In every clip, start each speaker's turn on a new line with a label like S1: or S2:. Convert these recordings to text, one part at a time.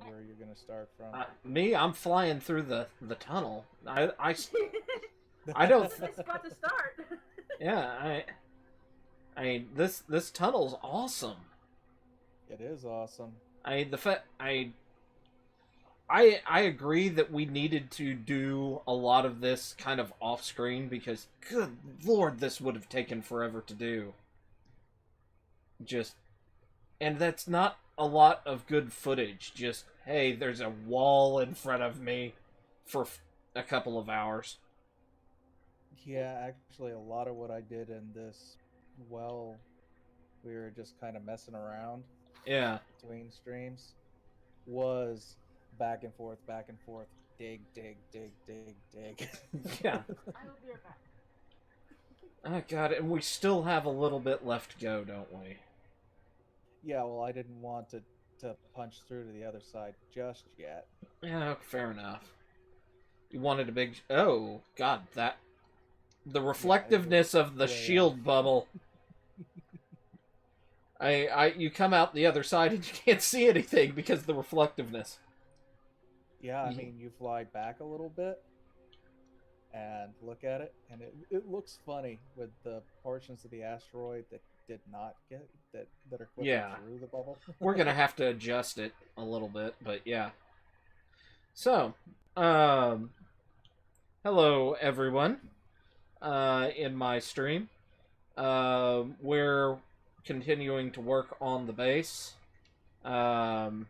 S1: where you're gonna start from.
S2: Me, I'm flying through the tunnel. I
S3: That's
S2: don't.
S3: a good spot to start.
S2: Yeah, this tunnel's awesome.
S1: It is awesome.
S2: I agree that we needed to do a lot of this kind of off screen because good lord, this would have taken forever to do. Just and that's not a lot of good footage. Just hey, there's a wall in front of me for a couple of hours.
S1: Yeah, actually, a lot of what I did in this, well, we were just kind of messing around
S2: Yeah.
S1: between streams, was back and forth, dig, dig, dig, dig, dig.
S2: Yeah.
S3: I will be right back.
S2: Oh god, and we still have a little bit left to go, don't we?
S1: Yeah, well, I didn't want to punch through to the other side just yet.
S2: Yeah, fair enough. You wanted a big. Oh god, that the
S1: Yeah, it was
S2: reflectiveness of the
S1: way off.
S2: shield bubble. You come out the other side and you can't see anything because of the reflectiveness.
S1: Yeah, I mean, you fly back a little bit and look at it, and it looks funny with the portions of the asteroid that did not get that are clipping
S2: Yeah,
S1: through the bubble.
S2: we're gonna have to adjust it a little bit, but yeah. So, hello everyone. In my stream, we're continuing to work on the base. Um,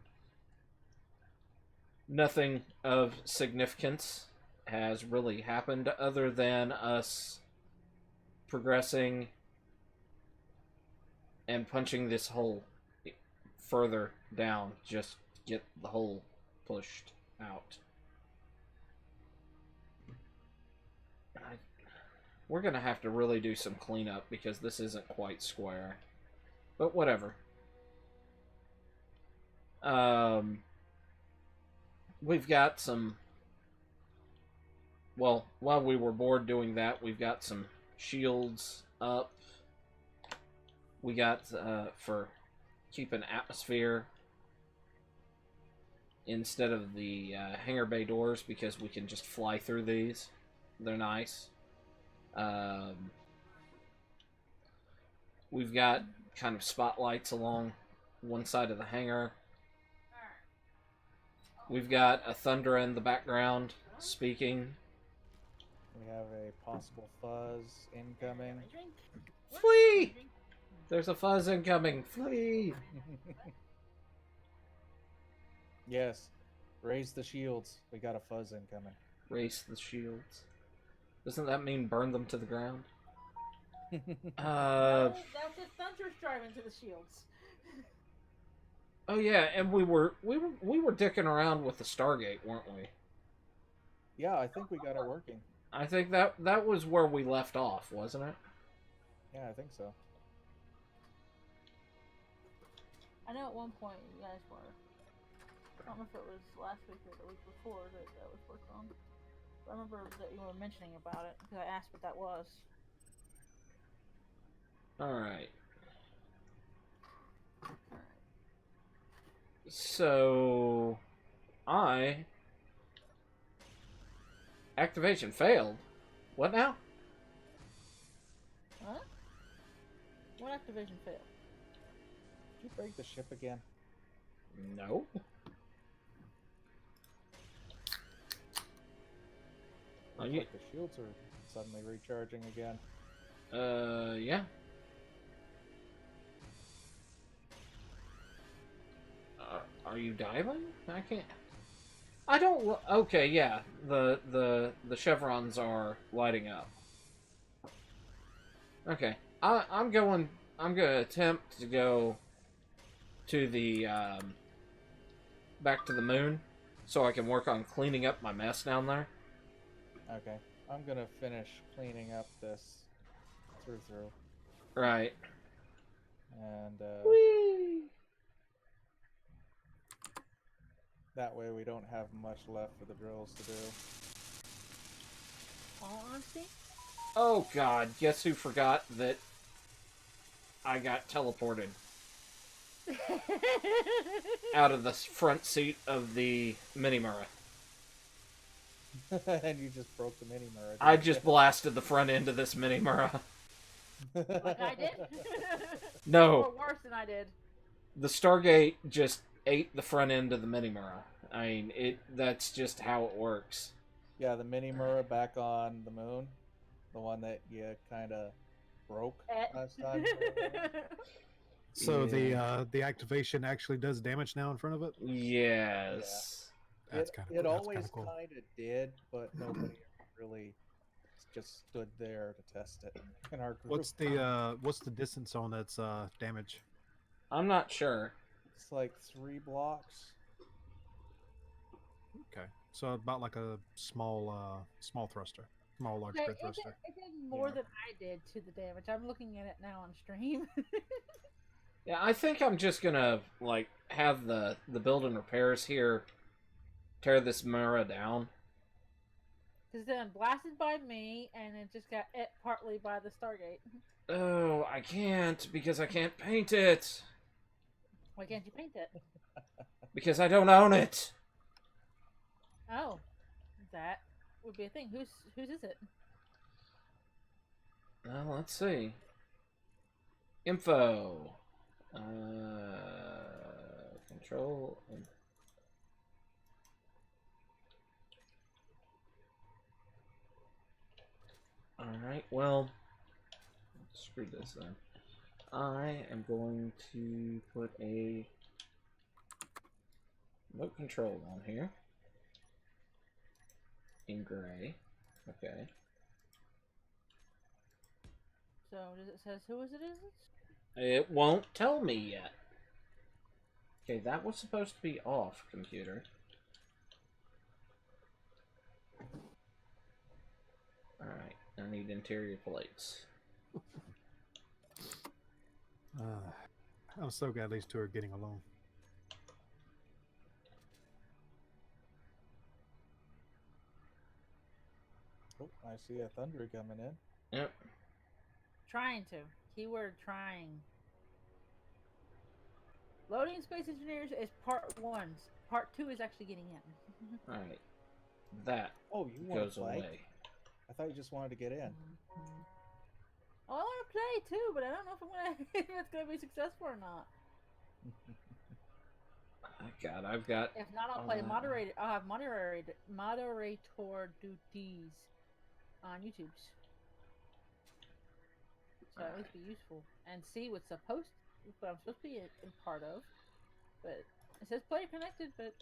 S2: Nothing of significance has really happened other than us progressing and punching this hole further down just to get the hole pushed out. We're gonna have to really do some cleanup because this isn't quite square. But whatever. We've got some. Well, while we were bored doing that, we've got some shields up. We got for keeping atmosphere instead of the hangar bay doors because we can just fly through these. They're nice. We've got kind of spotlights along one side of the hangar. We've got a Thundra in the background speaking.
S1: We have a possible fuzz incoming.
S2: Flee! There's a fuzz incoming. Flee!
S1: Yes, raise the shields. We got a fuzz incoming.
S2: Race the shields. Doesn't that mean burn them to the ground?
S3: That's just Thunder's driving to the shields.
S2: Oh yeah, and we were dicking around with the Stargate, weren't we?
S1: Yeah, I think we got it working.
S2: I think that was where we left off, wasn't it?
S1: Yeah, I think so.
S3: I know at one point you guys were. I don't know if it was last week or the week before that was worked on. I remember that you were mentioning about it because I asked what that was.
S2: Alright. So activation failed. What now?
S3: Huh? What activation failed?
S1: Did you break the ship again?
S2: No.
S1: Looks like the shields are suddenly recharging again.
S2: Yeah. Are you diving? I can't. I don't. Okay, yeah. The chevrons are lighting up. Okay, I'm going. I'm gonna attempt to go to the back to the moon, so I can work on cleaning up my mess down there.
S1: Okay, I'm gonna finish cleaning up this through.
S2: Right.
S1: And
S2: Whee!
S1: that way we don't have much left for the drills to do.
S3: All honesty?
S2: Oh god, guess who forgot that I got teleported? out of the front seat of the Minimura.
S1: And you just broke the mini mirror.
S2: I
S1: didn't
S2: just
S1: you?
S2: blasted the front end of this Minimura.
S3: Like I did.
S2: No,
S3: Or worse than I did.
S2: the Stargate just ate the front end of the Minimura. I mean, that's just how it works.
S1: Yeah, the mini mirror back on the moon, the one that you kind of broke last time.
S4: So
S2: Yeah.
S4: the activation actually does damage now in front of it.
S2: Yes.
S4: That's
S1: It
S4: kind
S1: it
S4: of
S1: always
S4: cool.
S1: kind of did, but nobody ever really just stood there to test it in our group.
S4: What's the distance on its damage?
S2: I'm not sure.
S1: It's like 3 blocks.
S4: Okay, so about like a small thruster, small large
S3: Okay,
S4: grid
S3: it
S4: thruster.
S3: did more
S1: Yeah.
S3: than I did to the damage. I'm looking at it now on stream.
S2: Yeah, I think I'm just gonna like have the build and repairs here tear this Mura down.
S3: Because then blasted by me, and it just got it partly by the Stargate.
S2: Oh, I can't because I can't paint it
S3: Why can't you paint it?
S2: because I don't own it.
S3: Oh, that would be a thing. Whose is it?
S2: Well, let's see. Info. Control. Alright, well, screw this then. I am going to put a remote control on here. In gray. Okay.
S3: So does it says who is it? Is
S2: It won't tell me yet. Okay, that was supposed to be off, computer. Alright, I need interior plates.
S4: I'm so glad these two are getting along.
S1: Oh, I see a thunder coming in.
S2: Yep.
S3: trying to keyword trying. Loading Space Engineers is part 1. Part 2 is actually getting in.
S2: Alright. That
S1: Oh, you want
S2: goes
S1: to play?
S2: away.
S1: I thought you just wanted to get in.
S3: Oh, I want to play too, but I don't know if I'm gonna if it's gonna be successful or not.
S2: Oh, God, I've got.
S3: If not, I'll play moderator. I'll have moderator duties on YouTube. So at least be useful and see what I'm supposed to be a part of. But it says player connected, but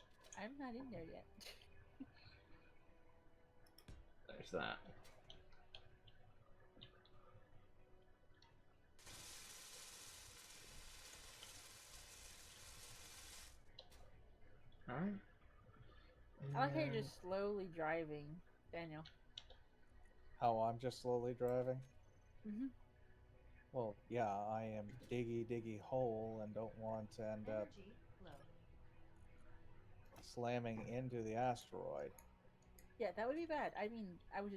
S3: I'm not in there yet.
S2: There's that. Alright.
S3: I like how you're just slowly driving, Daniel.
S1: How I'm just slowly driving?
S3: Mm-hmm.
S1: Well, yeah, I am diggy hole and don't want to end up slamming into the asteroid.
S3: Yeah, that would be bad. I mean, I was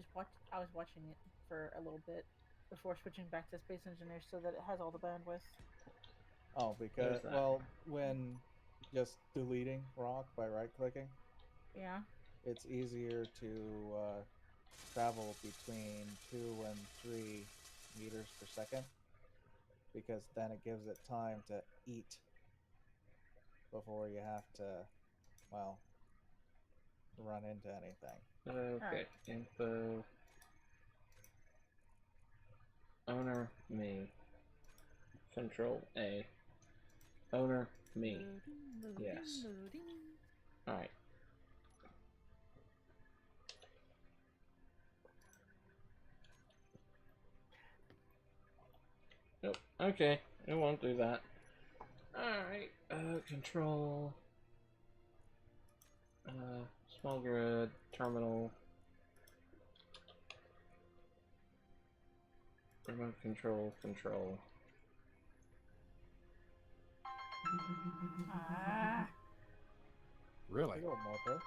S3: watching it for a little bit before switching back to Space Engineer so that it has all the bandwidth.
S1: Oh, because, well, when just deleting rock by right-clicking,
S3: Yeah.
S1: it's easier to travel between 2 and 3 meters per second, because then it gives it time to eat before you have to, well, run into anything.
S2: Okay, info. Owner, me. Control A. Owner, me. Yes. Alright. Nope. Okay, it won't do that. Alright, control. Small grid, terminal. Remote control.
S3: Ah.
S4: Really?
S1: Hello, Moto.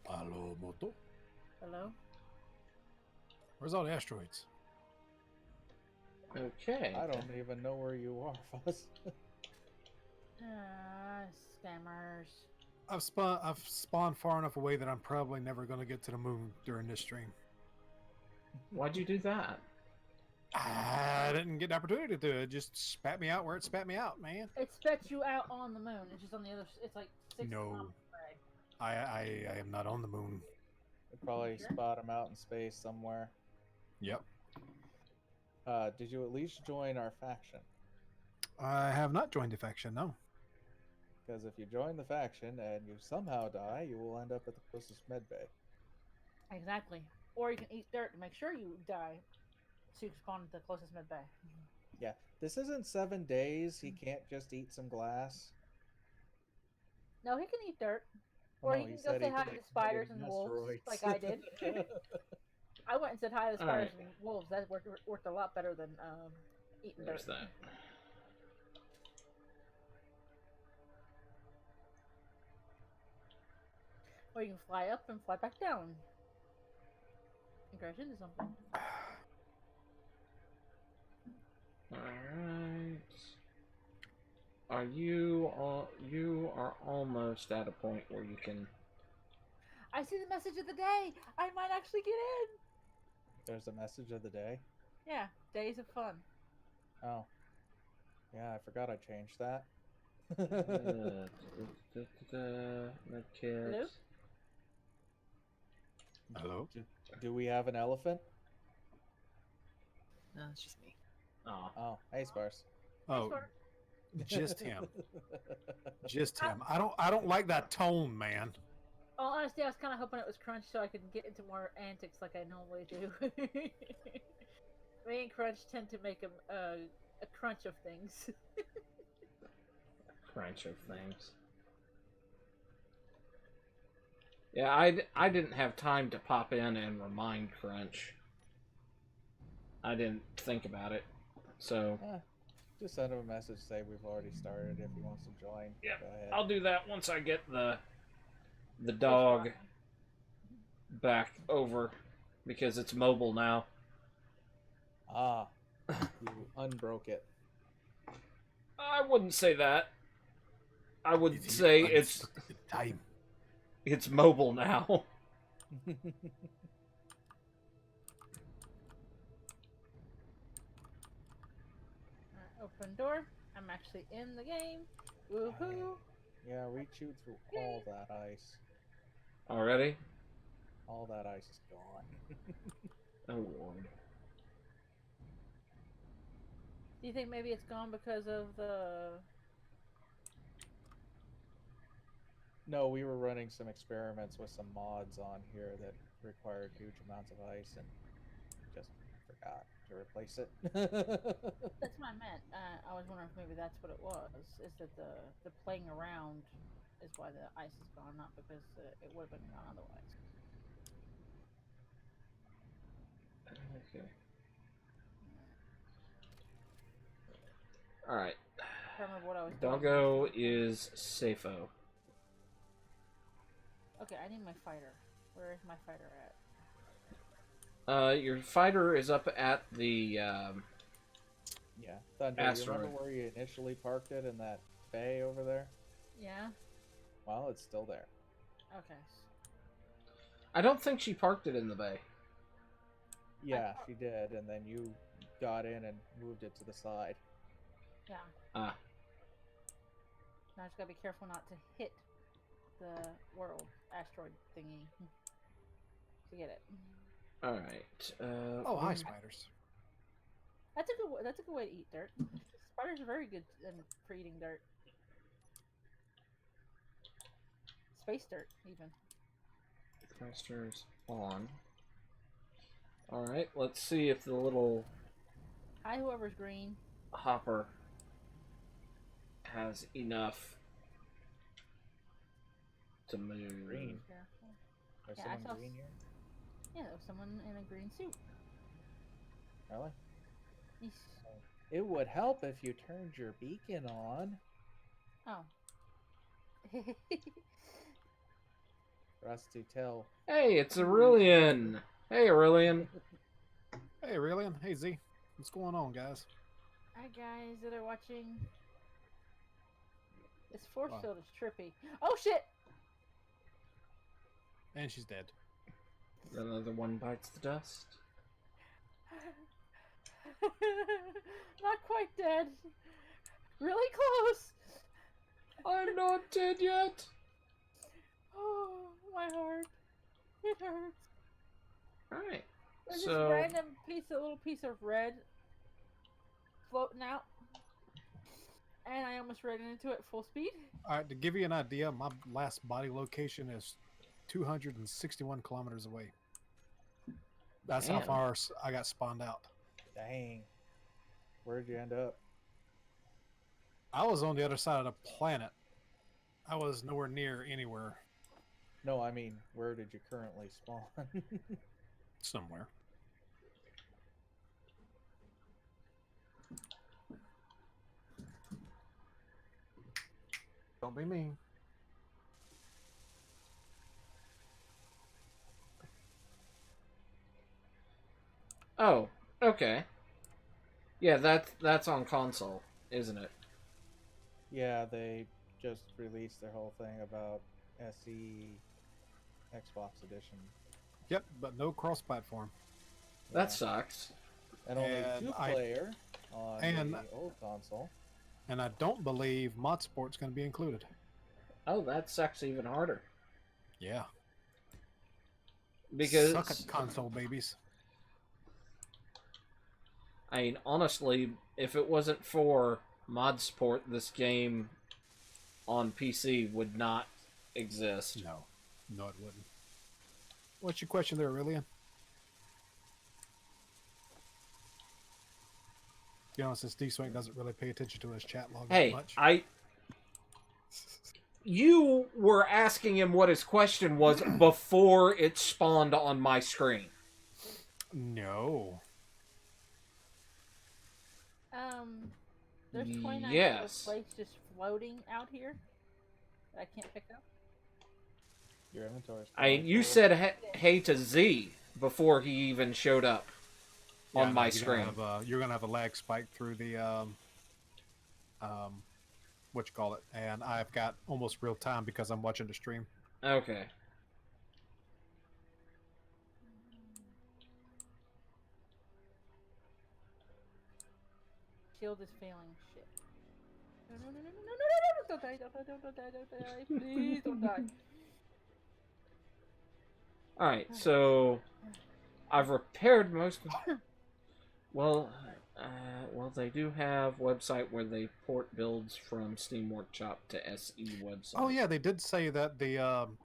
S4: Hello, Moto.
S3: Hello?
S4: Where's all the asteroids?
S2: Okay.
S1: I don't even know where you are, Fuzz.
S3: Scammers.
S4: I've spawned far enough away that I'm probably never going to get to the moon during this stream.
S2: Why'd you do that?
S4: I didn't get the opportunity to. It just spat me out where it spat me out, man.
S3: It spits you out on the moon. It's just on the other. It's like 6
S4: No.
S3: kilometers away.
S4: I am not on the moon.
S1: You'd probably
S3: Sure.
S1: spot him out in space somewhere.
S4: Yep.
S1: Did you at least join our faction?
S4: I have not joined the faction, no.
S1: Because if you join the faction and you somehow die, you will end up at the closest med bay.
S3: Exactly. Or you can eat dirt to make sure you die, so you can spawn at the closest med bay.
S1: Yeah, this isn't 7 days. He can't just eat some glass.
S3: No, he can eat dirt.
S1: Oh,
S3: Or
S1: no,
S3: you
S1: he
S3: can go
S1: said
S3: say
S1: he
S3: hi
S1: could
S3: to the
S1: eat
S3: spiders
S1: fucking
S3: and wolves,
S1: asteroids.
S3: like I did. I went and said hi to the spiders
S2: Alright.
S3: and wolves. That worked a lot better than eating
S2: There's
S3: dirt.
S2: that.
S3: Or you can fly up and fly back down. And crash into something.
S2: Alright. Are you are almost at a point where you can...
S3: I see the message of the day. I might actually get in.
S1: There's a message of the day.
S3: Yeah, days of fun.
S1: Oh. Yeah, I forgot I changed that.
S2: Medkit.
S3: Hello?
S4: Hello?
S1: Do we have an elephant?
S5: No, it's just me.
S2: Oh.
S1: Oh, hey, Spars.
S4: Oh,
S3: Spark.
S4: just him. Just him. I don't like that tone, man.
S3: Oh, honestly, I was kind of hoping it was Crunch so I could get into more antics like I normally do. Me and Crunch tend to make a crunch of things.
S2: Crunch of things. Yeah, I didn't have time to pop in and remind Crunch. I didn't think about it. So,
S1: Just send him a message, say we've already started if he wants to join.
S2: yeah,
S1: Go ahead.
S2: I'll do that once I get the dog back over, because it's mobile now.
S1: Ah, you unbroke it.
S2: I wouldn't say that. I would say it's
S4: time.
S2: mobile now.
S3: Open door. I'm actually in the game. Woohoo!
S1: Yeah, we chewed through all that ice.
S2: Already?
S1: All that ice is gone.
S2: Oh Lord.
S3: Do you think maybe it's gone because of the?
S1: No, we were running some experiments with some mods on here that required huge amounts of ice and just forgot to replace it.
S3: That's what I meant. I was wondering if maybe that's what it was. Is that the playing around is why the ice is gone, not because it would have been gone otherwise.
S2: Okay. Alright.
S3: I remember what I was doing.
S2: Doggo is Safo.
S3: Okay, I need my fighter. Where is my fighter at?
S2: Your fighter is up at the,
S1: Yeah, Thunder, you
S2: Asteroid.
S1: remember where you initially parked it in that bay over there?
S3: Yeah.
S1: Well, it's still there.
S3: Okay.
S2: I don't think she parked it in the bay.
S1: Yeah, she did, and then you got in and moved it to the side.
S3: Yeah.
S2: Ah.
S3: Now I just gotta be careful not to hit the world asteroid thingy to get it.
S2: Alright.
S4: Oh, hi, spiders.
S3: That's a good way to eat dirt. Spiders are very good for eating dirt. Space dirt, even.
S2: Masters on. Alright, let's see if the little
S3: Hi, whoever's green.
S2: hopper has enough to move.
S1: Green.
S3: Careful.
S1: There's
S3: Yeah, I
S1: someone
S3: saw
S1: green here?
S3: Yeah, there was someone in a green suit.
S1: Really?
S3: He's...
S1: It would help if you turned your beacon on
S3: Oh.
S1: for us to tell.
S2: Hey, it's Aurelian! Hey, Aurelian!
S4: Hey, Aurelian. Hey, Z. What's going on, guys?
S3: Hi guys that are watching. This force
S4: Wow.
S3: field is trippy. Oh shit!
S4: And she's dead.
S2: Another one bites the dust.
S3: Not quite dead. Really close.
S2: I'm not dead yet.
S3: Oh, my heart. It hurts.
S2: Alright.
S3: There's
S2: So
S3: this random little piece of red floating out. And I almost ran into it full speed.
S4: All right, to give you an idea, my last body location is 261 kilometers away. That's how
S2: Damn.
S4: far I got spawned out.
S1: Dang. Where'd you end up?
S4: I was on the other side of the planet. I was nowhere near anywhere.
S1: No, I mean, where did you currently spawn?
S4: Somewhere. Don't be mean.
S2: Oh, okay. Yeah, that's on console, isn't it?
S1: Yeah, they just released their whole thing about SE Xbox Edition.
S4: Yep, but no cross-platform.
S2: That
S1: Yeah.
S2: sucks.
S1: And only
S4: And
S1: 2-player on
S4: and-
S1: the old console.
S4: And I don't believe Mod Sport's going to be included.
S2: Oh, that sucks even harder.
S4: Yeah.
S2: Because
S4: Suck it, console babies.
S2: I mean, honestly, if it wasn't for mod support, this game on PC would not exist.
S4: No. No, it wouldn't. What's your question there, Aurelian? You know, since D-Swing doesn't really pay attention to his chat log that
S2: Hey,
S4: much.
S2: you were asking him what his question was before it spawned on my screen.
S4: No.
S3: There's 29
S2: Yes.
S3: plates just floating out here that I can't pick up.
S1: Your inventory.
S2: You said hey to Z before he even showed up
S4: Yeah,
S2: on
S4: no,
S2: my
S4: you're
S2: screen.
S4: You're gonna have a lag spike through the what you call it, and I've got almost real time because I'm watching the stream.
S2: Okay.
S3: Shield is failing. Shit. No, no, no, no, no, no, no, no, no, don't die, don't die, don't die, don't die, please don't die.
S2: Alright, so I've repaired most of well, they do have website where they port builds from Steam Workshop to SE website.
S4: Oh yeah, they did say that the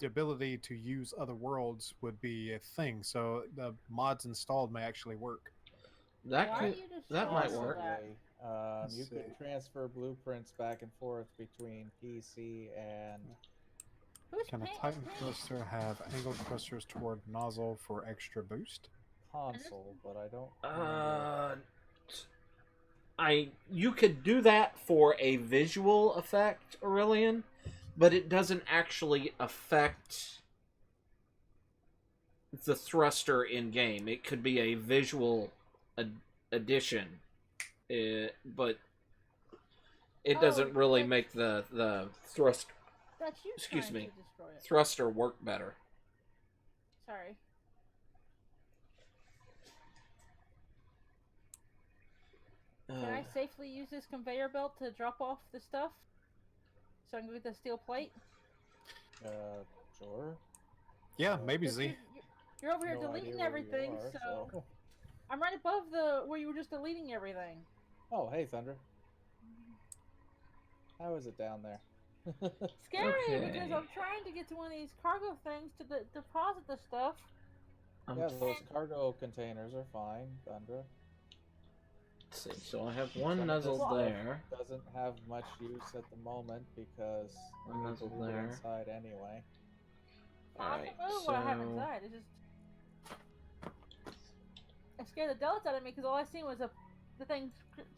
S4: ability to use other worlds would be a thing, so the mods installed may actually work.
S2: That
S3: Why
S2: could,
S3: are you just
S2: that might
S3: showing
S2: work.
S3: that?
S4: Let's
S1: You
S4: see.
S1: could transfer blueprints back and forth between PC and
S3: Who's
S4: Can a
S3: paying?
S4: Titan thruster have angled thrusters toward nozzle for extra boost?
S1: console, but I don't. remember.
S2: You could do that for a visual effect, Aurelian, but it doesn't actually affect the thruster in game. It could be a visual addition, but it doesn't
S3: Oh,
S2: really
S3: that's-
S2: make the
S3: That's you
S2: excuse
S3: trying
S2: me.
S3: to destroy it.
S2: thruster work better.
S3: Sorry. Can I safely use this conveyor belt to drop off the stuff? So I can go get the steel plate?
S1: Sure.
S4: Yeah, maybe
S3: 'Cause
S4: Z.
S3: You're over here
S1: No idea
S3: deleting
S1: where you
S3: everything,
S1: are,
S3: so... I'm right above where you were just deleting everything.
S1: Oh, hey, Thunder. How is it down there?
S3: Scary,
S2: Okay.
S3: because I'm trying to get to one of these cargo things to deposit the stuff.
S1: Yeah, those cargo containers are fine, Thunder.
S2: Let's see. So I have one
S1: Some of this
S2: nuzzle
S1: stuff
S2: there.
S1: Doesn't have much use at the moment because
S2: One
S1: we
S2: muzzle
S1: blew it
S2: there.
S1: inside anyway.
S2: Alright,
S3: I don't know what I have
S2: so
S3: inside. It's just... It scared the delights out of me because all I seen was the thing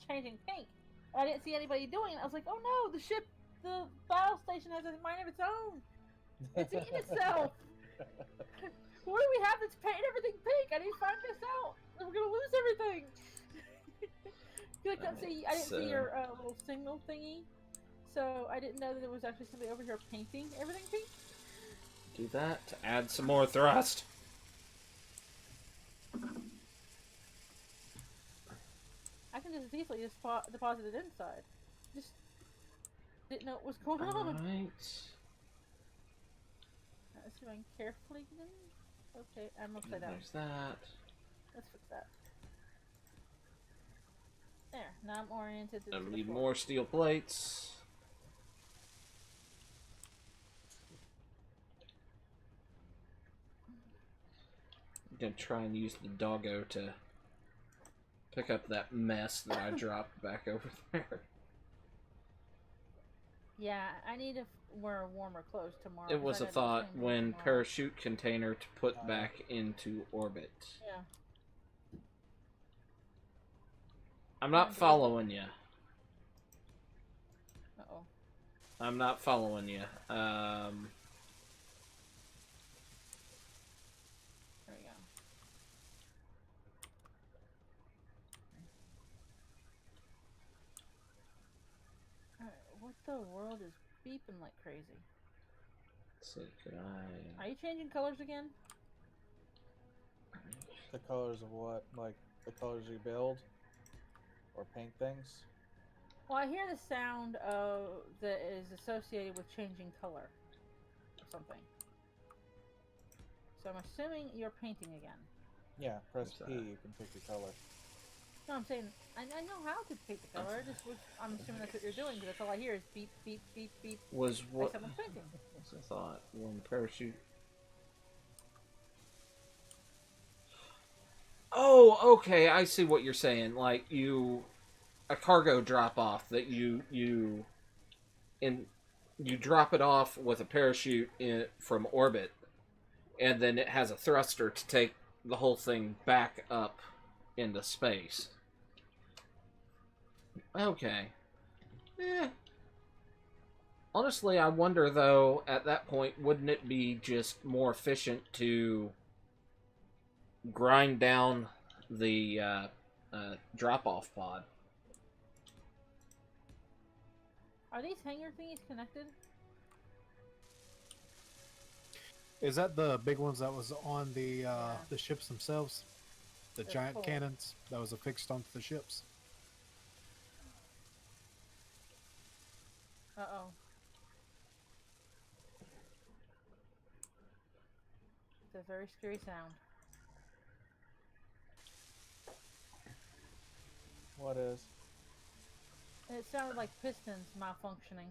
S3: changing pink. And I didn't see anybody doing it. I was like, oh no, the battle station has a mind of its own. It's eating itself. What do we have that's painting everything pink? I need to find this out. We're gonna lose everything. I couldn't see. I didn't see your little signal thingy, so I didn't know that there was actually somebody over here painting everything pink.
S2: Do that to add some more thrust.
S3: I can just easily just deposit it inside. Just didn't know what was going on.
S2: Alright.
S3: Let's see if I can carefully get in. Okay, I'm upside down.
S2: There's that.
S3: Let's fix that. There, now I'm oriented to
S2: I
S3: the
S2: need
S3: floor.
S2: more steel plates. I'm gonna try and use the doggo to pick up that mess that I dropped back over there.
S3: Yeah, I need to wear warmer clothes tomorrow.
S2: It
S3: 'cause
S2: was
S3: I
S2: a
S3: gotta do
S2: thought
S3: the same thing
S2: when
S3: tomorrow.
S2: parachute container to put back into orbit.
S3: Yeah.
S2: I'm not following you.
S3: Uh-oh.
S2: I'm not following you.
S3: There we go. Alright, what the world is beeping like crazy?
S2: So could I?
S3: Are you changing colors again?
S1: The colors of what? Like the colors you build or paint things?
S3: Well, I hear the sound of that is associated with changing color or something. So I'm assuming you're painting again.
S1: Yeah, press
S2: What's
S1: P.
S2: that?
S1: You can pick your color.
S3: No, I'm saying I know how to pick the color. I'm assuming that's what you're doing because that's all I hear is beep, beep, beep, beep.
S2: Was
S3: Like
S2: what?
S3: someone's painting.
S2: What's I thought when parachute? Oh, okay. I see what you're saying. Like a cargo drop off that you drop it off with a parachute from orbit, and then it has a thruster to take the whole thing back up into space. Okay. Honestly, I wonder though, at that point, wouldn't it be just more efficient to grind down the drop-off pod?
S3: Are these hanger thingies connected?
S4: Is that the big ones that was on the ships themselves? The
S3: They're
S4: giant
S3: full.
S4: cannons that was affixed onto the ships?
S3: Uh-oh. It's a very scary sound.
S1: What is?
S3: It sounded like pistons malfunctioning.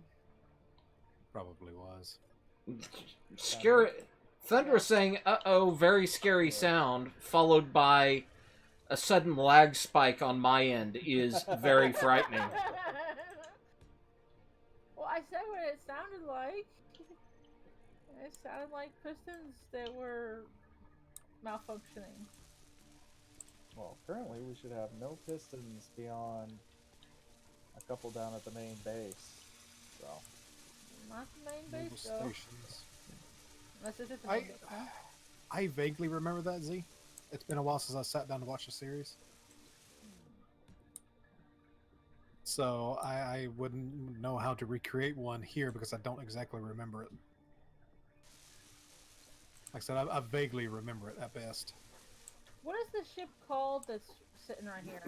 S4: Probably was.
S2: Scary. Thunder saying, "Uh-oh, very scary sound," followed by a sudden lag spike on my end is very frightening.
S3: Well, I said what it sounded like. It sounded like pistons that were malfunctioning.
S1: Well, currently we should have no pistons beyond a couple down at the main base. So
S3: Not the main
S4: Naval
S3: base, though.
S4: stations.
S3: Unless it's at the main base, huh?
S4: I vaguely remember that, Z. It's been a while since I sat down to watch the series. So I wouldn't know how to recreate one here because I don't exactly remember it. Like I said, I vaguely remember it at best.
S3: What is the ship called that's sitting right here?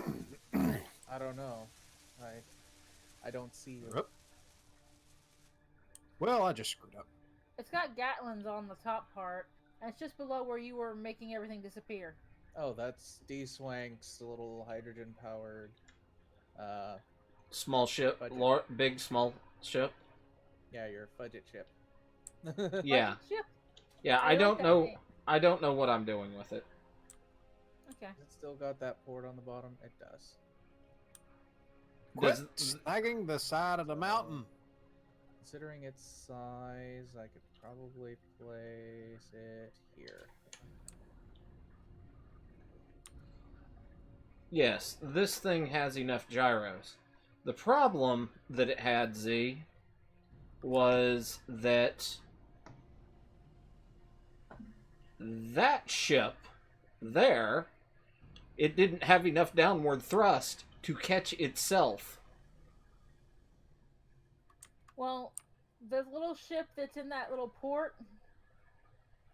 S1: I don't know. I don't see you.
S4: Oop. Well, I just screwed up.
S3: It's got Gatlins on the top part, and it's just below where you were making everything disappear.
S1: Oh, that's D-Swank's little hydrogen-powered.
S2: Small ship,
S1: Budget.
S2: big small ship.
S1: Yeah, your budget ship.
S2: Yeah,
S3: Ship.
S2: yeah.
S3: I
S2: I
S3: like
S2: don't
S3: that
S2: know.
S3: name.
S2: I don't know what I'm doing with it.
S3: Okay.
S1: It still got that port on the bottom. It does.
S4: Quit
S2: Does-
S4: snagging the side of the mountain.
S1: Considering its size, I could probably place it here.
S2: Yes, this thing has enough gyros. The problem that it had, Z, was that that ship there, it didn't have enough downward thrust to catch itself.
S3: Well, the little ship that's in that little port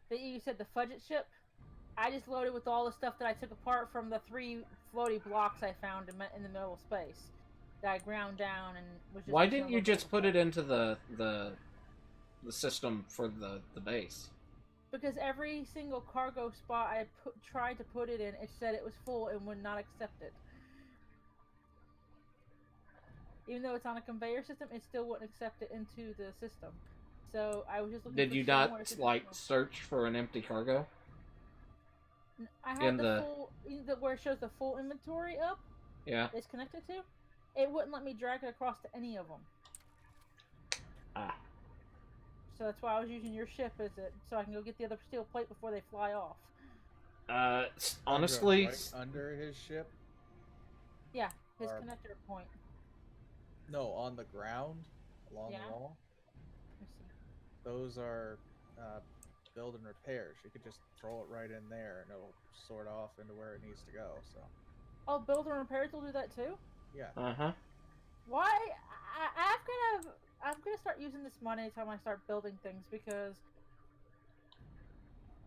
S3: that you said, the Fudget ship, I just loaded with all the stuff that I took apart from the 3 floaty blocks I found in the middle of space that I ground down and was just.
S2: Why didn't you just put it into the system for the base?
S3: Because every single cargo spot I tried to put it in, it said it was full and would not accept it. Even though it's on a conveyor system, it still wouldn't accept it into the system. So I was just looking.
S2: Did
S3: for
S2: you
S3: somewhere
S2: not
S3: to
S2: like
S3: go.
S2: search for an empty cargo?
S3: I
S2: in
S3: had
S2: the-
S3: full, where it shows the full inventory up.
S2: Yeah.
S3: It's connected to. It wouldn't let me drag it across to any of them.
S2: Ah.
S3: So that's why I was using your ship as it, so I can go get the other steel plate before they fly off.
S2: Honestly,
S1: right under his ship.
S3: Yeah, his
S1: Or-
S3: connector point.
S1: No, on the ground along
S3: Yeah.
S1: the wall.
S3: Let me see.
S1: Those are build and repairs. You could just throw it right in there, and it'll sort off into where it needs to go. So
S3: Oh, build and repairs will do that too.
S1: yeah.
S3: Why? I'm gonna start using this money anytime I start building things because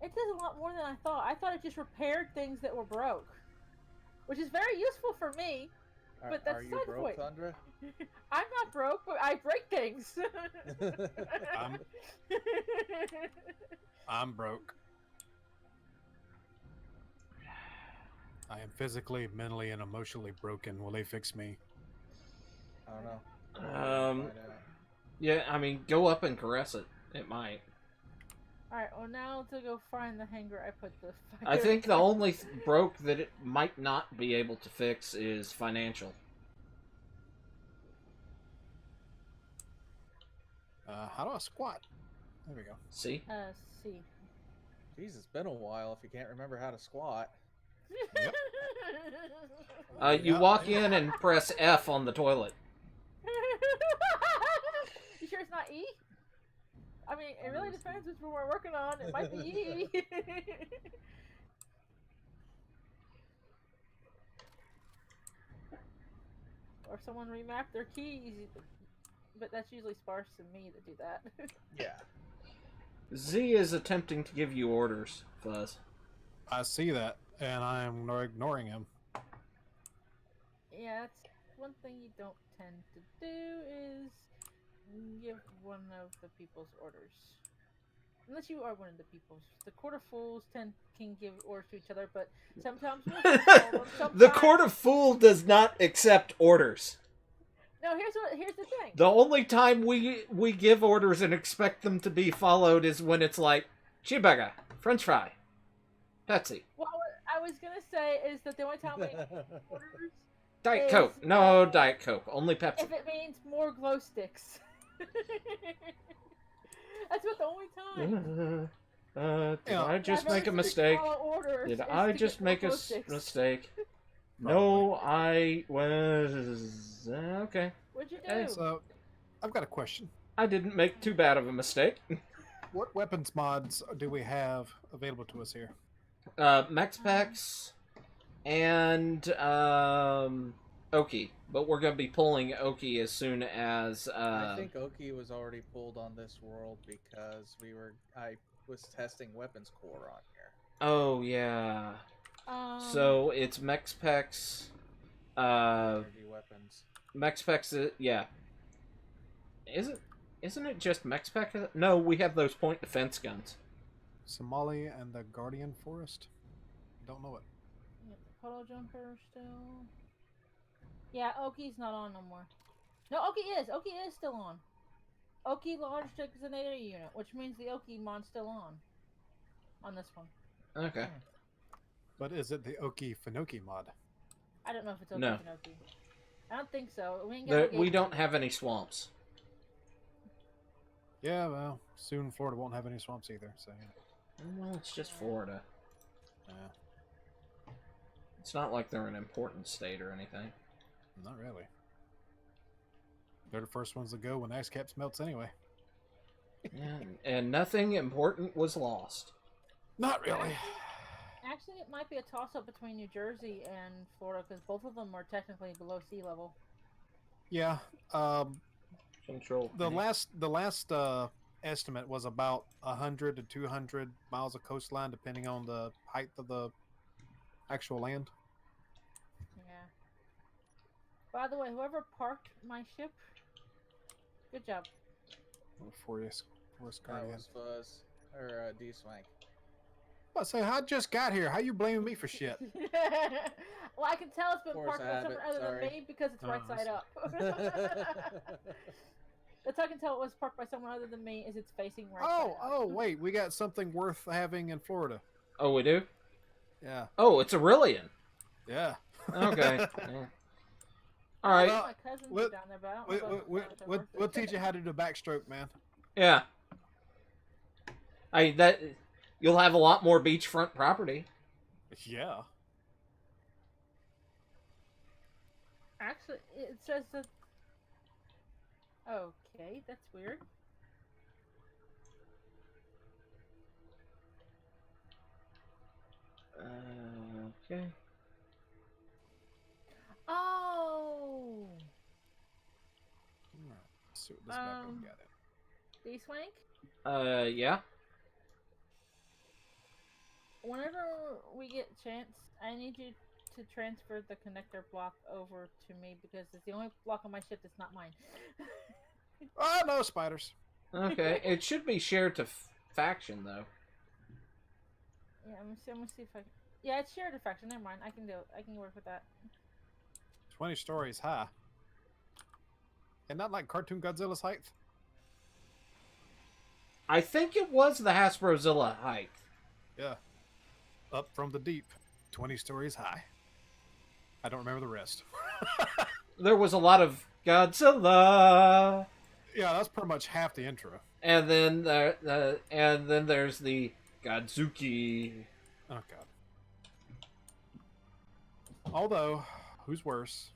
S3: it does a lot more than I thought. I thought it just repaired things that were broke, which is very useful for me. But that's
S1: Are you
S3: side
S1: broke,
S3: point.
S1: Thundra?
S3: I'm not broke, but I break things.
S4: I'm broke. I am physically, mentally, and emotionally broken. Will they fix me?
S1: I don't know.
S2: Um,
S1: Find out.
S2: yeah, I mean, go up and caress it. It might.
S3: Alright, well now to go find the hangar I put the fire.
S2: I think the only broke that it might not be able to fix is financial.
S4: How do I squat? There we go.
S2: See?
S3: See.
S1: Jeez, it's been a while if you can't remember how to squat.
S2: You
S4: Yeah.
S2: walk in and press F on the toilet.
S3: You sure it's not E? I mean, it really depends which one we're working on. It might be E. Or someone remapped their keys. But that's usually sparse and me that do that.
S1: Yeah.
S2: Z is attempting to give you orders, Fuzz.
S4: I see that, and I am ignoring him.
S3: Yeah, that's one thing you don't tend to do is give one of the people's orders. Unless you are one of the people's. The Court of Fools can give orders to each other, but sometimes we'll follow them,
S2: The
S3: sometimes-
S2: Court of Fool does not accept orders.
S3: No, here's the thing.
S2: The only time we give orders and expect them to be followed is when it's like cheeseburger, French fry, Pepsi,
S3: What I was gonna say is that the only time we give orders
S2: Diet
S3: Is-
S2: Coke. No Diet Coke, only Pepsi.
S3: if it means more glow sticks. That's about the only time.
S2: Did
S4: Yeah.
S2: I just
S3: I've
S2: make a
S3: ever
S2: mistake?
S3: follow orders
S2: Did
S3: is
S2: I
S3: to
S2: just
S3: get
S2: make
S3: more
S2: a
S3: glow sticks.
S2: mistake? No, I was okay.
S3: What'd you do?
S2: Hey,
S4: So, I've got a question.
S2: I didn't make too bad of a mistake.
S4: What weapons mods do we have available to us here?
S2: Max Packs and Oki, but we're gonna be pulling Oki as soon as
S1: I think Oki was already pulled on this world because I was testing weapons core on here.
S2: Oh yeah. So it's Max Packs.
S1: Energy weapons.
S2: Max Packs. Yeah. Isn't it just Max Pack? No, we have those point defense guns.
S4: Somali and the Guardian Forest? Don't know it.
S3: Yep, Puddle Jumper still. Yeah, Oki's not on no more. No, Oki is. Oki is still on. Oki Large Designator Unit, which means the Oki mod's still on. On this one.
S2: Okay.
S4: But is it the Oki Finoki mod?
S3: I don't know if it's Oki
S2: No.
S3: or Oki. I don't think so. We, ain't got no
S2: We
S3: gauge
S2: don't
S3: yet.
S2: have any swamps.
S4: Yeah, well, soon Florida won't have any swamps either, so yeah.
S2: Well, it's just Florida.
S4: Yeah,
S2: It's not like they're an important state or anything.
S4: not really. They're the first ones to go when ice caps melts anyway.
S2: Yeah, and nothing important was lost.
S4: Not really.
S3: Actually, it might be a toss-up between New Jersey and Florida because both of them are technically below sea level.
S4: Yeah.
S2: Control.
S4: The last estimate was about 100 to 200 miles of coastline, depending on the height of the actual land.
S3: Yeah. By the way, whoever parked my ship, good job.
S4: Forest
S1: That
S4: Guardian.
S1: was Fuzz or D-Swank.
S4: I say, I just got here. How you blaming me for shit?
S3: Well, I can tell it's been
S1: Force
S3: parked by
S1: habit,
S3: someone other than
S1: sorry.
S3: me because it's right
S4: Oh,
S3: side up. That's how I can tell it was parked by someone other than me is it's facing right side up.
S4: Oh, wait, we got something worth having in Florida.
S2: Oh, we do?
S4: Yeah.
S2: Oh, it's Aurelian.
S4: Yeah.
S2: Okay. Yeah. All right.
S3: My cousins are down there, but I don't know if they're worth
S4: We'll
S3: it.
S4: teach you how to do backstroke, man.
S2: Yeah. You'll have a lot more beachfront property.
S4: Yeah.
S3: Actually, it says that. Okay, that's weird.
S2: Okay.
S3: Oh,
S4: Let's see what this map we got in.
S3: D-Swank?
S2: Yeah.
S3: Whenever we get a chance, I need you to transfer the connector block over to me because it's the only block on my ship that's not mine.
S4: Oh, no, spiders.
S2: Okay. It should be shared to faction, though.
S3: Yeah, I'm gonna see if I can. Yeah, it's shared a faction. Never mind. I can do it. I can work with that.
S4: 20 stories high. And not like Cartoon Godzilla's height.
S2: I think it was the Hasbrozilla height.
S4: Yeah. Up from the deep. 20 stories high. I don't remember the rest.
S2: There was a lot of Godzilla,
S4: Yeah, that's pretty much half the intro.
S2: and then there's the Godzuki.
S4: Oh, God. Although, who's worse?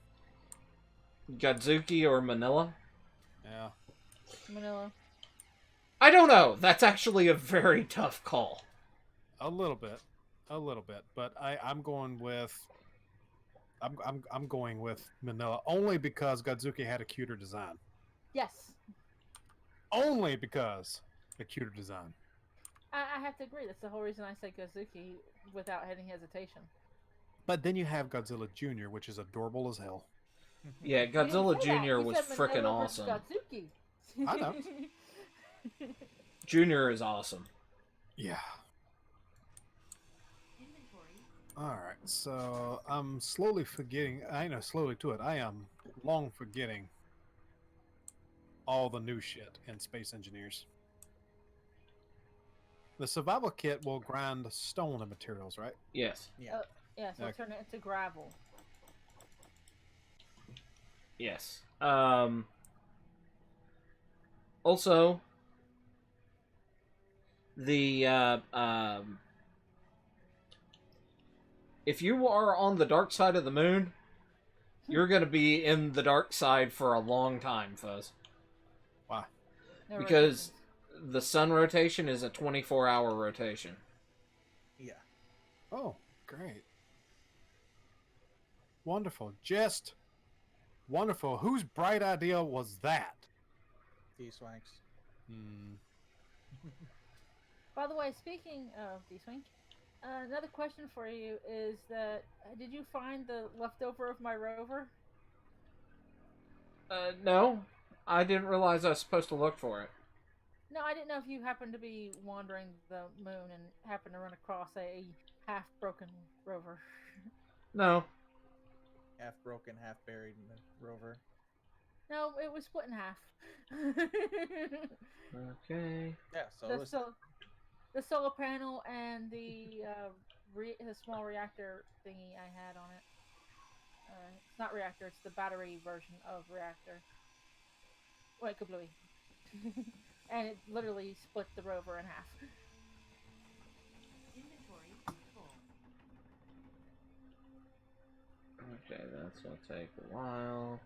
S2: Godzuki or Manila?
S4: Yeah.
S3: Manila.
S2: I don't know. That's actually a very tough call.
S4: A little bit. But I'm going with... I'm going with Manila only because Godzuki had a cuter design.
S3: Yes,
S4: Only because a cuter design.
S3: I have to agree. That's the whole reason I say Gozuki without any hesitation.
S4: But then you have Godzilla Jr., which is adorable as hell.
S2: Yeah,
S3: You didn't
S2: Godzilla
S3: say that.
S2: Jr.
S3: You
S2: was
S3: said
S2: freaking
S3: Manila versus
S2: awesome.
S3: Godzuki.
S4: I know.
S2: Junior is awesome.
S4: Yeah. Alright, so I'm slowly forgetting. I know, slowly to it. I am long forgetting all the new shit in Space Engineers. The survival kit will grind stone and materials, right?
S2: Yes.
S1: Yeah.
S3: Yeah, so
S4: Okay.
S3: turn it into gravel.
S2: Yes. Also, the if you are on the dark side of the moon, you're going to be in the dark side for a long time, Fuzz.
S4: Why?
S3: No
S2: Because
S3: rotations.
S2: the sun rotation is a 24-hour rotation.
S1: Yeah.
S4: Oh, great. Wonderful. Just wonderful. Whose bright idea was that?
S1: D-Swanks.
S4: Hmm.
S3: By the way, speaking of D-Swing, another question for you is that did you find the leftover of my rover?
S2: No, I didn't realize I was supposed to look for it.
S3: No, I didn't know if you happened to be wandering the moon and happened to run across a half-broken rover.
S2: No.
S1: Half broken, half buried in the rover.
S3: No, it was split in half.
S2: Okay.
S1: Yeah, so it
S3: the,
S1: was
S3: the solar panel and the small reactor thingy I had on it. It's not reactor; it's the battery version of reactor. Wait, kablooey. And it literally split the rover in half.
S2: Okay, that's gonna take a while.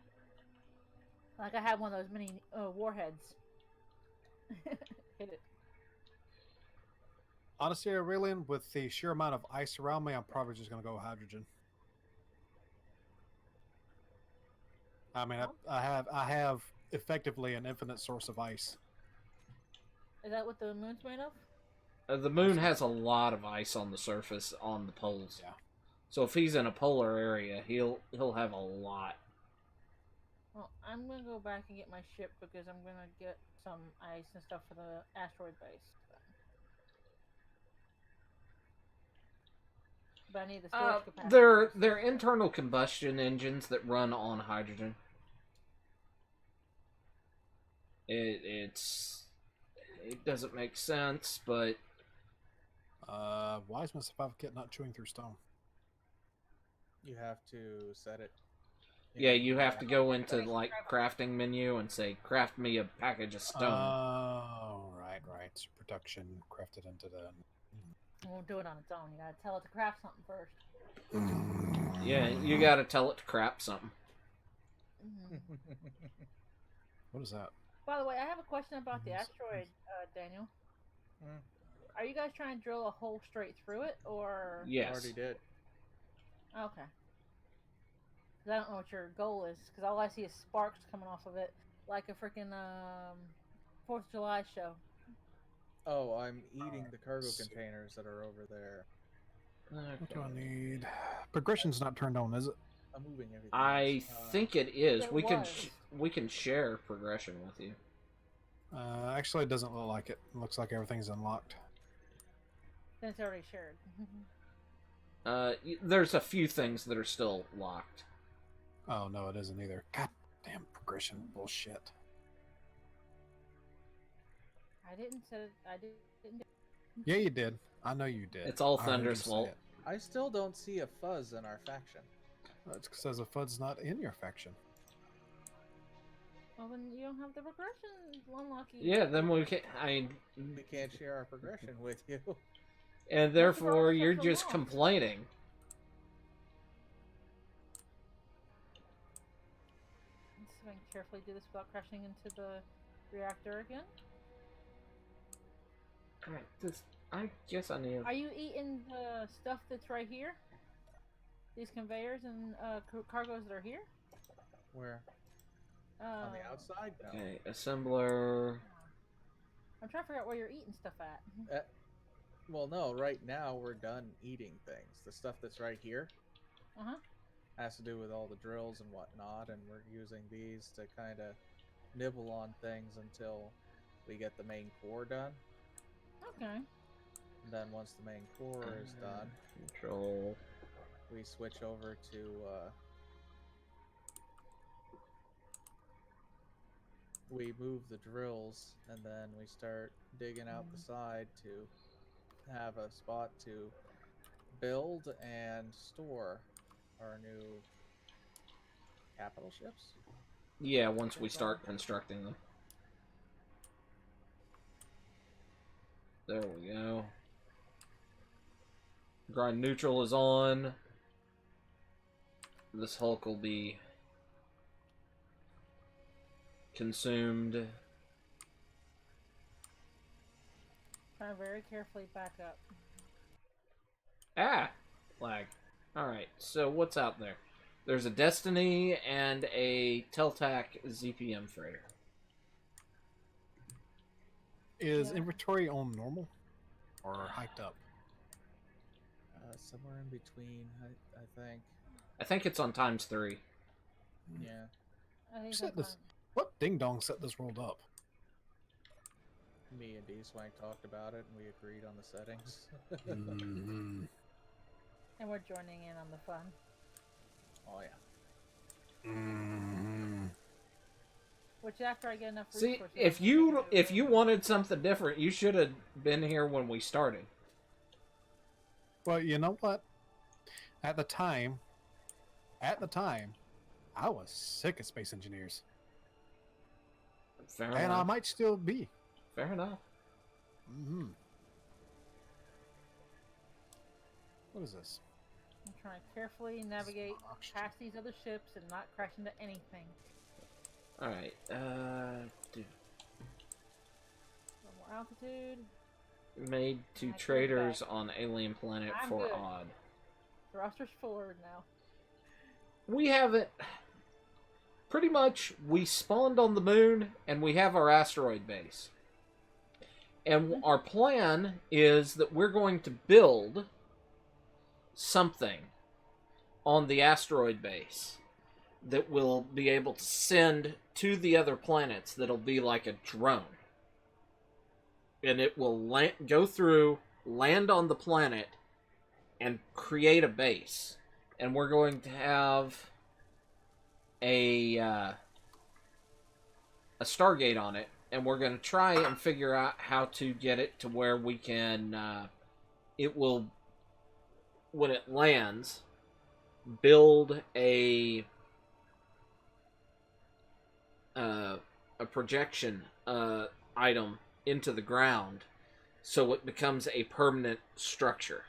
S3: Like I had one of those mini warheads. Hit it.
S4: Honestly, Aurelian, with the sheer amount of ice around me, I'm probably just going to go hydrogen. I mean, I have effectively an infinite source of ice.
S3: Is that what the moon's made of?
S2: The moon has a lot of ice on the surface on the poles.
S4: Yeah.
S2: So if he's in a polar area, he'll have a lot.
S3: Well, I'm gonna go back and get my ship because I'm gonna get some ice and stuff for the asteroid base. But I need the storage capacity.
S2: They're internal combustion engines that run on hydrogen. It doesn't make sense, but
S4: Why is my survival kit not chewing through stone?
S1: You have to set it.
S2: yeah, you have to go into like crafting menu and say, "Craft me a package of stone."
S4: Oh, right. Production crafted into the.
S3: It won't do it on its own. You gotta tell it to craft something first.
S2: Yeah, you gotta tell it to craft something.
S4: What is that?
S3: By the way, I have a question about the asteroid, Daniel.
S1: Hmm.
S3: Are you guys trying to drill a hole straight through it, or?
S2: Yes.
S1: Already did.
S3: Okay. 'Cause I don't know what your goal is, because all I see is sparks coming off of it, like a freaking 4th of July show.
S1: Oh, I'm eating the cargo containers that are over there.
S4: What do I need? Progression's not turned on, is it?
S1: I'm moving everything.
S2: I think it is.
S3: It
S2: We
S3: was.
S2: can share progression with you.
S4: Actually, it doesn't look like it. It looks like everything's unlocked.
S3: Then it's already shared.
S2: There's a few things that are still locked.
S4: Oh no, it isn't either. God damn progression bullshit.
S3: I didn't set it. I didn't.
S4: Yeah, you did. I know you did.
S2: It's all
S4: I heard you
S2: Thunder's
S4: say
S2: fault.
S4: it.
S1: I still don't see a fuzz in our faction.
S4: It's because the FUD's not in your faction.
S3: Well, then you don't have the progression unlocking.
S2: Yeah, then we can.
S1: We can't share our progression with you.
S2: And therefore
S3: That's
S2: you're
S3: so
S2: just
S3: long.
S2: complaining.
S3: Let's see if I can carefully do this without crashing into the reactor again.
S2: Alright, I guess I need.
S3: Are you eating the stuff that's right here? These conveyors and cargoes that are here?
S1: Where? On the outside? No.
S2: Okay, assembler.
S3: I'm trying to figure out where you're eating stuff at.
S1: Well, no. Right now we're done eating things. The stuff that's right here
S3: Uh-huh.
S1: has to do with all the drills and whatnot, and we're using these to kind of nibble on things until we get the main core done.
S3: Okay.
S1: And then once the main core is done,
S2: Control.
S1: we switch over to we move the drills, and then we start digging out the side to have a spot to build and store our new capital ships.
S2: Yeah, once we start constructing them. There we go. Grind neutral is on. This Hulk will be consumed.
S3: Try to very carefully back up.
S2: Ah! Lag. Alright, so what's out there? There's a Destiny and a Teltac ZPM freighter.
S4: Is
S3: Yeah.
S4: inventory on normal or hiked up?
S1: Somewhere in between, I think.
S2: I think it's on ×3.
S1: Yeah.
S3: I think
S4: Set
S3: that's
S4: this. What ding dong set this world up?
S1: Me and D-Swank talked about it, and we agreed on the settings.
S4: Mhm.
S3: and we're joining in on the fun.
S1: Oh, yeah.
S4: Mhm.
S3: Which after I get enough
S2: See,
S3: resources...
S2: if
S3: I
S2: you
S3: can do
S2: if
S3: it.
S2: you wanted something different, you should have been here when we started.
S4: Well, you know what? At the time, I was sick of space engineers,
S2: Fair
S4: and I
S2: enough.
S4: might still be.
S2: Fair enough.
S4: Mm-hmm. What is this?
S3: I'm trying to carefully navigate
S4: oxygen.
S3: past these other ships and not crash into anything.
S2: All right. Dude.
S3: A little more altitude.
S2: made to
S3: I take it
S2: traders
S3: back.
S2: on alien planet
S3: I'm
S2: for
S3: good.
S2: odd.
S3: The roster's forward now.
S2: We have it. Pretty much, we spawned on the moon and we have our asteroid base. And our plan is that we're going to build something on the asteroid base that will be able to send to the other planets that'll be like a drone. And it will go through, land on the planet, and create a base. And we're going to have a Stargate on it, and we're going to try and figure out how to get it to where we can, it will, when it lands, build a projection item into the ground so it becomes a permanent structure.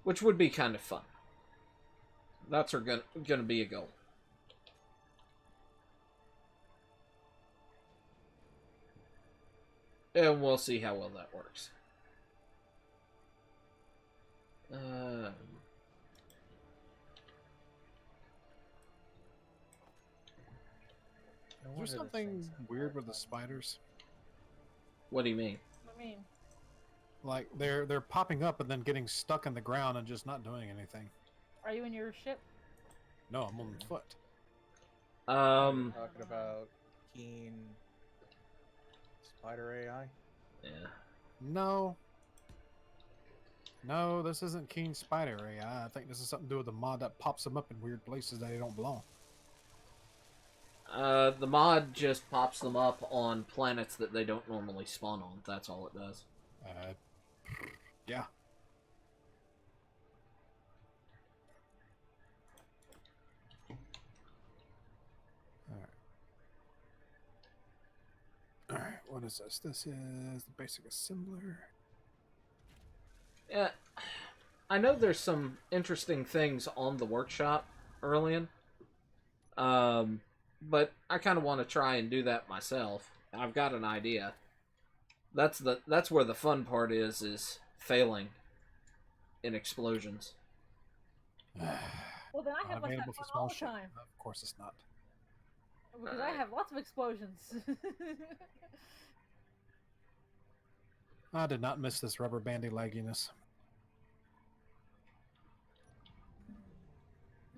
S2: Which would be kind of fun. That's going to be a goal. And we'll see how well that works.
S1: No
S4: Is
S1: wonder
S4: there
S1: this
S4: something
S1: thing's
S4: weird
S1: hard
S4: with the
S1: to-
S4: spiders?
S2: What do you mean?
S3: I mean,
S4: Like they're popping up and then getting stuck in the ground and just not doing anything.
S3: are you in your ship?
S4: No, I'm on foot.
S1: Talking about Keen Spider AI.
S2: Yeah.
S4: No. No, this isn't Keen Spider AI. I think this is something to do with the mod that pops them up in weird places that they don't belong.
S2: The mod just pops them up on planets that they don't normally spawn on. That's all it does.
S4: Yeah. Alright, what is this? This is the basic assembler.
S2: Yeah, I know there's some interesting things on the workshop early but I kind of want to try and do that myself. I've got an idea. That's where the fun part is failing in explosions.
S3: Well, then I have
S4: Not
S3: much
S4: available
S3: fun
S4: for small
S3: all the
S4: ship.
S3: time
S4: Of course it's not.
S3: because I have lots of explosions.
S4: I did not miss this rubber bandy legginess.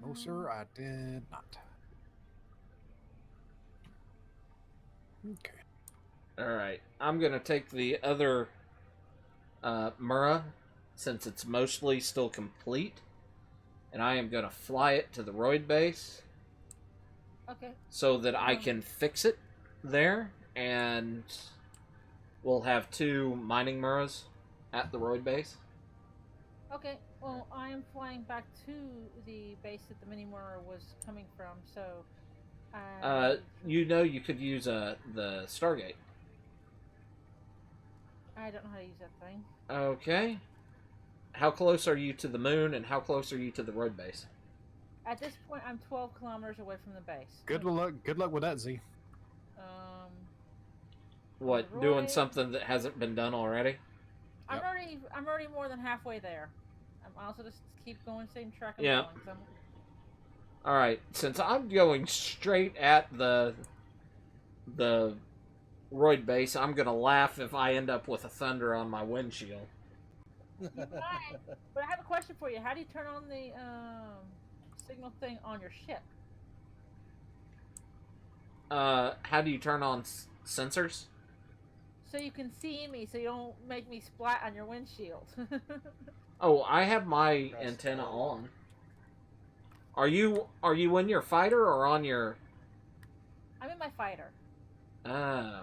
S4: No, sir, I did not. Okay.
S2: Alright, I'm going to take the other Mura, since it's mostly still complete, and I am going to fly it to the Roid base
S3: Okay.
S2: so that I can fix it there, and we'll have 2 mining Muras at the Roid base.
S3: Okay. Well, I am flying back to the base that the Minimura was coming from, so.
S2: You know you could use the Stargate.
S3: I don't know how to use that thing.
S2: Okay. How close are you to the moon, and how close are you to the Roid base?
S3: At this point, I'm 12 kilometers away from the base.
S4: Good luck. Good luck with that, Z.
S2: What,
S3: Roid-
S2: doing something that hasn't been done already?
S3: I'm
S4: Yep.
S3: already more than halfway there. I'm also just keep going same track I'm
S2: Yeah.
S3: going. 'Cause I'm-
S2: Alright, since I'm going straight at the Roid base, I'm gonna laugh if I end up with a thunder on my windshield.
S3: You might, but I have a question for you. How do you turn on the signal thing on your ship?
S2: How do you turn on sensors?
S3: So you can see me, so you don't make me splat on your windshield.
S2: Oh, I have my
S1: Press
S2: antenna
S1: O.
S2: on. Are you in your fighter or on your?
S3: I'm in my fighter.
S2: Oh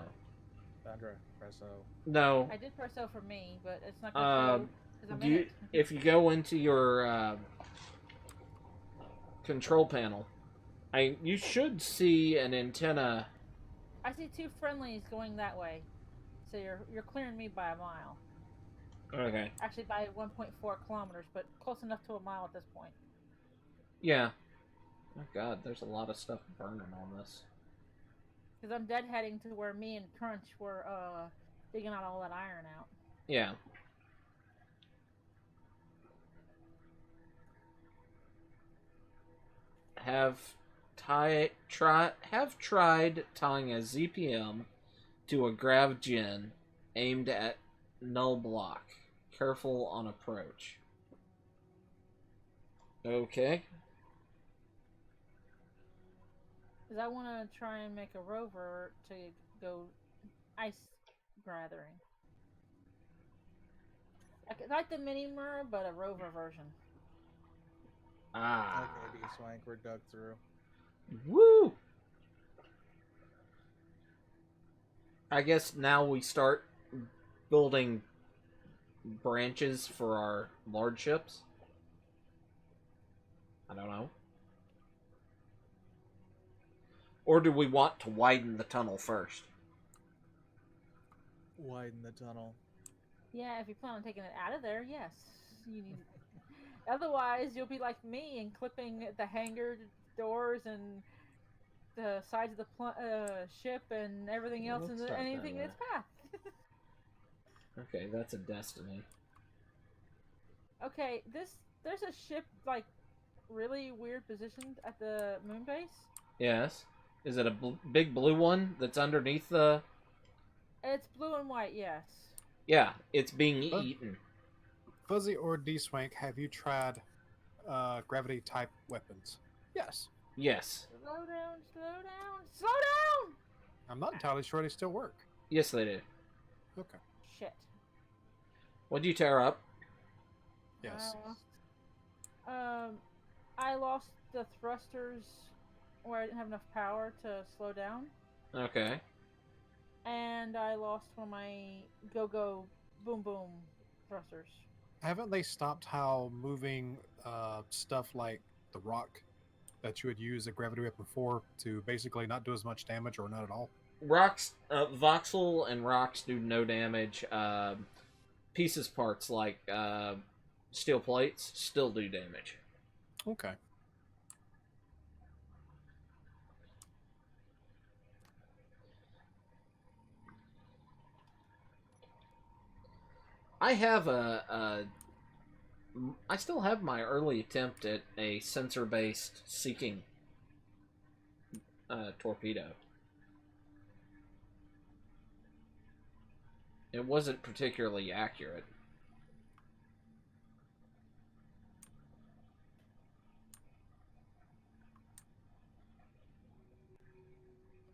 S1: Sandra, press O.
S2: no.
S3: I did press O for me, but it's not gonna show because I'm
S2: Do
S3: in
S2: you,
S3: it.
S2: if you go into your control panel, you should see an antenna.
S3: I see 2 friendlies going that way, so you're clearing me by a mile.
S2: Okay.
S3: Actually, by 1.4 kilometers, but close enough to a mile at this point.
S2: Yeah. Oh God, there's a lot of stuff burning on this.
S3: Because I'm deadheading to where me and Crunch were digging out all that iron out.
S2: Yeah. Have tried tying a ZPM to a grav gen aimed at null block. Careful on approach. Okay.
S3: Because I want to try and make a rover to go ice gathering. Like the mini Mur, but a rover version.
S2: Ah.
S1: Okay, D-Swank, we're dug through.
S2: Woo! I guess now we start building branches for our large ships. I don't know. Or do we want to widen the tunnel first?
S1: Widen the tunnel.
S3: Yeah, if you plan on taking it out of there, yes. You need. Otherwise, you'll be like me and clipping the hangar doors and the sides of the ship and everything else
S2: Let's
S3: and
S2: start
S3: anything in
S2: that
S3: its path.
S2: Okay, that's a destiny.
S3: Okay, there's a ship like really weird positioned at the moon base.
S2: Yes. Is it a big blue one that's underneath the...
S3: It's blue and white, yes.
S2: Yeah, it's being eaten.
S4: Fuzzy or D-Swank, have you tried gravity type weapons? Yes.
S2: Yes.
S3: Slow down, slow down, slow down!
S4: I'm not entirely sure they still work.
S2: Yes, they do.
S4: Okay.
S3: Shit.
S2: What'd you tear up?
S4: Yes.
S3: I lost the thrusters where I didn't have enough power to slow down.
S2: Okay.
S3: And I lost one of my go-go boom-boom thrusters.
S4: Haven't they stopped how moving stuff like the rock that you would use a gravity weapon for to basically not do as much damage or not at all?
S2: Rocks, voxel and rocks do no damage. Pieces parts like steel plates still do damage.
S4: Okay.
S2: I have I still have my early attempt at a sensor-based seeking torpedo. It wasn't particularly accurate.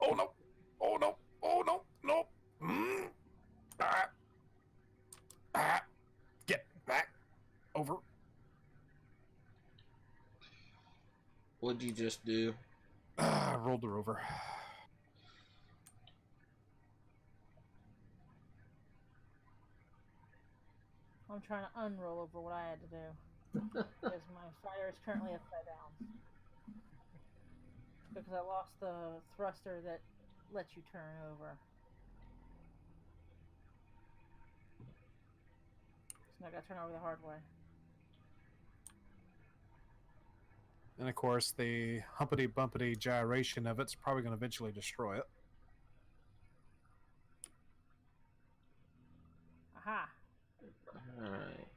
S4: Oh no! Oh no! Oh no! No! Get back! Over.
S2: What'd you just do?
S4: Rolled her over.
S3: I'm trying to unroll over what I had to do. Because my fire is currently upside down. Because I lost the thruster that lets you turn over. So now I gotta turn over the hard way.
S4: And of course, the humpity bumpity gyration of it's probably going to eventually destroy it.
S3: Aha!
S2: Alright.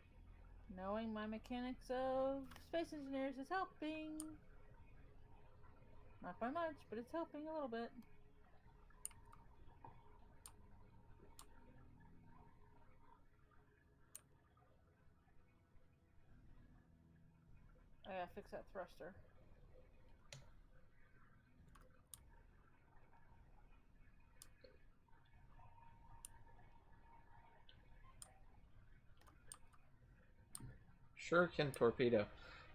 S3: Knowing my mechanics of space engineers is helping. Not by much, but it's helping a little bit. I gotta fix that thruster.
S2: Shuriken torpedo.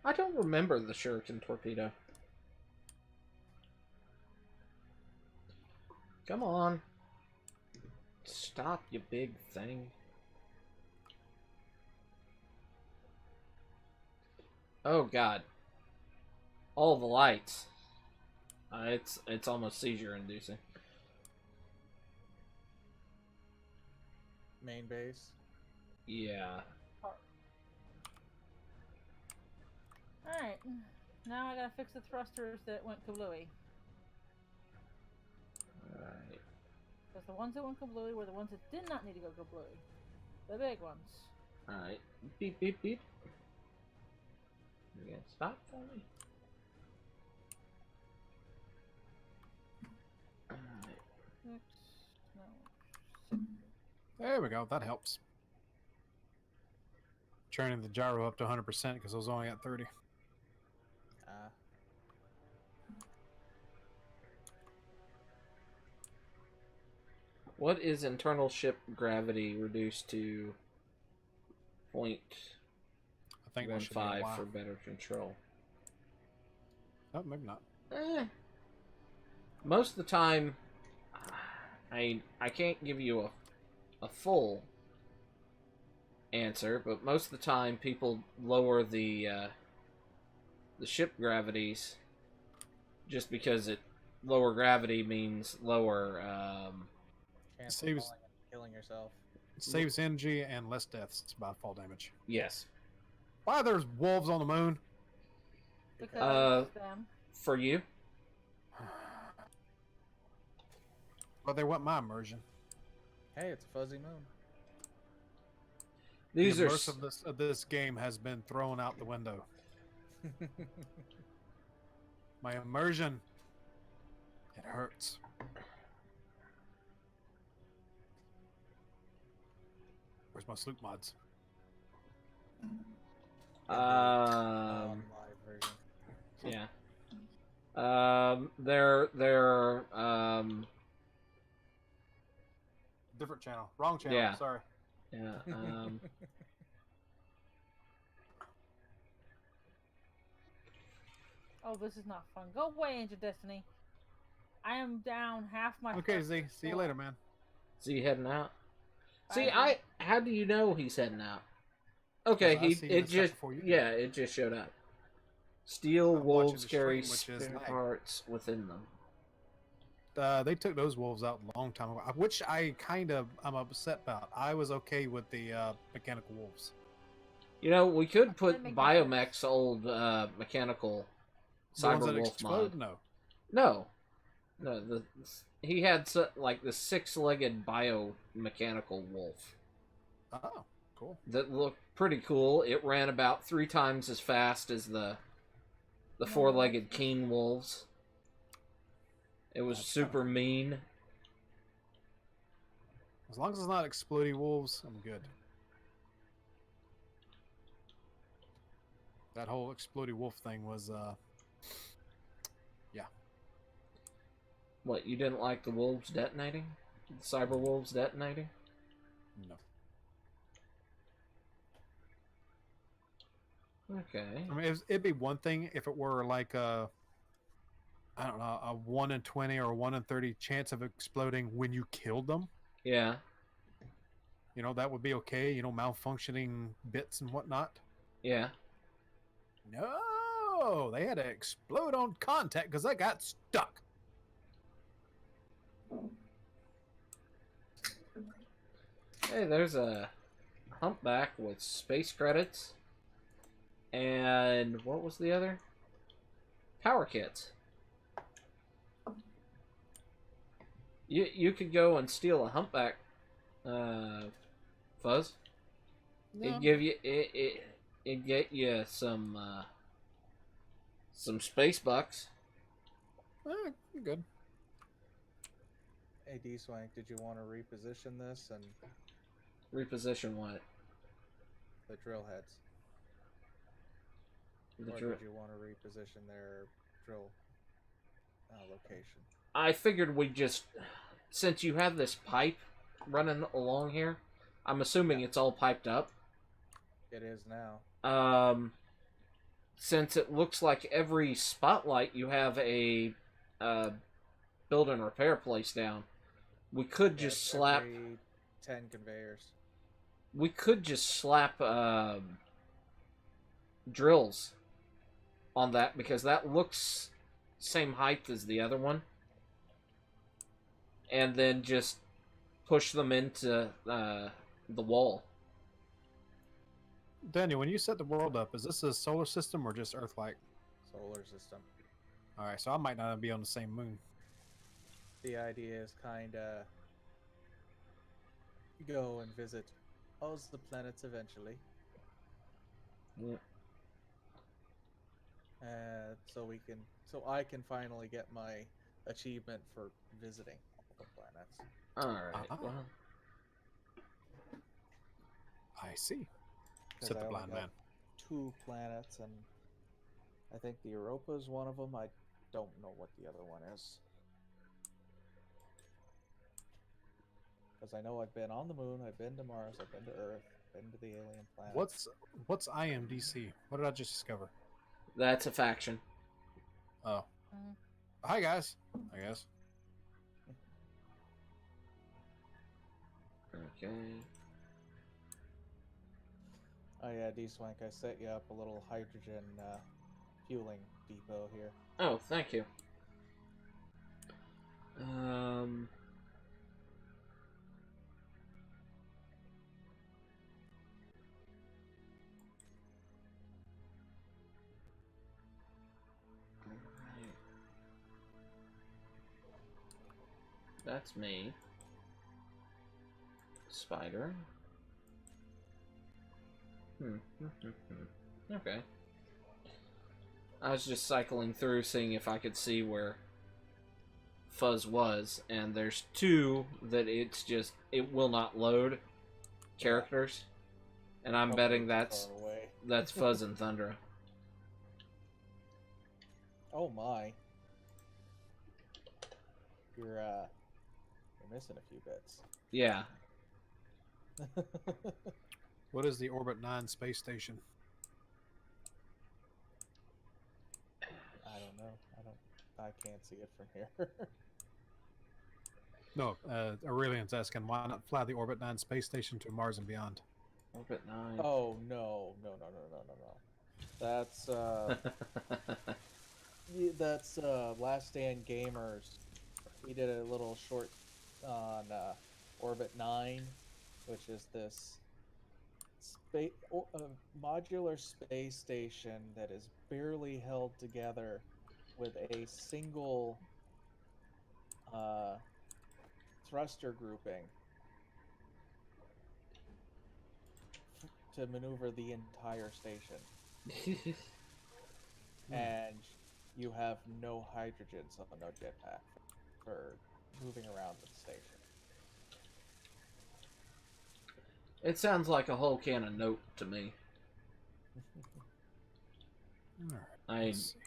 S2: I don't remember the Shuriken torpedo. Come on. Stop, you big thing. Oh god. All the lights. It's almost seizure inducing.
S1: Main base.
S2: Yeah.
S3: Alright. Now I gotta fix the thrusters that went kablooey.
S2: Alright.
S3: Because the ones that went kablooey were the ones that did not need to go kablooey. The big ones.
S2: Alright. Beep, beep, beep. You gonna stop for me? Alright.
S3: 6, no, 6.
S4: There we go. That helps. Turning the gyro up to 100% because I was only at 30.
S2: What is internal ship gravity reduced to 0.15
S4: I think that should be a
S2: for
S4: Y.
S2: better control?
S4: Oh, maybe not.
S2: Most of the time, I can't give you a full answer, but most of the time people lower the ship gravities just because lower gravity means lower
S1: Chance of
S4: Saves-
S1: falling and killing yourself.
S4: It saves energy and less deaths by fall damage.
S2: yes.
S4: Why there's wolves on the moon?
S3: Because it's them.
S2: For you.
S4: But they want my immersion.
S1: Hey, it's a fuzzy moon.
S2: These
S4: the
S2: are
S4: immersiveness of this game has been thrown out the window. My immersion. It hurts. Where's my sloop mods?
S1: Live version.
S2: yeah. They're
S4: Different channel. Wrong channel.
S2: Yeah.
S4: Sorry.
S2: yeah,
S3: Oh, this is not fun. Go away, Angel Destiny. I am down half my.
S4: Okay,
S3: fucking
S4: Z. See you
S3: soul.
S4: later, man.
S2: is he heading out? See,
S3: Bye.
S2: how do you know he's heading out? Okay,
S4: Because I seen this stuff before you did.
S2: it just showed up. Steel
S4: I'm watching
S2: wolves
S4: the
S2: carry
S4: stream, which is
S2: spare
S4: lag.
S2: parts within them.
S4: They took those wolves out a long time ago, which I'm upset about. I was okay with the mechanical wolves.
S2: You know, we could
S3: That
S2: put
S3: makes
S2: Biomech's old mechanical
S4: The ones that
S2: Cyberwolf
S4: explode?
S2: mod.
S4: No.
S2: No, he had like the 6-legged biomechanical wolf
S4: Oh, cool.
S2: that looked pretty cool. It ran about 3 times as fast as the 4-legged king wolves. It was
S4: That's
S2: super mean.
S4: As long as it's not exploding wolves, I'm good. That whole exploding wolf thing was,
S2: What, you didn't like the wolves detonating? The cyber wolves detonating?
S4: no.
S2: Okay.
S4: I mean, it'd be one thing if it were like a, I don't know, a 1 in 20 or a 1 in 30 chance of exploding when you killed them.
S2: Yeah.
S4: You know, that would be okay. You know, malfunctioning bits and whatnot.
S2: Yeah.
S4: No, they had to explode on contact because I got stuck.
S2: Hey, there's a humpback with space credits. And what was the other? Power kits. You could go and steal a humpback, Fuzz. It'd give you it'd get you some space bucks.
S4: Good.
S1: Hey, D-Swank, did you want to reposition this and
S2: Reposition what?
S1: the drill heads?
S2: The
S1: Or
S2: dri-
S1: did you want to reposition their drill location?
S2: I figured we just, since you have this pipe running along here, I'm assuming it's all piped up.
S1: It is now.
S2: Since it looks like every spotlight you have a build and repair place down, we could
S1: Yeah,
S2: just
S1: it's
S2: slap.
S1: every 10 conveyors.
S2: We could just slap drills on that because that looks same height as the other one, and then just push them into the wall.
S4: Daniel, when you set the world up, is this a solar system or just Earth-like?
S1: Solar system.
S4: All right, so I might not be on the same moon.
S1: The idea is kind of go and visit all the planets eventually.
S2: Yeah.
S1: So I can finally get my achievement for visiting all the planets.
S2: Alright,
S4: Ah.
S2: well.
S4: I see.
S1: 'Cause
S4: Said
S1: I
S4: the
S1: only
S4: blind
S1: got
S4: man.
S1: 2 planets, and I think the Europa is one of them. I don't know what the other one is. Because I know I've been on the moon, I've been to Mars, I've been to Earth, been to the alien planets.
S4: What's IMDC? What did I just discover?
S2: That's a faction.
S4: Oh.
S3: Mhm.
S4: Hi guys. I guess.
S2: Okay.
S1: Oh yeah, D-Swank, I set you up a little hydrogen fueling depot here.
S2: Oh, thank you. Um... Alright. That's me. Spider. Okay. I was just cycling through, seeing if I could see where Fuzz was, and there's 2 that it will not load characters, and I'm
S1: Probably
S2: betting
S1: too
S2: that's
S1: far away.
S2: Fuzz and Thundra.
S1: Oh my. You're missing a few bits.
S2: Yeah.
S4: What is the Orbit 9 space station?
S1: I don't know. I can't see it from here.
S4: No, Aurelian's asking why not fly the Orbit 9 space station to Mars and beyond.
S2: Orbit 9.
S1: Oh no. That's that's Last Stand Gamers. He did a little short on Orbit 9, which is this modular space station that is barely held together with a single thruster grouping to maneuver the entire station. And you have no hydrogen, so no jetpack for moving around the station.
S2: It sounds like a whole can of Note to me.
S4: All right.
S2: I
S4: let's see.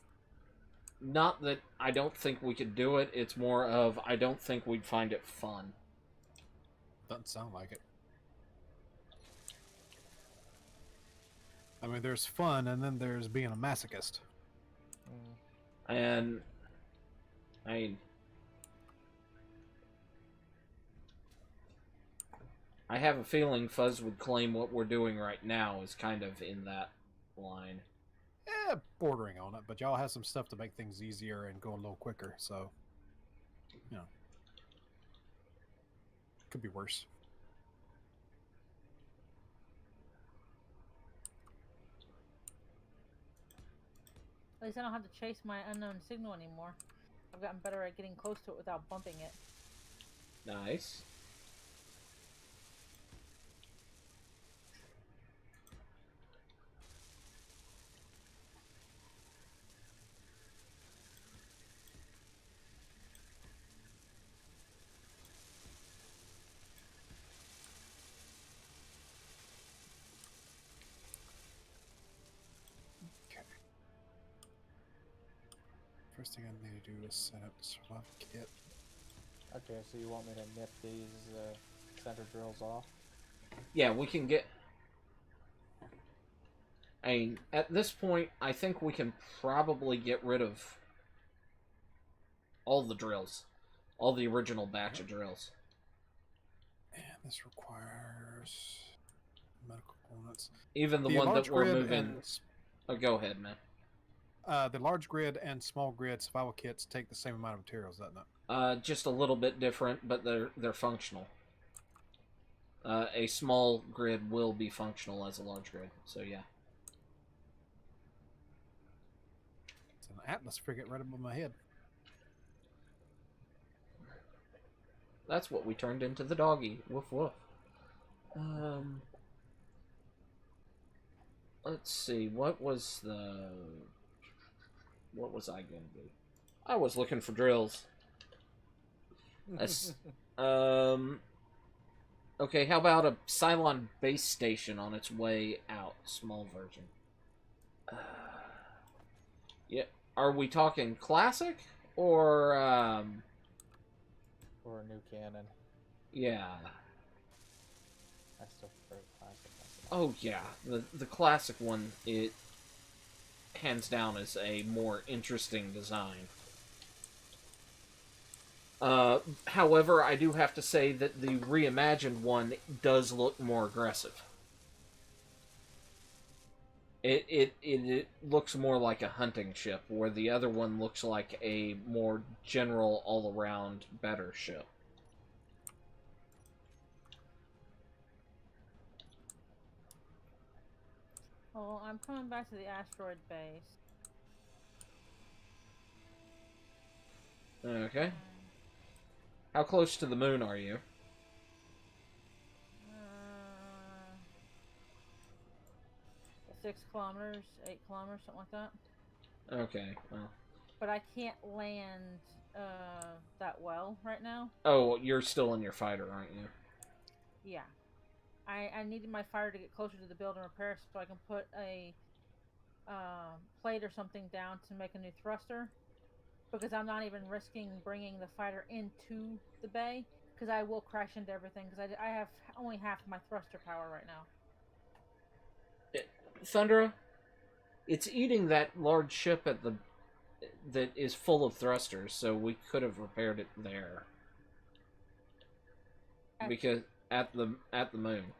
S2: Not that I don't think we could do it, it's more of I don't think we'd find it fun.
S4: Doesn't sound like it. I mean, there's fun, and then there's being a masochist.
S2: And I have a feeling Fuzz would claim what we're doing right now is kind of in that line.
S4: Bordering on it, but y'all have some stuff to make things easier and go a little quicker, so, you know, could be worse.
S3: At least I don't have to chase my unknown signal anymore. I've gotten better at getting close to it without bumping it.
S2: Nice.
S4: Okay. First thing I need to do is set up the survival kit.
S1: Okay, so you want me to nip these center drills off?
S2: Yeah, we can get... I mean, at this point, I think we can probably get rid of all the drills. All the original batch of drills.
S4: And this requires medical components.
S2: Even the
S4: The
S2: one
S4: large
S2: that we're
S4: grid
S2: moving...
S4: and
S2: Oh, go ahead, man.
S4: the large grid and small grid survival kits take the same amount of materials, doesn't it?
S2: Just a little bit different, but they're functional. A small grid will be functional as a large grid, so yeah.
S4: It's an Atlas frigate right above my head.
S2: That's what we turned into the doggy. Woof woof. Let's see. What was I gonna do? I was looking for drills. That's, okay, how about a Cylon base station on its way out? Small version. Yeah. Are we talking classic? Or,
S1: Or a new cannon.
S2: yeah.
S1: I still prefer classic myself.
S2: Oh, yeah. The classic one, it hands down is a more interesting design. However, I do have to say that the reimagined one does look more aggressive. It looks more like a hunting ship, where the other one looks like a more general, all-around, better ship.
S3: Oh, I'm coming back to the asteroid base.
S2: Okay. How close to the moon are you?
S3: Uh, 6 kilometers, 8 kilometers, something like that.
S2: Okay, well.
S3: But I can't land that well right now.
S2: Oh, you're still in your fighter, aren't you?
S3: Yeah. I needed my fighter to get closer to the build and repair so I can put a plate or something down to make a new thruster. Because I'm not even risking bringing the fighter into the bay. Because I will crash into everything. Because I have only half my thruster power right now.
S2: Thundra, it's eating that large ship that is full of thrusters, so we could have repaired it there. Because at the moon.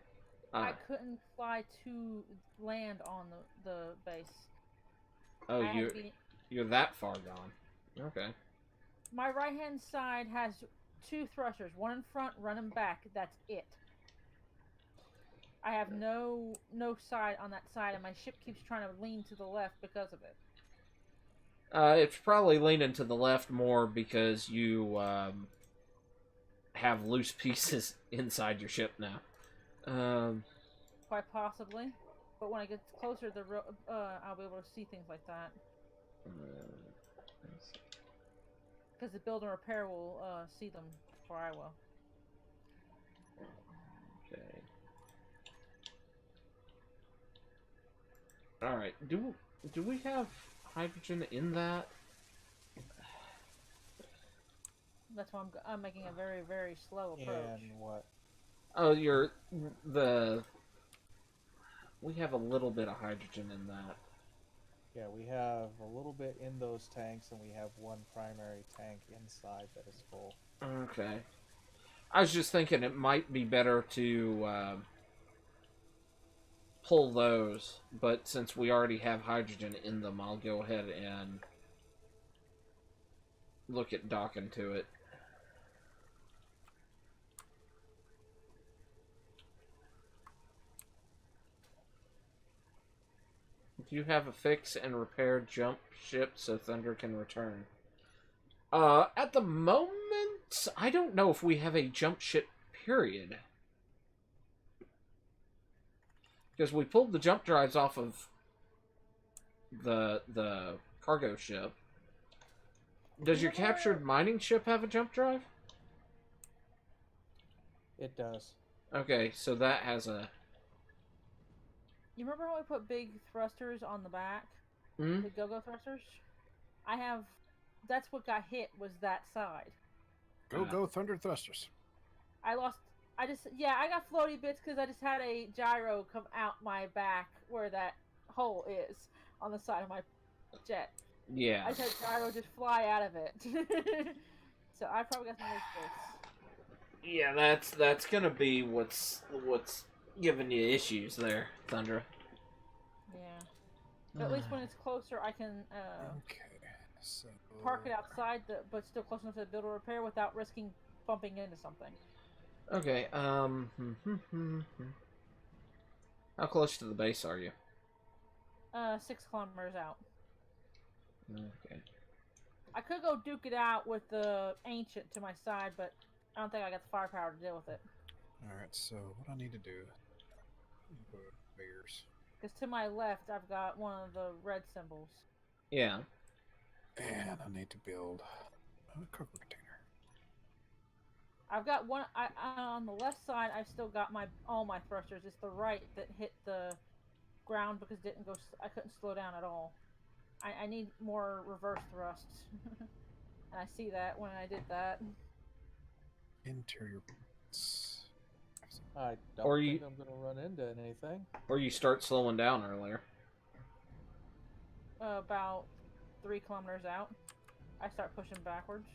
S3: I couldn't fly to land on the base.
S2: Oh, you're that far gone. Okay.
S3: My right hand side has 2 thrusters, one in front, running back. That's it. I have no side on that side, and my ship keeps trying to lean to the left because of it.
S2: It's probably leaning to the left more because you have loose pieces inside your ship now.
S3: Quite possibly, but when I get closer, I'll be able to see things like that. Because the build and repair will see them before I will.
S2: Okay. All right. Do we have hydrogen in that?
S3: That's why I'm making a very, very slow approach.
S1: And what?
S2: Oh, we have a little bit of hydrogen in that.
S1: Yeah, we have a little bit in those tanks, and we have one primary tank inside that is full.
S2: Okay. I was just thinking it might be better to pull those, but since we already have hydrogen in them, I'll go ahead and look at docking to it. Do you have a fix and repair jump ship so Thunder can return? At the moment, I don't know if we have a jump ship, period. Because we pulled the jump drives off of the cargo ship. Does your captured mining ship have a jump drive?
S1: It does.
S2: Okay, so that has a...
S3: You remember how we put big thrusters on the back?
S2: Hmm?
S3: The go-go thrusters? That's what got hit, was that side.
S4: Go Thunder Thrusters.
S3: I got floaty bits because I just had a gyro come out my back where that hole is on the side of my jet.
S2: Yeah.
S3: I just had gyro just fly out of it. So I probably got some loose bits.
S2: Yeah, that's gonna be what's giving you issues there, Thundra.
S3: Yeah. But at least when it's closer, I can
S4: Okay, so
S3: park it outside, but still close enough to build or repair without risking bumping into something.
S2: Okay, how close to the base are you?
S3: 6 kilometers out.
S2: Okay.
S3: I could go duke it out with the Ancient to my side, but I don't think I got the firepower to deal with it.
S4: Alright, so what I need to do? Bears.
S3: Because to my left, I've got one of the red symbols.
S2: Yeah.
S4: And I need to build a cargo container.
S3: I've got one. On the left side, I've still got all my thrusters. It's the right that hit the ground because it didn't go. I couldn't slow down at all. I need more reverse thrusts, and I see that when I did that.
S4: Interior boots.
S1: I don't
S2: Or
S1: think
S2: you-
S1: I'm gonna run into anything.
S2: Or you start slowing down earlier.
S3: About 3 kilometers out, I start pushing backwards.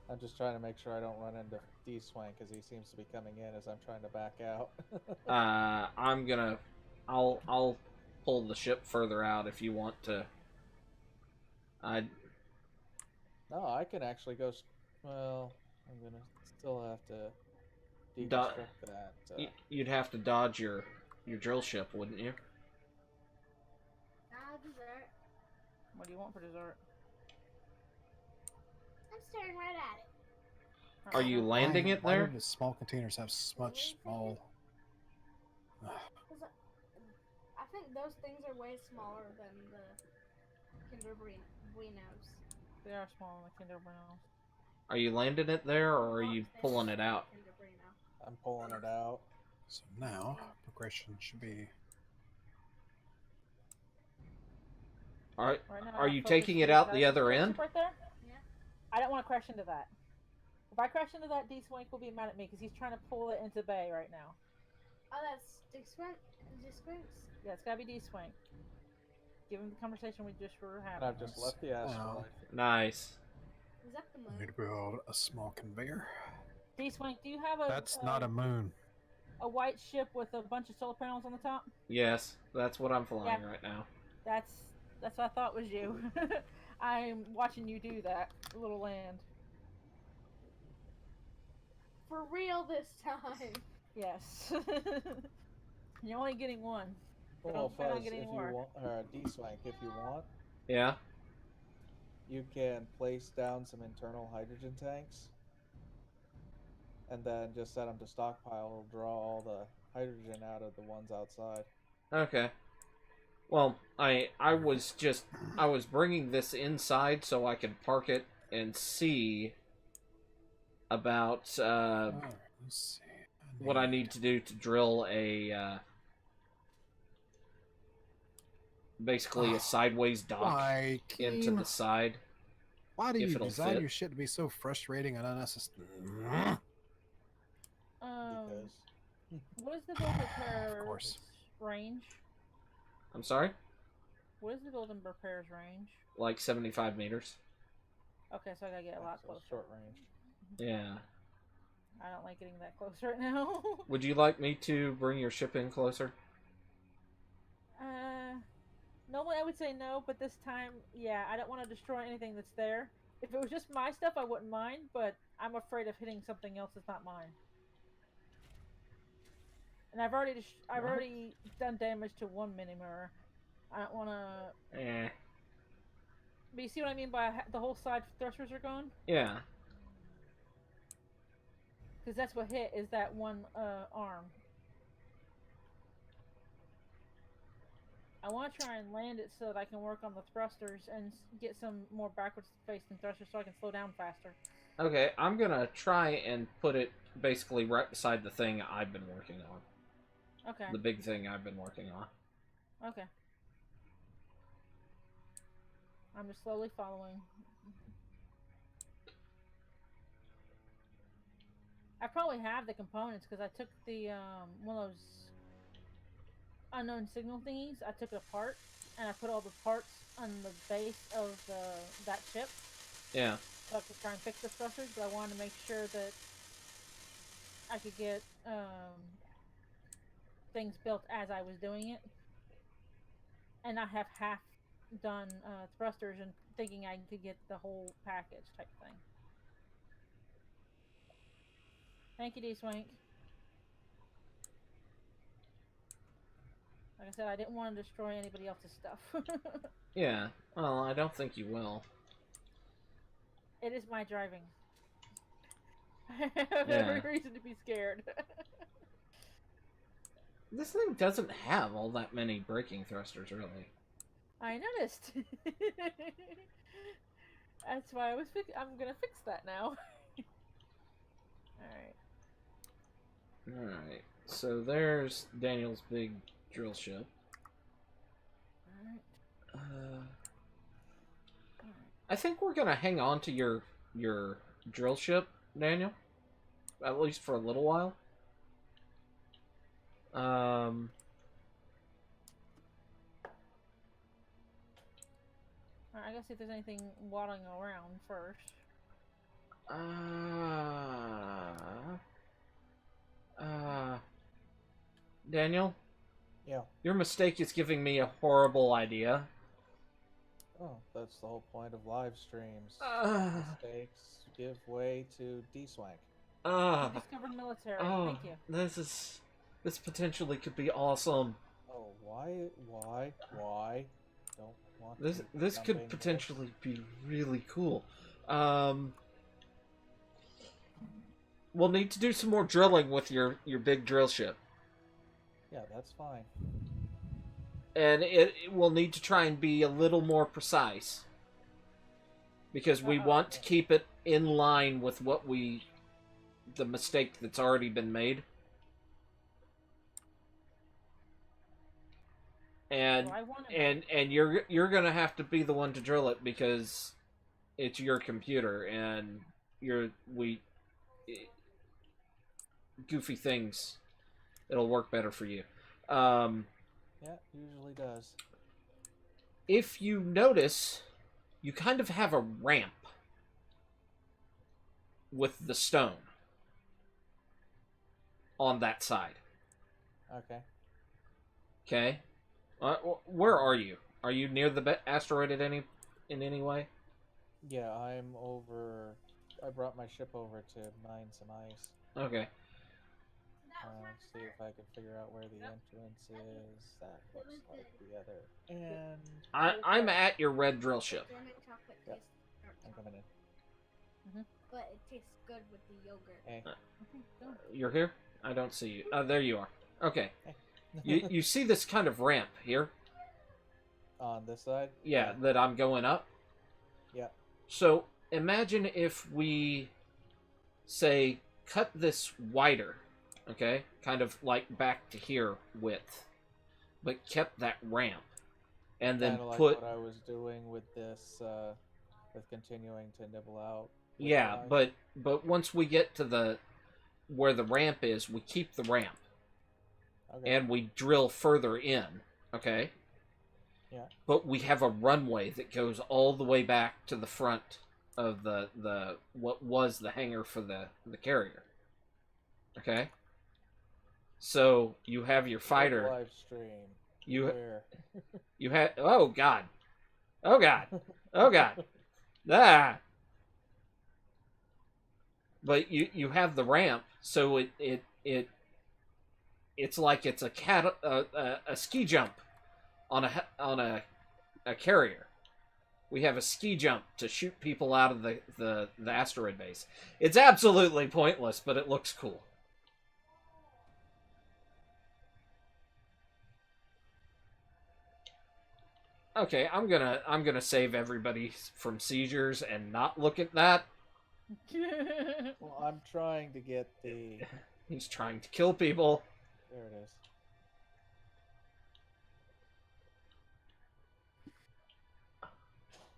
S1: I'm just trying to make sure I don't run into D-Swank because he seems to be coming in as I'm trying to back out.
S2: I'll pull the ship further out if you want to.
S1: No, I can actually go. Well, I'm gonna still have to
S2: Do-
S1: deconstruct that.
S2: You'd have to dodge your drill ship, wouldn't you?
S5: Dessert.
S3: What do you want for dessert?
S5: I'm staring right at it.
S2: Are you landing it
S4: Why
S2: there?
S4: do the small containers have such small?
S5: I think those things are way smaller than the Kinder Buenos.
S3: They are small in the Kinder Bueno.
S2: Are you landing it there, or are you pulling it out?
S5: Kinder Bueno.
S1: I'm pulling it out.
S4: So now progression should be.
S2: Are
S3: Right now,
S2: Are
S3: I'm
S2: you
S3: focused
S2: taking it
S3: on
S2: out
S3: that
S2: the other
S3: ship
S2: end?
S3: Right there?
S5: Yeah.
S3: I don't want to crash into that. If I crash into that, D-Swank will be mad at me because he's trying to pull it into bay right now.
S5: Oh, that's Disquinks?
S3: Yeah, it's gotta be D-Swank. Give him the conversation we just were
S1: And
S3: having.
S1: I've just left the asteroid.
S2: Nice.
S5: Is that the
S4: I
S5: moon?
S4: need to build a small conveyor.
S3: D-Swank, do you have a
S4: That's not a moon.
S3: a white ship with a bunch of solar panels on the top?
S2: Yes, that's what I'm flying
S3: Yeah.
S2: right now.
S3: That's what I thought was you. I'm watching you do that little land.
S5: For real this time.
S3: Yes. You're only getting one.
S1: Well,
S3: Don't plan on
S1: Fuzz, if
S3: getting
S1: you
S3: more.
S1: want, or D-Swank, if you want,
S2: Yeah.
S1: you can place down some internal hydrogen tanks, and then just set them to stockpile. It'll draw all the hydrogen out of the ones outside.
S2: Okay. Well, I was bringing this inside so I could park it and see about
S4: Alright, let's see.
S2: what I need to do to drill a basically a sideways dock
S4: Why,
S2: into
S4: Keen?
S2: the side.
S4: Why do
S2: if
S4: you
S2: it'll
S4: design
S2: fit.
S4: your shit to be so frustrating and unnecessary?
S1: Because
S3: What is the build repair
S4: course.
S3: range?
S2: I'm sorry?
S3: What is the build and repairs range?
S2: Like 75 meters.
S3: Okay, so I gotta get a lot
S1: that's
S3: closer.
S1: short range.
S2: Yeah.
S3: I don't like getting that close right now.
S2: Would you like me to bring your ship in closer?
S3: Normally I would say no, but this time, yeah, I don't want to destroy anything that's there. If it was just my stuff, I wouldn't mind, but I'm afraid of hitting something else that's not mine. And I've already done damage to one mini mirror. I don't want to.
S2: Eh.
S3: But you see what I mean by the whole side thrusters are gone?
S2: Yeah.
S3: Because that's what hit is that one arm. I want to try and land it so that I can work on the thrusters and get some more backwards facing thrusters so I can slow down faster.
S2: Okay, I'm gonna try and put it basically right beside the thing I've been working on.
S3: Okay.
S2: The big thing I've been working on.
S3: Okay. I'm just slowly following. I probably have the components because I took the one of those unknown signal thingies. I took it apart and I put all the parts on the base of that ship
S2: Yeah.
S3: so I could try and fix the thrusters. But I wanted to make sure that I could get things built as I was doing it, and not have half done thrusters and thinking I could get the whole package type thing. Thank you, D-Swank. Like I said, I didn't want to destroy anybody else's stuff.
S2: Yeah. Well, I don't think you will.
S3: It is my driving. I have every reason to be scared.
S2: This thing doesn't have all that many braking thrusters, really.
S3: I noticed. That's why I'm gonna fix that now. Alright.
S2: Alright, so there's Daniel's big drill ship.
S3: Alright.
S2: I think we're gonna hang on to your drill ship, Daniel. At least for a little while.
S3: I gotta see if there's anything waddling around first.
S2: Daniel?
S1: Yeah.
S2: Your mistake is giving me a horrible idea.
S1: Oh, that's the whole point of live streams.
S2: Uh,
S1: Mistakes give way to D-swank.
S3: You discovered military. Thank you.
S2: This potentially could be awesome.
S1: Oh, why? Don't want
S2: This
S1: jump
S2: could
S1: in
S2: potentially be really cool. We'll need to do some more drilling with your big drill ship.
S1: Yeah, that's fine.
S2: And it will need to try and be a little more precise. Because we want to keep it in line with the mistake that's already been made. And you're gonna have to be the one to drill it because it's your computer and goofy things. It'll work better for you.
S1: Yeah, usually does.
S2: If you notice, you kind of have a ramp with the stone on that side.
S1: Okay.
S2: Okay. Where are you? Are you near the asteroid in any way?
S1: Yeah, I'm over. I brought my ship over to mine some ice.
S2: Okay.
S1: See if I can figure out where the entrance is. That looks like the other end.
S2: I'm at your red drill ship.
S5: Organic chocolate
S1: Yep.
S5: tastes dark
S1: I'm
S5: chocolate,
S1: coming in.
S5: but it tastes good with the yogurt.
S1: Hey.
S2: You're here? I don't see you. There you are. Okay.
S1: Hey.
S2: You see this kind of ramp here?
S1: On this side?
S2: Yeah, that I'm going up?
S1: Yeah.
S2: So, imagine if we, say, cut this wider, okay? Kind of like back to here width, but kept that ramp. And then
S1: Kinda like
S2: put...
S1: what I was doing with this, with continuing to nibble out. with
S2: Yeah,
S1: the ice.
S2: but once we get to where the ramp is, we keep the ramp.
S1: Okay.
S2: And we drill further in, okay?
S1: Yeah.
S2: But we have a runway that goes all the way back to the front of the what was the hangar for the carrier. Okay? So you have your fighter.
S1: Live stream.
S2: You
S1: Where?
S2: you had oh god. Oh god. Oh god. Ah. But you have the ramp, so it's like it's a ski jump on a carrier. We have a ski jump to shoot people out of the asteroid base. It's absolutely pointless, but it looks cool. Okay, I'm gonna save everybody from seizures and not look at that.
S1: Well, I'm trying to get the.
S2: He's trying to kill people.
S1: There it is.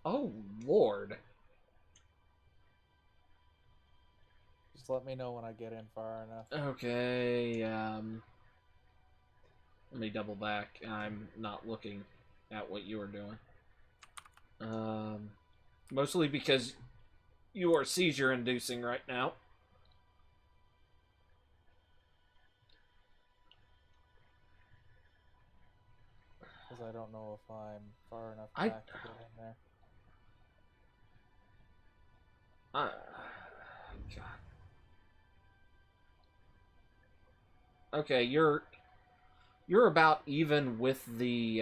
S2: Oh, Lord.
S1: Just let me know when I get in far enough.
S2: Okay, let me double back. I'm not looking at what you are doing. Mostly because you are seizure-inducing right now.
S1: Because I don't know if I'm far enough
S2: I-
S1: back to get in there.
S2: God. Okay, you're about even with the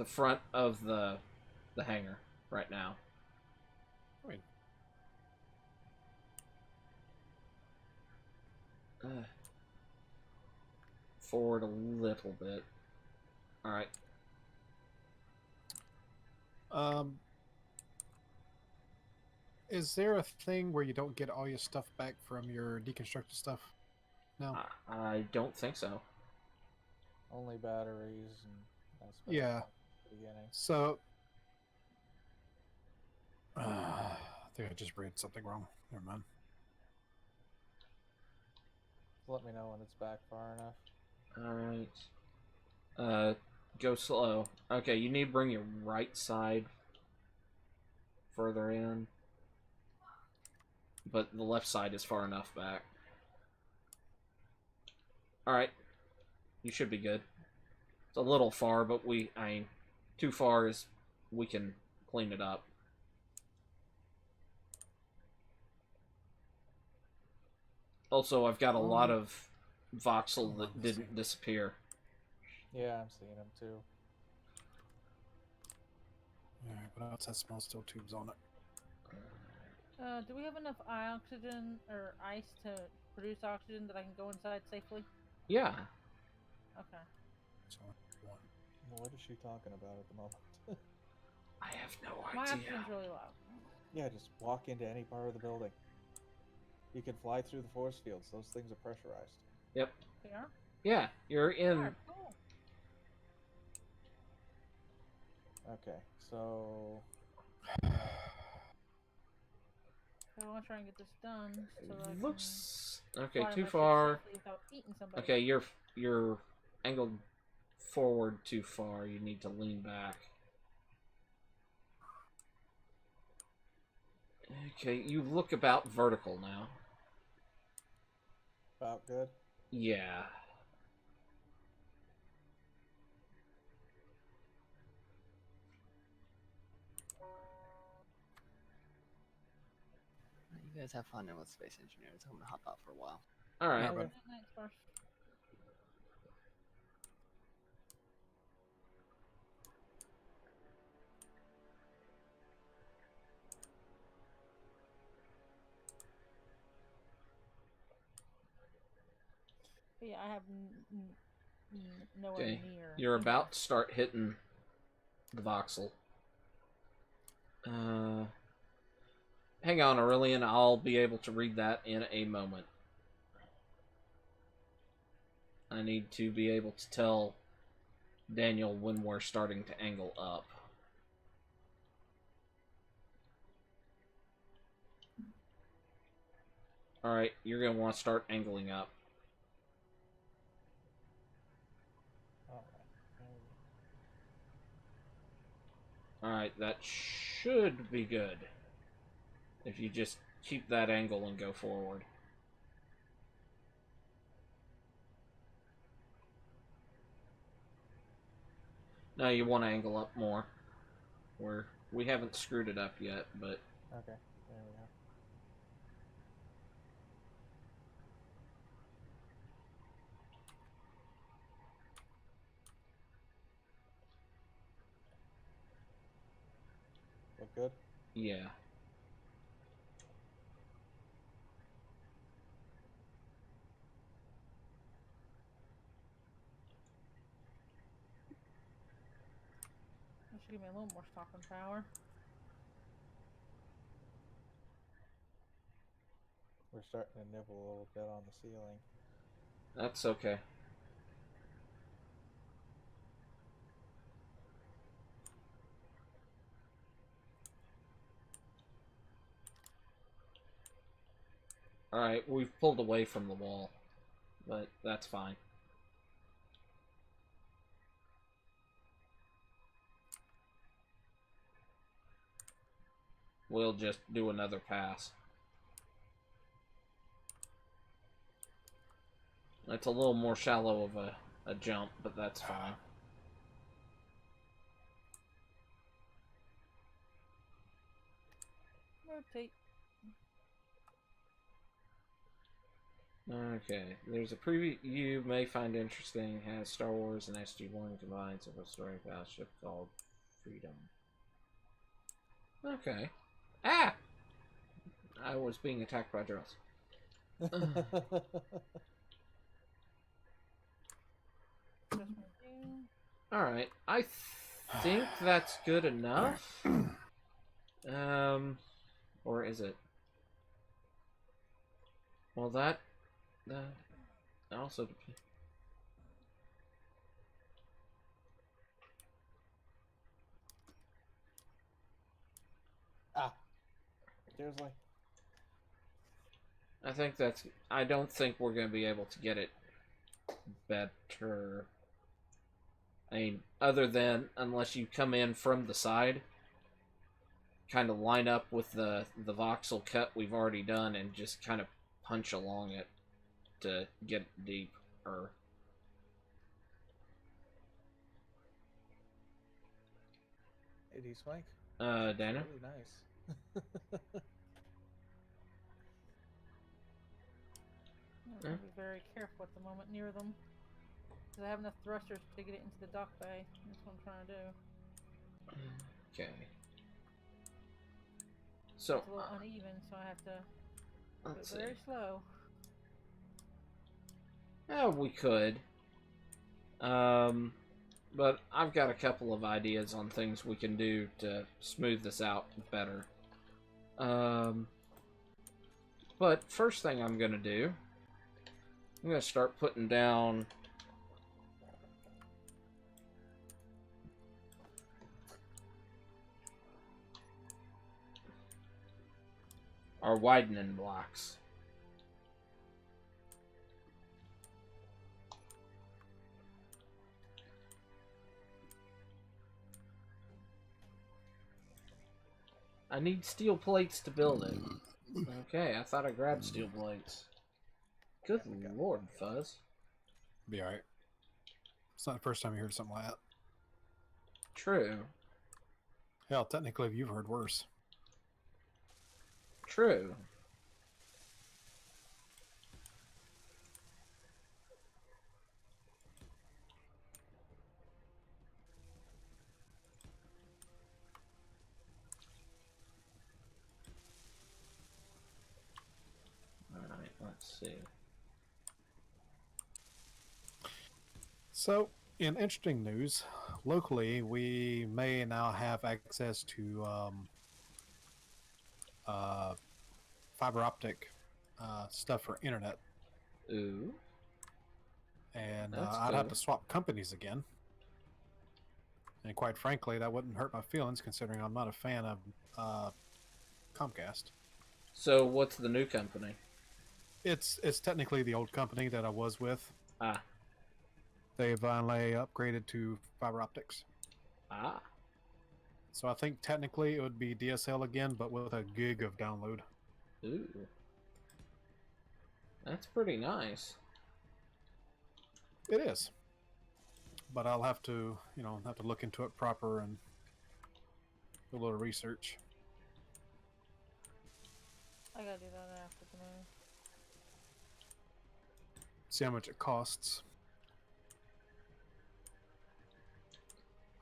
S2: front of the hangar right now.
S4: Wait.
S2: forward a little bit. Alright.
S4: Is there a thing where you don't get all your stuff back from your deconstructed stuff? No.
S2: I don't think so.
S1: Only batteries and that's about
S4: Yeah.
S1: it at the beginning.
S4: So, I think I just read something wrong. Never mind.
S1: Let me know when it's back far enough.
S2: Alright. Go slow. Okay, you need to bring your right side further in. But the left side is far enough back. Alright. You should be good. It's a little far, but I mean, too far is we can clean it up. Also, I've got a lot of voxel that didn't disappear.
S1: Yeah, I'm seeing them too.
S4: Alright, but else has small steel tubes on it.
S3: Do we have enough oxygen or ice to produce oxygen that I can go inside safely?
S2: Yeah.
S3: Okay.
S4: So, one.
S1: What is she talking about at the moment?
S2: I have no
S3: My
S2: idea.
S3: oxygen's really low.
S1: Yeah, just walk into any part of the building. You can fly through the force fields. Those things are pressurized.
S2: Yep.
S3: They are?
S2: Yeah, you're in.
S3: Alright, cool.
S1: Okay, so
S3: I want to try and get this done so that I can
S2: Looks okay.
S3: fly
S2: Too
S3: my ship
S2: far.
S3: safely without eating somebody.
S2: Okay, you're angled forward too far. You need to lean back. Okay, you look about vertical now.
S1: about good.
S2: Yeah.
S6: You guys have fun with Space Engineers. I'm gonna hop out for a while.
S2: All right.
S4: Yeah,
S3: Okay,
S4: but-
S3: thanks, Barf. But yeah, I have nowhere
S2: Okay,
S3: near.
S2: you're
S3: enough.
S2: about to start hitting the voxel. Hang on, Aurelian. I'll be able to read that in a moment. I need to be able to tell Daniel when we're starting to angle up. Alright, you're going to want to start angling up.
S1: Alright.
S2: Alright, that should be good. If you just keep that angle and go forward. Now you want to angle up more. We haven't screwed it up yet, but
S1: Okay, there we go. Look good?
S2: yeah.
S3: That should give me a little more stopping power.
S1: We're starting to nibble a little bit on the ceiling.
S2: That's okay. Alright, we've pulled away from the wall, but that's fine. We'll just do another pass. It's a little more shallow of a jump, but that's fine.
S3: Rotate.
S2: Okay, there's a preview you may find interesting. Has Star Wars and SG-1 combines of a story about a ship called Freedom. Okay. Ah! I was being attacked by drones. All right. I think that's good enough. Or is it? Well, that also depends.
S1: Ah, seriously.
S2: I think that's. I don't think we're going to be able to get it better. I mean, other than unless you come in from the side, kind of line up with the voxel cut we've already done, and just kind of punch along it to get deep. Or
S1: Hey, D-Swank.
S2: Dana.
S1: Really nice.
S3: I'm gonna be very careful at the moment near them. Because I have enough thrusters to get it into the dock bay. That's what I'm trying to do.
S2: Okay. So
S3: It's a little uneven, so I have to do
S2: let's
S3: it
S2: see.
S3: very slow.
S2: We could. But I've got a couple of ideas on things we can do to smooth this out better. But first thing I'm gonna do, I'm gonna start putting down our widening blocks. I need steel plates to build it. Okay, I thought I grabbed steel plates. Good lord, Fuzz.
S4: Be alright. It's not the first time you heard something like that.
S2: True.
S4: Hell, technically, you've heard worse.
S2: True. Alright, let's see.
S4: So, in interesting news, locally we may now have access to fiber optic stuff for internet,
S2: Ooh.
S4: and
S2: That's
S4: I'd have
S2: cool.
S4: to swap companies again. And quite frankly, that wouldn't hurt my feelings, considering I'm not a fan of Comcast.
S2: So, what's the new company?
S4: It's technically the old company that I was with.
S2: Ah.
S4: They finally upgraded to fiber optics.
S2: Ah.
S4: So I think technically it would be DSL again, but with a gig of download.
S2: Ooh. That's pretty nice.
S4: It is. But I'll have to, have to look into it proper and do a little research.
S3: I gotta do that after the move.
S4: See how much it costs.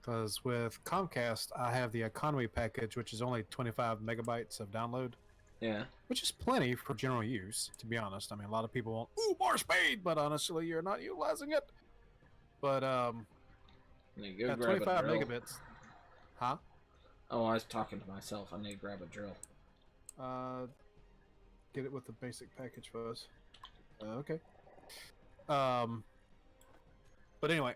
S4: Because with Comcast, I have the economy package, which is only 25 megabytes of download,
S2: Yeah.
S4: which is plenty for general use, to be honest. I mean, a lot of people want, ooh, more speed, but honestly, you're not utilizing it. But,
S2: Need to go
S4: at
S2: grab a
S4: 25
S2: drill.
S4: megabits. Huh?
S2: Oh, I was talking to myself. I need to grab a drill.
S4: Get it with the basic package Fuzz. Okay. But anyway,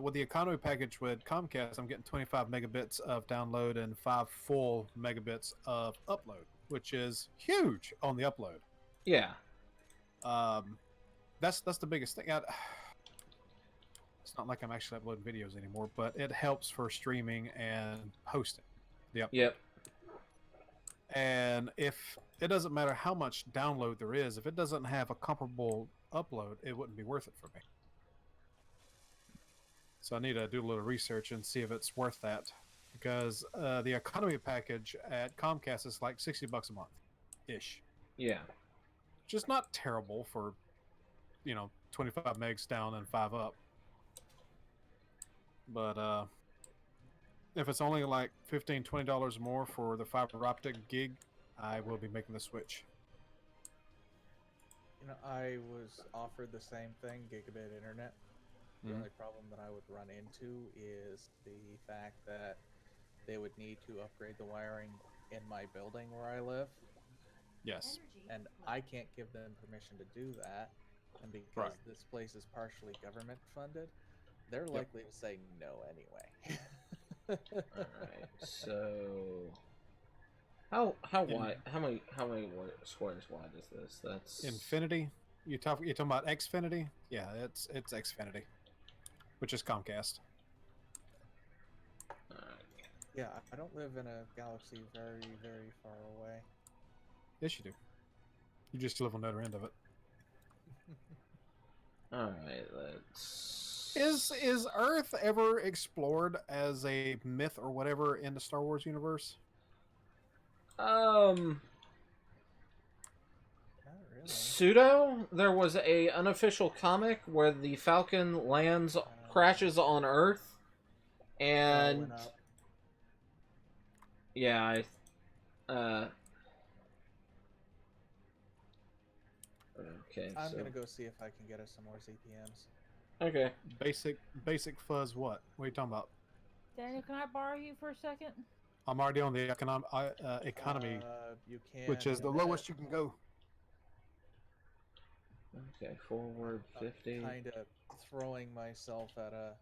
S4: with the economy package with Comcast, I'm getting 25 megabits of download and 5 full megabits of upload, which is huge on the upload.
S2: Yeah.
S4: That's the biggest thing. It's not like I'm actually uploading videos anymore, but it helps for streaming and hosting.
S2: Yep.
S4: And if it doesn't matter how much download there is, if it doesn't have a comparable upload, it wouldn't be worth it for me. So I need to do a little research and see if it's worth that, because the economy package at Comcast is like $60 a month, ish.
S2: Yeah.
S4: Which is not terrible for, 25 megs down and 5 up. But if it's only like $15, $20 more for the fiber optic gig, I will be making the switch.
S1: I was offered the same thing, gigabit internet, The
S4: Mhm.
S1: only problem that I would run into is the fact that they would need to upgrade the wiring in my building where I live,
S4: Yes.
S1: and I can't give them permission to do that. And because
S4: Right.
S1: this place is partially government funded, they're
S4: Yep.
S1: likely to say no anyway.
S2: Alright, so how wide? How many squares wide is this? That's
S4: Infinity. You're talking about Xfinity? Yeah, it's Xfinity, which is Comcast.
S2: alright.
S1: Yeah, I don't live in a galaxy very, very far away.
S4: Yes, you do. You just live on the other end of it.
S2: Alright, let's.
S4: Is Earth ever explored as a myth or whatever in the Star Wars universe?
S1: Not really.
S2: Pseudo? There was a unofficial comic where the Falcon crashes on Earth, and
S1: Went up.
S2: yeah, okay,
S1: I'm
S2: so
S1: gonna go see if I can get us some more ZPMs.
S2: okay,
S4: Basic fuzz. What? What are you talking about?
S3: Daniel, can I borrow you for a second?
S4: I'm already on the economy,
S1: You can.
S4: which is
S1: in
S4: the
S1: a minute.
S4: lowest you can go.
S2: okay, forward 50.
S1: Kind of throwing myself at an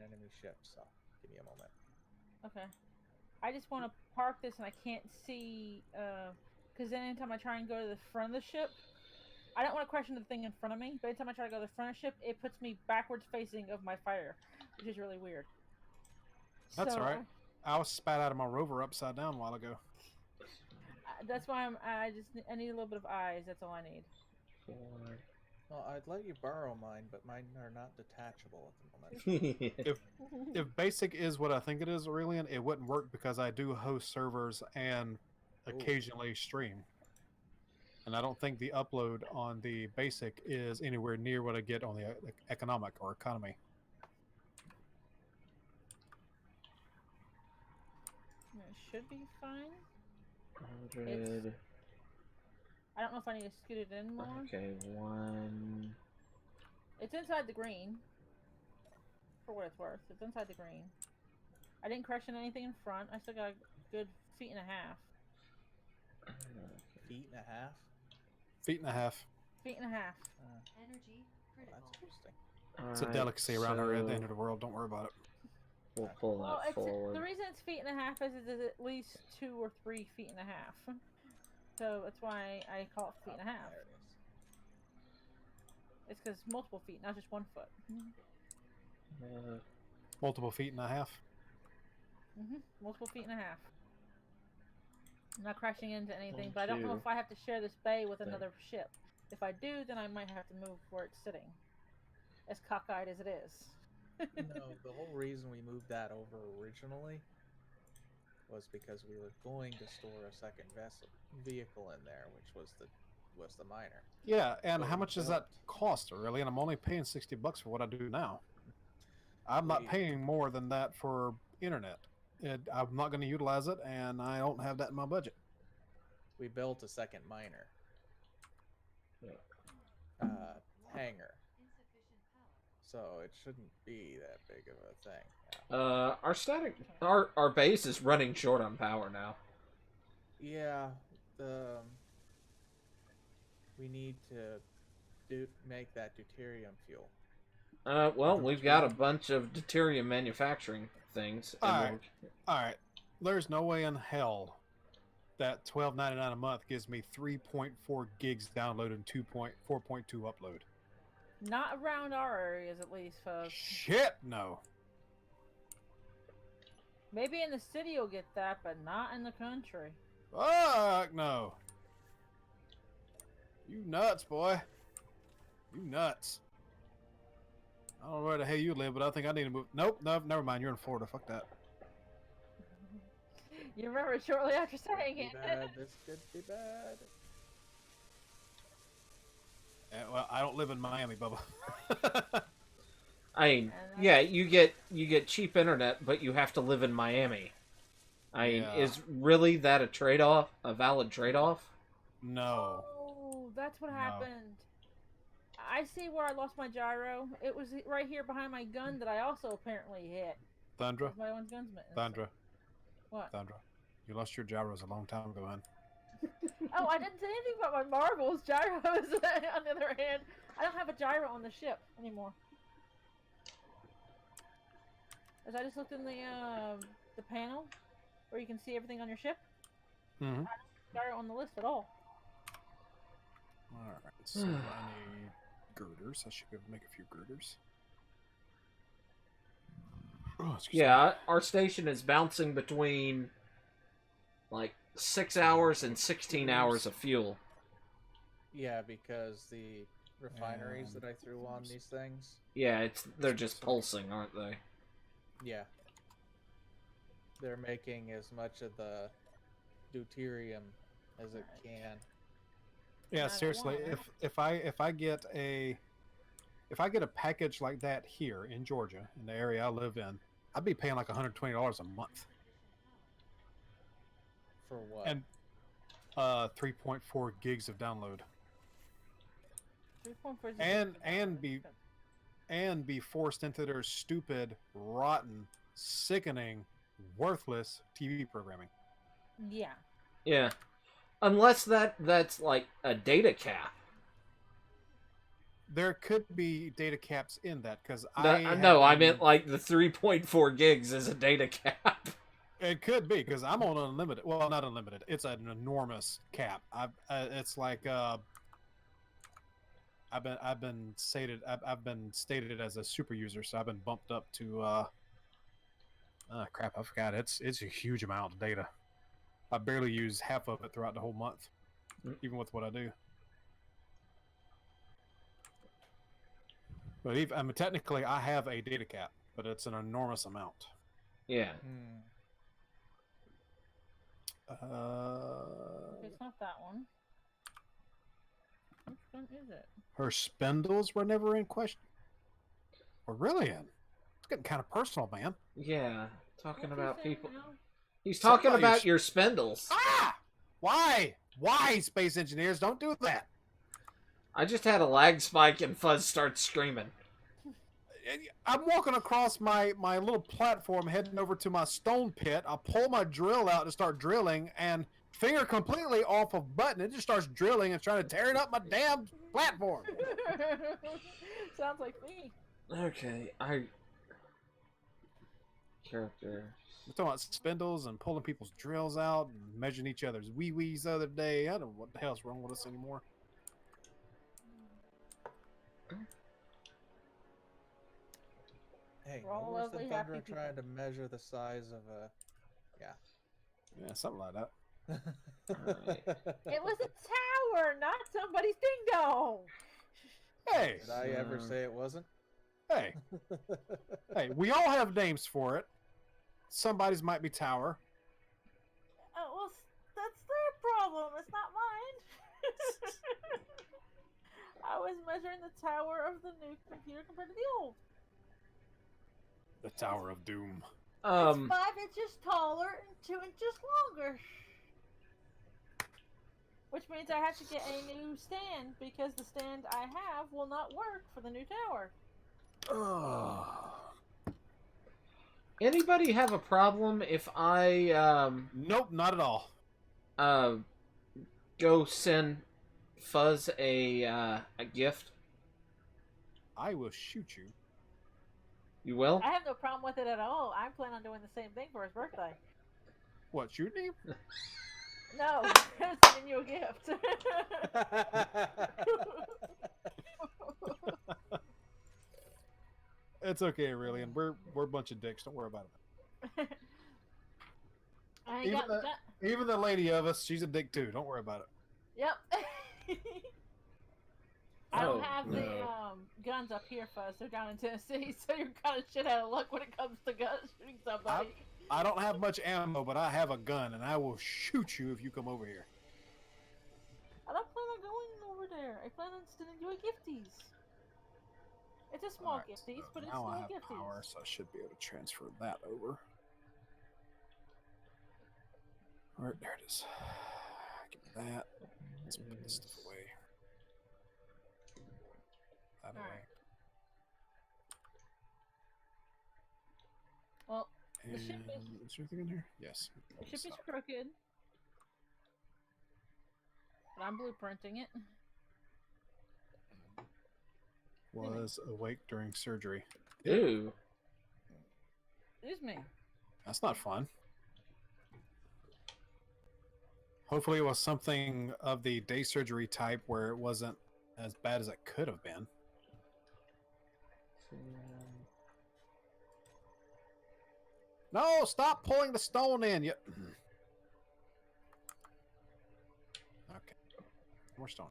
S1: enemy ship. So give me a moment.
S3: Okay. I just want to park this and I can't see, because then anytime I try and go to the front of the ship, I don't want to question the thing in front of me, but anytime I try to go to the front of the ship, it puts me backwards facing of my fighter, which is really weird.
S4: That's
S3: So,
S4: all right. I was spat out of my rover upside down a while ago.
S3: That's why I need a little bit of eyes. That's all I need.
S2: Forward.
S1: Well, I'd let you borrow mine, but mine are not detachable at the moment.
S4: If basic is what I think it is, Aurelian, it wouldn't work because I do host servers and occasionally stream. And I don't think the upload on the basic is anywhere near what I get on the economic or economy.
S3: It should be fine.
S2: 100.
S3: I don't know if I need to scoot it in more.
S2: Okay, 1.
S3: It's inside the green. For what it's worth. It's inside the green. I didn't crush in anything in front. I still got a good 1.5 feet.
S1: Feet and a half.
S4: Feet and a half.
S3: 1.5 feet.
S5: Energy
S1: Well,
S5: critical.
S1: that's interesting.
S4: It's a delicacy around here at the end of the world. Don't worry about it.
S2: We'll pull
S3: Well,
S2: that forward.
S3: the reason it's 1.5 feet is it's at least 2 or 3 feet and a half. So that's why I call it 1.5 feet.
S1: There it is.
S3: It's because multiple feet, not just 1 foot.
S4: Multiple feet and a half.
S3: Multiple 1.5 feet. I'm not crashing into anything,
S2: Thank
S3: but I don't know
S2: you.
S3: if I have to share this bay with
S2: There.
S3: another ship. If I do, then I might have to move where it's sitting. As cockeyed as it is.
S1: No, the whole reason we moved that over originally was because we were going to store a second vehicle in there, which was the miner.
S4: Yeah, and
S1: So
S4: how
S1: we
S4: much does that cost, Aurelian? I'm only paying $60 for what I do now. I'm not
S1: We-
S4: paying more than that for internet. I'm not going to utilize it, and I don't have that in my budget.
S1: We built a second miner.
S2: Yeah.
S1: Hangar.
S5: Insufficient power.
S1: So it shouldn't be that big of a thing.
S2: Our base is running short on power now.
S1: Yeah, we need to make that deuterium fuel.
S2: Well, we've got a bunch of deuterium manufacturing things. and
S4: Alright. All right, there's no way in hell that $12.99 a month gives me 3.4 gigs download and 4.2 upload.
S3: Not around our areas, at least, folks.
S4: Shit, no.
S3: Maybe in the city you'll get that, but not in the country.
S4: Fuck no. You nuts, boy. You nuts. I don't know where the hell you live, but I think I need to move. Nope, no, never mind. You're in Florida. Fuck that.
S3: You remember it shortly after saying
S1: Be
S3: it.
S1: bad. This could be bad.
S4: Well, I don't live in Miami, Bubba.
S2: I mean, yeah, you get cheap internet, but you have to live in Miami. I mean,
S4: Yeah.
S2: is really that a valid trade-off?
S4: No.
S3: Oh, that's what
S4: No.
S3: happened. I see where I lost my gyro. It was right here behind my gun that I also apparently hit.
S4: Thundra,
S3: My one's gun's missing.
S4: Thundra,
S3: What?
S4: Thundra. You lost your gyros a long time ago, man.
S3: Oh, I didn't say anything about my marbles. Gyros, on the other hand, I don't have a gyro on the ship anymore. As I just looked in the panel where you can see everything on your ship.
S4: Mm-hmm.
S3: Gyro on the list at all.
S4: All right. So I need girders. I should be able to make a few girders. Oh, excuse me.
S2: Yeah, our station is bouncing between like 6 hours and 16 hours of fuel.
S1: Yeah, because the refineries that I threw on these things.
S2: Yeah, they're just pulsing, aren't they?
S1: Yeah. They're making as much of the deuterium as it can.
S4: Yeah,
S3: I
S4: seriously.
S3: want it.
S4: If I get a package like that here in Georgia, in the area I live in, I'd be paying like $120 a month.
S1: For what?
S4: And 3.4 gigs of download.
S3: 3.4
S4: And be forced into their stupid, rotten, sickening, worthless TV programming.
S3: Yeah.
S2: Yeah. Unless that's like a data cap.
S4: There could be data caps in that because
S2: I meant like the 3.4 gigs is a data cap.
S4: It could be because I'm on unlimited. Well, not unlimited. It's an enormous cap. It's like I've been stated as a super user, so I've been bumped up to crap. I forgot. It's a huge amount of data. I barely use half of it throughout the whole month, even with what I do. But technically, I have a data cap, but it's an enormous amount.
S2: Yeah.
S3: It's not that one. Which one is it?
S4: Her spindles were never in question. We're really in. It's getting kind of personal, man.
S2: Yeah. Talking
S3: What's he
S2: about
S3: saying
S2: people.
S3: now?
S2: He's talking
S4: Somebody
S2: about your spindles.
S4: Ah! Why? Why, space engineers? Don't do that.
S2: I just had a lag spike and Fuzz starts screaming.
S4: I'm walking across my little platform heading over to my stone pit. I pull my drill out to start drilling and finger completely off of button. It just starts drilling and trying to tear it up my damn platform.
S3: Sounds like me.
S2: Okay, character.
S4: We're talking about spindles and pulling people's drills out and measuring each other's wee-wees the other day. I don't know what the hell's wrong with us anymore.
S1: Hey,
S3: We're all
S1: no worse
S3: lovely,
S1: than
S3: happy
S1: Thunder
S3: people.
S1: trying to measure the size of a.
S4: Yeah, something like that.
S3: It was a tower, not somebody's ding dong.
S4: Hey,
S1: Did I ever say it wasn't?
S4: hey, hey, we all have names for it. Somebody's might be tower.
S3: Oh, well, that's their problem. It's not mine. I was measuring the tower of the new computer compared to the old.
S4: The Tower of Doom.
S3: It's 5 inches taller and 2 inches longer. Which means I have to get a new stand because the stand I have will not work for the new tower.
S2: Anybody have a problem if I
S4: Nope, not at all.
S2: go send Fuzz a gift?
S4: I will shoot you.
S2: You will?
S3: I have no problem with it at all. I plan on doing the same thing for his birthday.
S4: What, shooting him?
S3: No, sending you a gift.
S4: It's okay, Aurelian. We're a bunch of dicks. Don't worry about it.
S3: I ain't got the gun.
S4: Even the lady of us, she's a dick too. Don't worry about it.
S3: Yep. I don't
S2: Oh,
S3: have the guns up here, Fuzz. They're down in Tennessee, so you're kind of shit out of luck when it comes to shooting somebody.
S4: I don't have much ammo, but I have a gun, and I will shoot you if you come over here.
S3: I don't plan on going over there. I plan on sending you a gifties. It's a small
S4: Alright,
S3: gifties, but it's
S4: now
S3: still
S4: I
S3: a
S4: have
S3: gifties.
S4: power, so I should be able to transfer that over. All right, there it is. Give me that. Let's put this stuff away. That
S3: All
S4: away.
S3: right. Well, the ship is
S4: Is there anything in here? Yes.
S3: the ship is
S4: Stop.
S3: crooked, but I'm blueprinting it.
S4: Was awake during surgery.
S2: Ooh.
S3: Excuse me.
S4: That's not fun. Hopefully it was something of the day surgery type where it wasn't as bad as it could have been. No, stop pulling the stone in. You... Okay. More stone.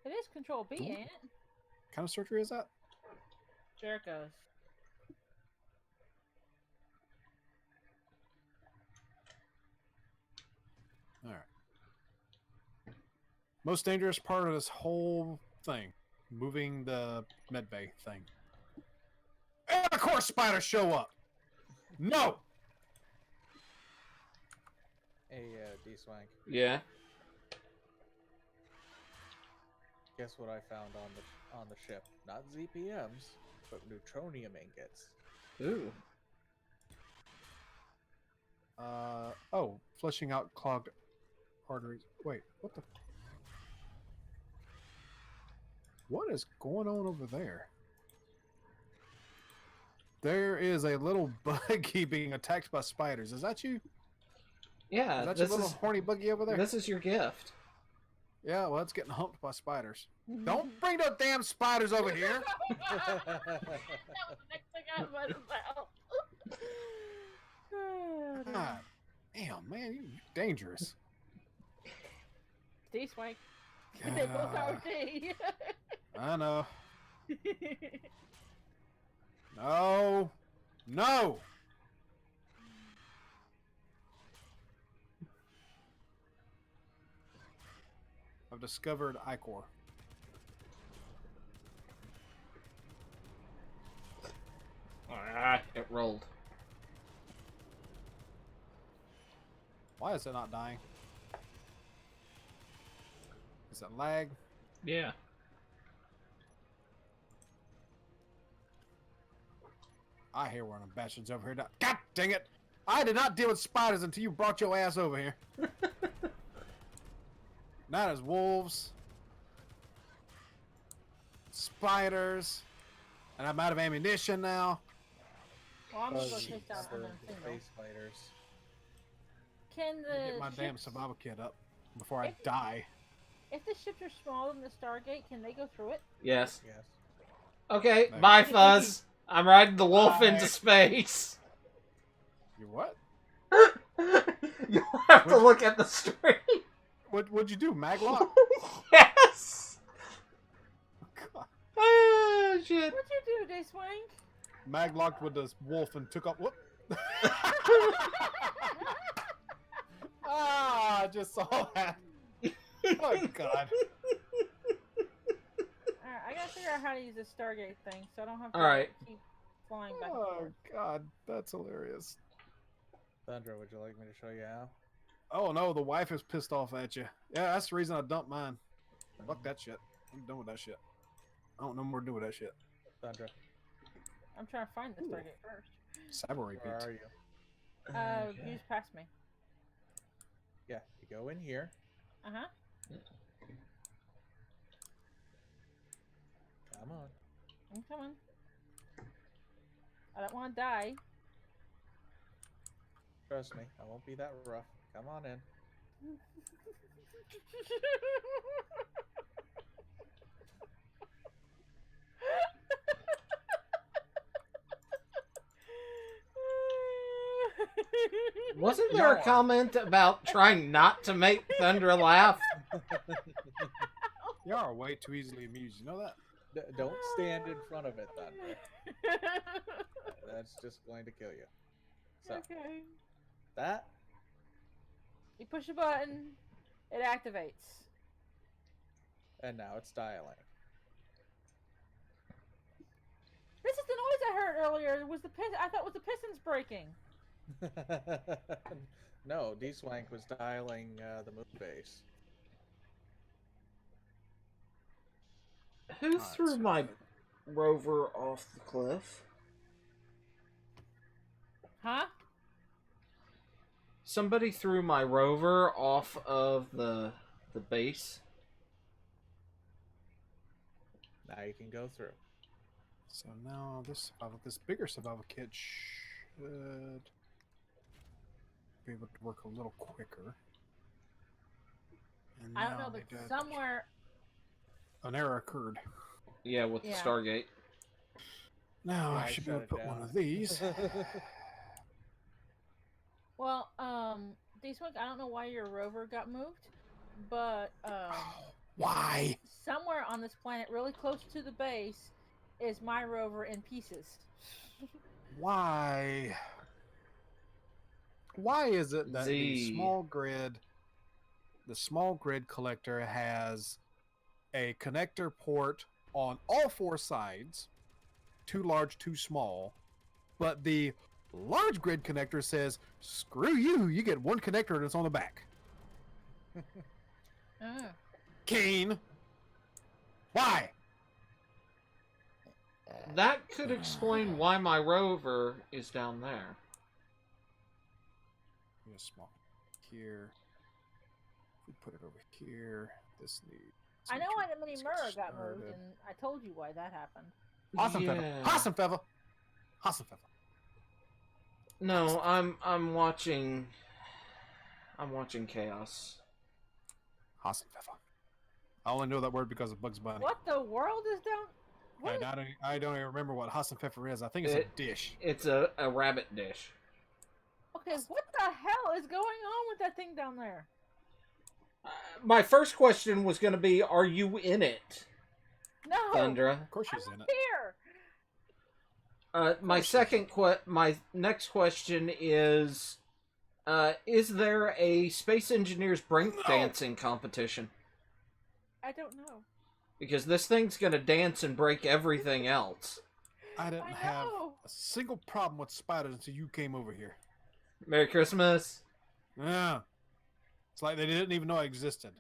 S3: It is Control B,
S4: Ooh.
S3: ain't it?
S4: Kind of surgery is that?
S3: Jericho's.
S4: All right. Most dangerous part of this whole thing, moving the medbay thing. And of course, spiders show up. No.
S1: Hey, D-Swank.
S2: Yeah.
S1: Guess what I found on the ship? Not ZPMs, but neutronium ingots.
S2: Ooh.
S4: Oh, flushing out clogged arteries. Wait, what the? What is going on over there? There is a little buggy being attacked by spiders. Is that you?
S2: Yeah,
S4: Is that
S2: this
S4: your little
S2: is
S4: horny buggy over there?
S2: this is your gift.
S4: Yeah, well, it's getting humped by spiders. Don't bring no damn spiders over here.
S3: That was the next thing I was about. Oh, dear.
S4: God, damn, man, you're dangerous.
S3: D-Swank. They both are D.
S4: I know. No. No. I've discovered Ichor.
S2: Ah, it rolled.
S4: Why is it not dying? Is it lag?
S2: Yeah.
S4: I hear one of them bastards over here. God dang it! I did not deal with spiders until you brought your ass over here. Not as wolves, spiders, and I'm out of ammunition now.
S3: Well, I'm gonna go
S1: Fuzzy
S3: take down
S1: for
S3: another
S1: the
S3: single.
S1: face spiders.
S3: Can
S4: Let me get my
S3: the
S4: damn
S3: ships,
S4: survival kit up before I
S3: If-
S4: die.
S3: if the ships are smaller than the Stargate, can they go through it?
S2: Yes.
S1: Yes.
S2: Okay,
S4: Nice.
S2: bye, Fuzz. I'm riding the wolf
S4: Bye.
S2: into space.
S4: You what?
S2: You'll have to look at the stream.
S4: What'd you do, maglock?
S2: Yes.
S4: God.
S2: Ah, shit.
S3: What'd you do, D-Swank?
S4: Maglocked with this wolf and took up. Whoop. Ah, I just saw that. Oh God.
S3: Alright, I gotta figure out how to use this Stargate thing so I don't have to
S2: Alright.
S3: keep flying back and
S4: Oh
S3: forth.
S4: God, that's hilarious.
S1: Thundra, would you like me to show you how?
S4: Oh no, the wife is pissed off at you. Yeah, that's the reason I dumped mine. Fuck that shit. I'm done with that shit. I don't know more to do with that shit.
S1: Thundra,
S3: I'm trying to find the
S4: Ooh.
S3: Stargate first.
S4: Cyber
S1: where
S4: repeat.
S1: are you?
S3: Use past me.
S1: Yeah, you go in here.
S3: Uh-huh.
S1: Come on.
S3: I'm coming. I don't want to die.
S1: Trust me, I won't be that rough. Come on in.
S2: Wasn't there a comment about trying not to make Thunder laugh?
S4: You are way too easily amused. You know that?
S1: Don't stand in front of it, Thundra. That's just going to kill you. So,
S3: Okay.
S1: that,
S3: You push a button, it activates.
S1: and now it's dialing.
S3: This is the noise I heard earlier. Was the I thought it was the pistons breaking.
S1: No, D-Swank was dialing the moon base.
S2: Who
S4: Alright,
S2: threw
S4: so-
S2: my rover off the cliff?
S3: Huh?
S2: Somebody threw my rover off of the base.
S1: Now you can go through.
S4: So now this bigger survival kit should be able to work a little quicker. And
S3: I don't
S4: now
S3: know, but
S4: they did-
S3: somewhere.
S4: an error occurred.
S2: Yeah, with the
S3: Yeah.
S2: Stargate.
S4: Now
S1: Yeah,
S4: I should be
S1: shut
S4: able to
S1: it
S4: put one
S1: down.
S4: of these.
S3: Well, D-Smoke, I don't know why your rover got moved, but
S4: Why?
S3: somewhere on this planet, really close to the base, is my rover in pieces.
S4: Why? Why is it that
S2: Z.
S4: the small grid collector has a connector port on all four sides, too large, too small, but the large grid connector says, "Screw you! You get one connector and it's on the back." Kane, why?
S2: That could explain why my rover is down there.
S4: Yes, small here. If we put it over here, this needs.
S3: I know why the Mini
S4: Let's
S3: Mirror
S4: get
S3: got moved,
S4: started.
S3: and I told you why that happened.
S4: Awesome
S2: Yeah.
S4: feather. Awesome feather. Awesome feather.
S2: No, I'm watching. I'm watching Chaos.
S4: Awesome feather. I only know that word because of Bugs Bunny.
S3: What the world is down? What?
S4: And I don't even remember what Hassan Pfeffer is. I think it's a dish.
S2: It's a rabbit dish.
S3: Okay, what the hell is going on with that thing down there?
S2: My first question was going to be, are you in it,
S3: No,
S2: Thundra?
S4: Of course
S3: I'm
S4: she's in
S3: up
S4: it.
S3: here.
S2: My next question is there a Space Engineers breakdancing competition?
S3: I don't know.
S2: Because this thing's going to dance and break everything else.
S4: I didn't
S3: I
S4: have
S3: know.
S4: a single problem with spiders until you came over here.
S2: Merry Christmas.
S4: Yeah. It's like they didn't even know I existed.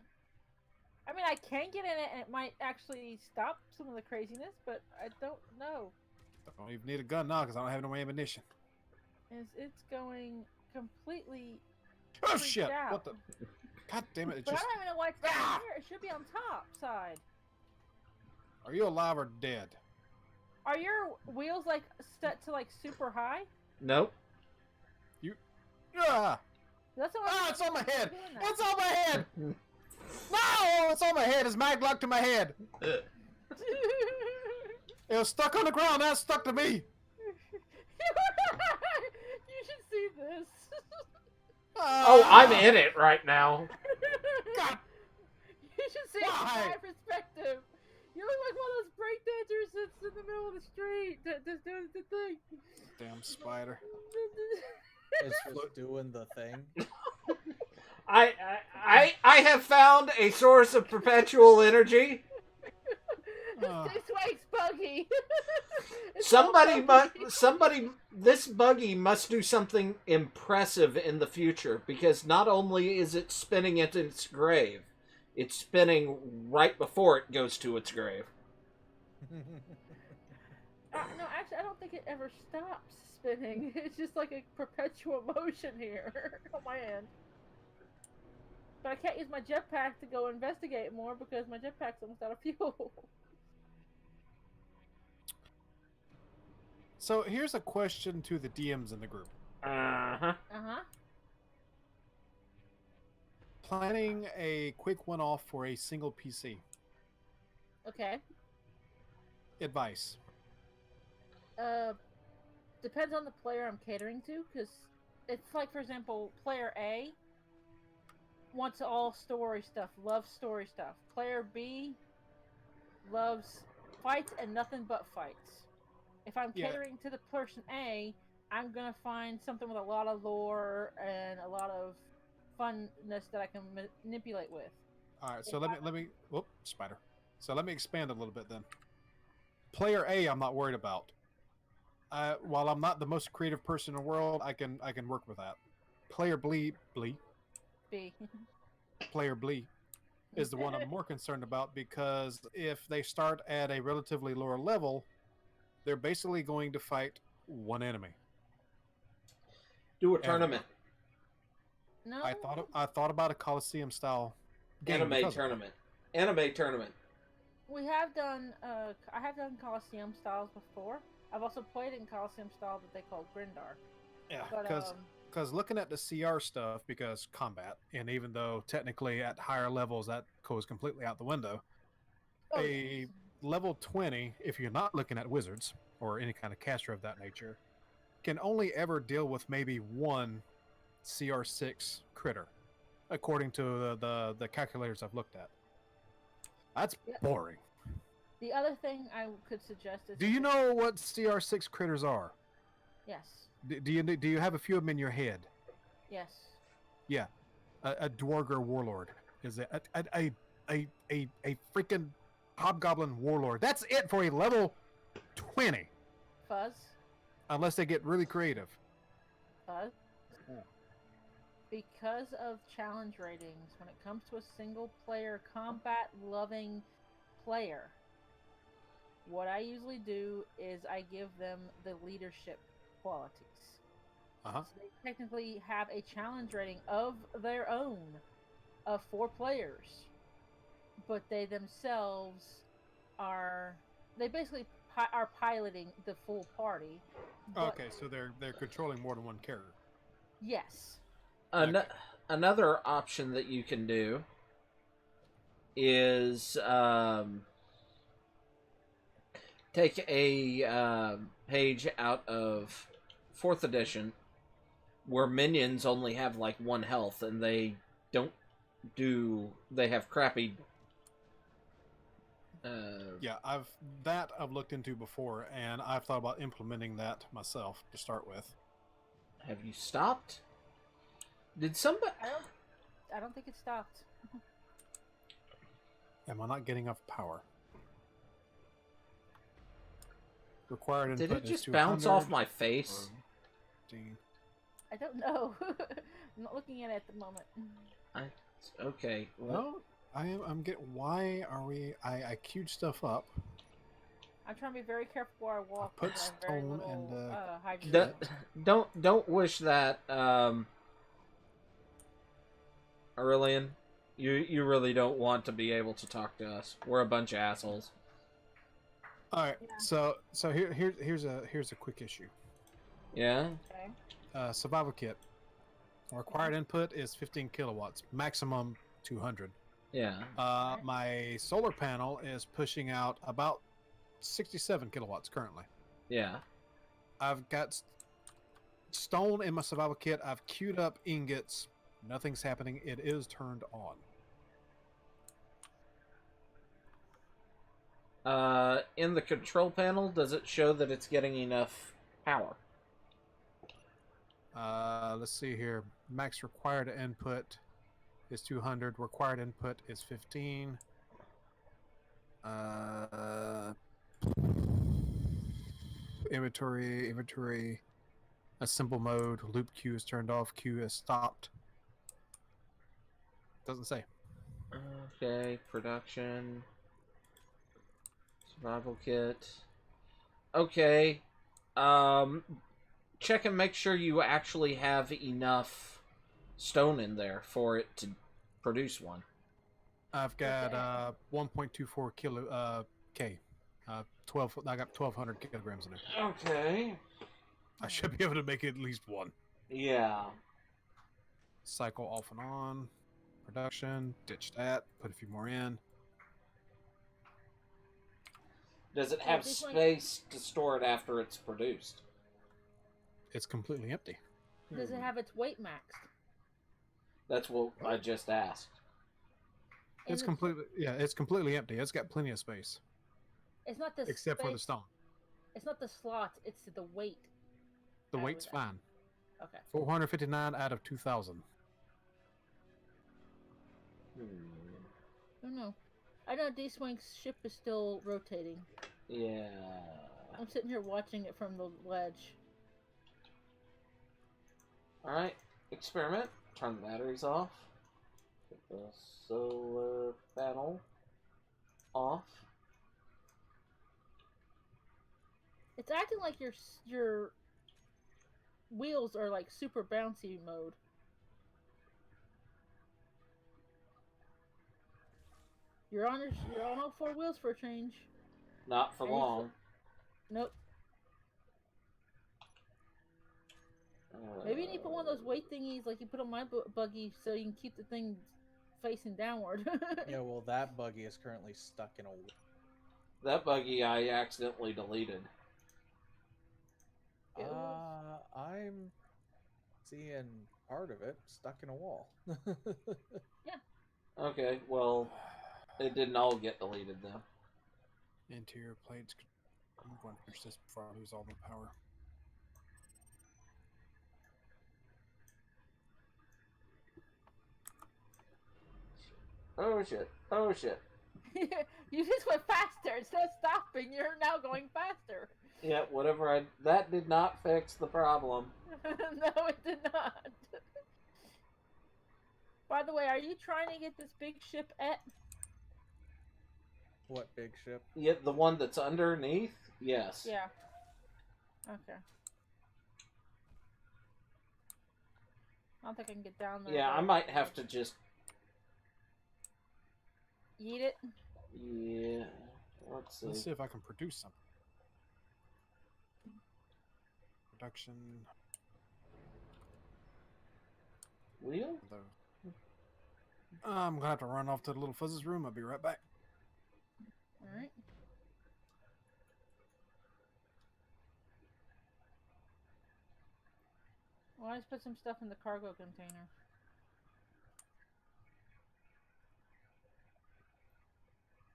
S3: I mean, I can get in it, and it might actually stop some of the craziness, but I don't know.
S4: I don't even need a gun now because I don't have no ammunition.
S3: It's going completely.
S4: Oh
S3: freaked
S4: shit!
S3: out.
S4: What the? God damn it! It
S3: But
S4: just.
S3: I don't even know why it's down
S4: Ah!
S3: here. It should be on top side.
S4: Are you alive or dead?
S3: Are your wheels like set to like super high?
S2: Nope.
S4: Ah!
S3: That's what
S4: Ah! It's on my head!
S3: doing that.
S4: It's on my head! No! It's on my head! It's maglocked to my head! It was stuck on the ground. Now it's stuck to me.
S3: You should see this.
S2: Oh, I'm in it right now.
S4: God.
S3: You should see it from
S4: Why?
S3: my perspective. You look like one of those breakdancers that's in the middle of the street that just does the thing.
S4: Damn spider.
S1: It's just doing the thing.
S2: I have found a source of perpetual energy.
S4: Ah.
S3: This wake's buggy. It's so
S2: Somebody, this buggy must do something impressive in the future, because not only is it spinning it in its grave, it's spinning right before it goes to its grave.
S3: No, actually, I don't think it ever stops spinning. It's just like a perpetual motion here on my end. But I can't use my jetpack to go investigate more because my jetpack's almost out of fuel.
S4: So here's a question to the DMs in the group.
S2: Uh-huh.
S3: Uh-huh.
S4: Planning a quick one-off for a single PC.
S3: Okay.
S4: Advice.
S3: Depends on the player I'm catering to, because it's like, for example, player A wants all story stuff, loves story stuff. Player B loves fights and nothing but fights. If I'm
S4: Yeah.
S3: catering to the person A, I'm gonna find something with a lot of lore and a lot of funness that I can manipulate with.
S4: All right, so let me whoop, spider. So let me expand a little bit then. Player A, I'm not worried about. While I'm not the most creative person in the world, I can work with that. Player B,
S3: B.
S4: player B. is the one I'm more concerned about, because if they start at a relatively lower level, they're basically going to fight one enemy.
S2: Do a
S4: And
S2: tournament.
S3: No.
S4: I thought about a Coliseum style game.
S2: Anime
S4: because of that.
S2: tournament. Anime tournament.
S3: We have done. I have done Coliseum styles before. I've also played in Coliseum style that they call Grindar.
S4: Yeah,
S3: But
S4: because looking at the CR stuff, because combat, and even though technically at higher levels that goes completely out the window,
S3: oh,
S4: a
S3: yes.
S4: level 20, if you're not looking at wizards or any kind of caster of that nature, can only ever deal with maybe one CR6 critter, according to the calculators I've looked at. That's
S3: Yep.
S4: boring.
S3: The other thing I could suggest is.
S4: Do you know what CR6 critters are?
S3: Yes.
S4: Do you have a few of them in your head?
S3: Yes.
S4: Yeah, a Dwarger warlord is a freaking hobgoblin warlord. That's it for a level 20,
S3: Fuzz.
S4: unless they get really creative.
S3: Fuzz.
S4: Yeah.
S3: Because of challenge ratings, when it comes to a single player combat loving player, what I usually do is I give them the leadership qualities.
S4: Uh-huh.
S3: So they technically have a challenge rating of their own of 4 players, but they themselves they basically are piloting the full party. But
S4: Okay, so they're controlling more than one character.
S3: yes.
S2: Another option that you can do is take a page out of 4th edition where minions only have like 1 health and they have crappy
S4: Yeah, I've looked into before, and I've thought about implementing that myself to start with.
S2: Have you stopped? Did somebody
S3: I don't think it stopped.
S4: Am I not getting enough power? Required input
S2: Did it
S4: is
S2: just
S4: 200
S2: bounce off my face?
S4: or 15.
S3: I don't know. I'm not looking at it at the moment.
S2: Okay. Well,
S4: No, I'm getting. Why are we? I queued stuff up.
S3: I'm trying to be very careful where I walk.
S4: put
S3: because I have very
S4: stone
S3: little,
S4: and,
S3: hydrogen.
S2: don't wish that, Aurelian. You really don't want to be able to talk to us. We're a bunch of assholes.
S4: All right,
S3: Yeah.
S4: so here's a quick issue.
S2: Yeah.
S3: Okay.
S4: Survival kit. Required input is 15 kilowatts, maximum 200.
S2: Yeah.
S4: My solar panel is pushing out about 67 kilowatts currently.
S2: Yeah.
S4: I've got stone in my survival kit. I've queued up ingots. Nothing's happening. It is turned on.
S2: In the control panel, does it show that it's getting enough power?
S4: Let's see here. Max required input is 200. Required input is 15. Inventory. Assemble mode. Loop queue is turned off. Queue is stopped. Doesn't say.
S2: Okay, production. Survival kit. Okay. Check and make sure you actually have enough stone in there for it to produce one.
S4: I've got
S3: Okay.
S4: 1.24 kilo K. 12. I got 1,200 kilograms in there.
S2: Okay.
S4: I should be able to make at least one.
S2: Yeah.
S4: Cycle off and on. Production. Ditch that. Put a few more in.
S2: Does it have
S3: this one-
S2: space to store it after it's produced?
S4: It's completely empty.
S3: Does it have its weight maxed?
S2: That's what I just asked.
S3: In
S4: It's
S3: the-
S4: completely it's completely empty. It's got plenty of space,
S3: It's not the
S4: except for the
S3: space-
S4: stone.
S3: It's not the slots. It's the weight.
S4: The
S3: I
S4: weight's
S3: was-
S4: fine.
S3: Okay.
S4: 459 out of 2,000.
S3: Oh no. I know D-Swing's ship is still rotating.
S2: Yeah.
S3: I'm sitting here watching it from the ledge.
S2: Alright. Experiment. Turn the batteries off. Get the solar panel off.
S3: It's acting like your wheels are like super bouncy mode. You're on all four wheels for a change.
S2: Not for
S3: Are you
S2: long.
S3: Nope. Maybe you need to put one of those weight thingies like you put on my buggy so you can keep the thing facing downward.
S1: Yeah, well, that buggy is currently stuck in a.
S2: That buggy I accidentally deleted.
S1: I'm seeing part of it stuck in a wall.
S2: Okay, well, it didn't all get deleted though.
S4: Interior plates. I'm going to finish this before I lose all the power.
S2: Oh shit. Oh shit.
S3: You just went faster. Instead of stopping, you're now going faster.
S2: Yeah, whatever I... That did not fix the problem.
S3: No, it did not. By the way, are you trying to get this big ship at?
S1: What big ship?
S2: Yeah, the one that's underneath? Yes.
S3: Yeah. Okay. I don't think I can get down there.
S2: Yeah, I might have to just...
S3: Eat it?
S2: Yeah. Let's
S4: Let's
S2: see.
S4: see if I can produce something. Production.
S2: Wheel?
S4: I'm gonna have to run off to the little fuzz's room. I'll be right back.
S3: Alright. Well, I just put some stuff in the cargo container.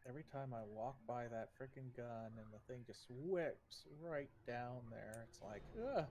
S1: Every time I walk by that freaking gun and the thing just whips right down there, it's like, ugh.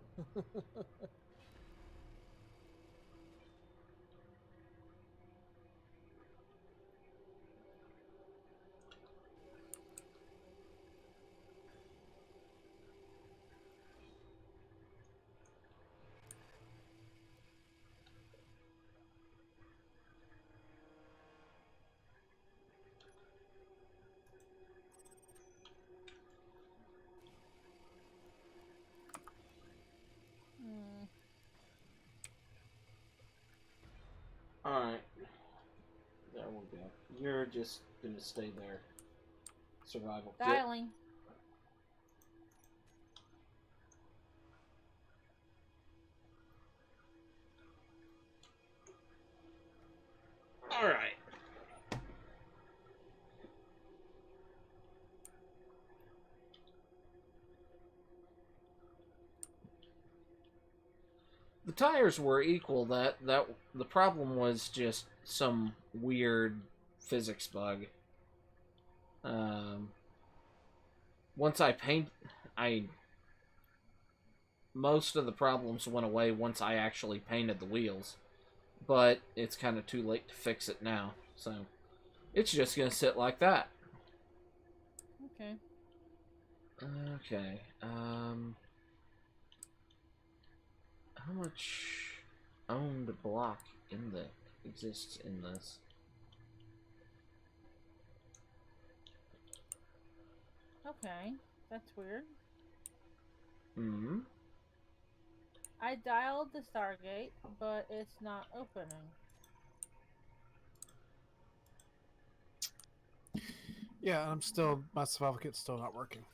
S3: Hmm.
S2: Alright. There we go. You're just gonna stay there. Survival.
S3: Dialing.
S2: Alright. The tires were equal. That the problem was just some weird physics bug. Once most of the problems went away once I actually painted the wheels, but it's kind of too late to fix it now. So it's just gonna sit like that.
S3: Okay.
S2: Okay. How much owned block exists in this?
S3: Okay. That's weird.
S2: Hmm.
S3: I dialed the Stargate, but it's not opening.
S4: Yeah, my survival kit's still not working.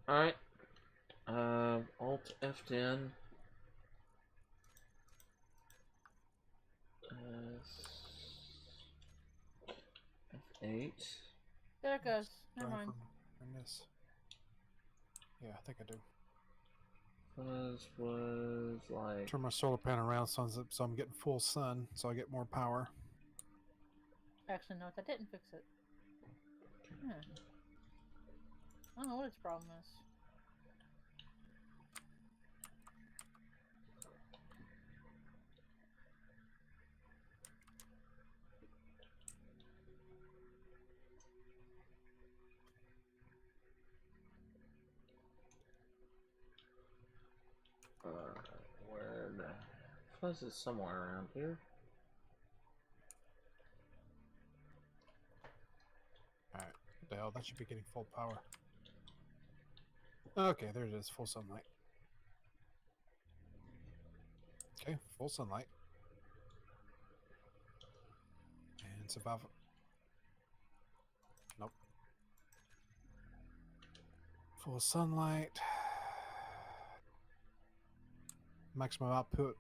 S2: Alright. Alt F10. F8.
S3: There it goes. Never mind.
S4: This. Yeah, I think I do.
S2: Was like...
S4: Turn my solar panel around so I'm getting full sun, so I get more power.
S3: Actually, no, that didn't fix it. Hmm. I don't know what its problem is.
S2: Where the fuzz is somewhere around here.
S4: The hell, that should be getting full power. Okay, there it is, full sunlight. Okay, full sunlight. And survival. Nope. Full sunlight. Maximum output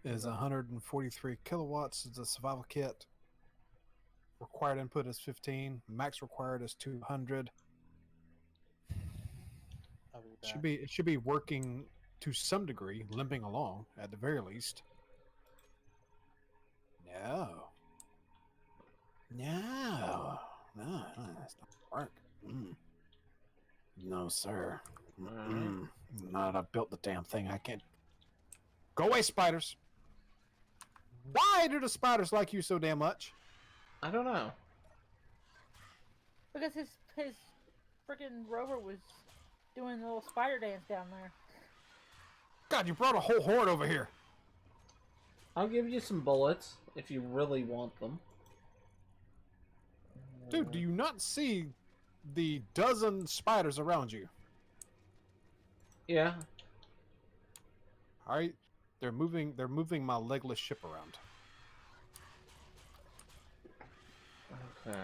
S4: is 143 kilowatts. It's a survival kit. Required input is 15. Max required is 200.
S1: I'll be back.
S4: It should be working to some degree, limping along at the very least. No, that's not work. No, sir. Not I built the damn thing. I can't. Go away, spiders. Why do the spiders like you so damn much?
S2: I don't know.
S3: Because his freaking rover was doing the little spider dance down there.
S4: God, you brought a whole horde over here.
S2: I'll give you some bullets if you really want them.
S4: Dude, do you not see the dozen spiders around you?
S2: Yeah.
S4: All right, they're moving my legless ship around.
S2: Okay.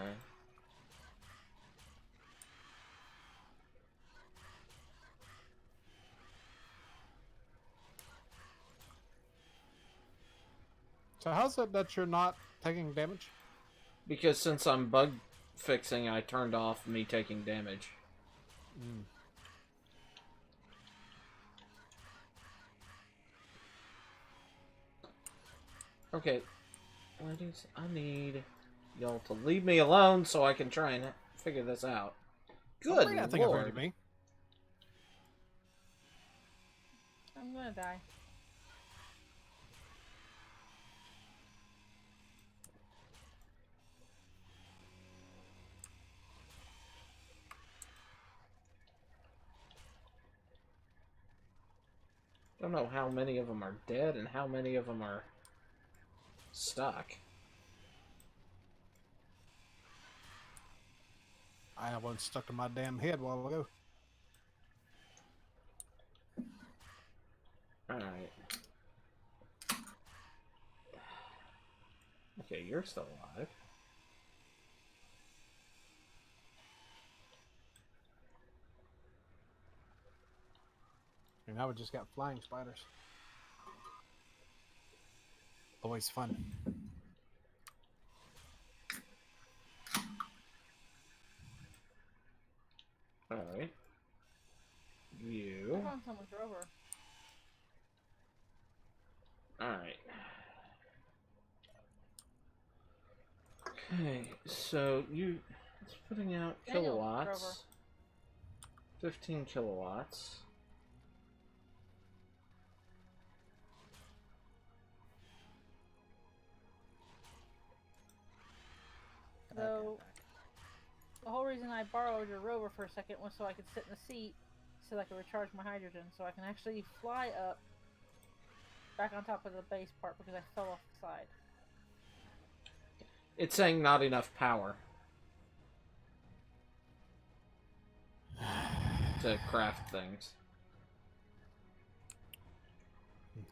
S4: So how's it that you're not taking damage?
S2: Because since I'm bug fixing, I turned off me taking damage. Okay, ladies, I need y'all to leave me alone so I can try and figure this out. Good
S4: I think I've heard
S2: lord.
S4: of me.
S3: I'm gonna die.
S2: Don't know how many of them are dead and how many of them are stuck.
S4: I had one stuck in my damn head a while ago.
S2: Alright. Okay, you're still alive.
S4: And now we just got flying spiders. Always fun.
S2: Alright.
S3: I
S2: You.
S3: found someone's rover.
S2: Alright. Okay, so it's putting out
S3: Daniel,
S2: kilowatts.
S3: Rover.
S2: 15 kilowatts.
S3: So, the whole reason I borrowed your rover for a second was so I could sit in the seat so that I could recharge my hydrogen so I can actually fly up back on top of the base part because I fell off the side.
S2: It's saying not enough power to craft things.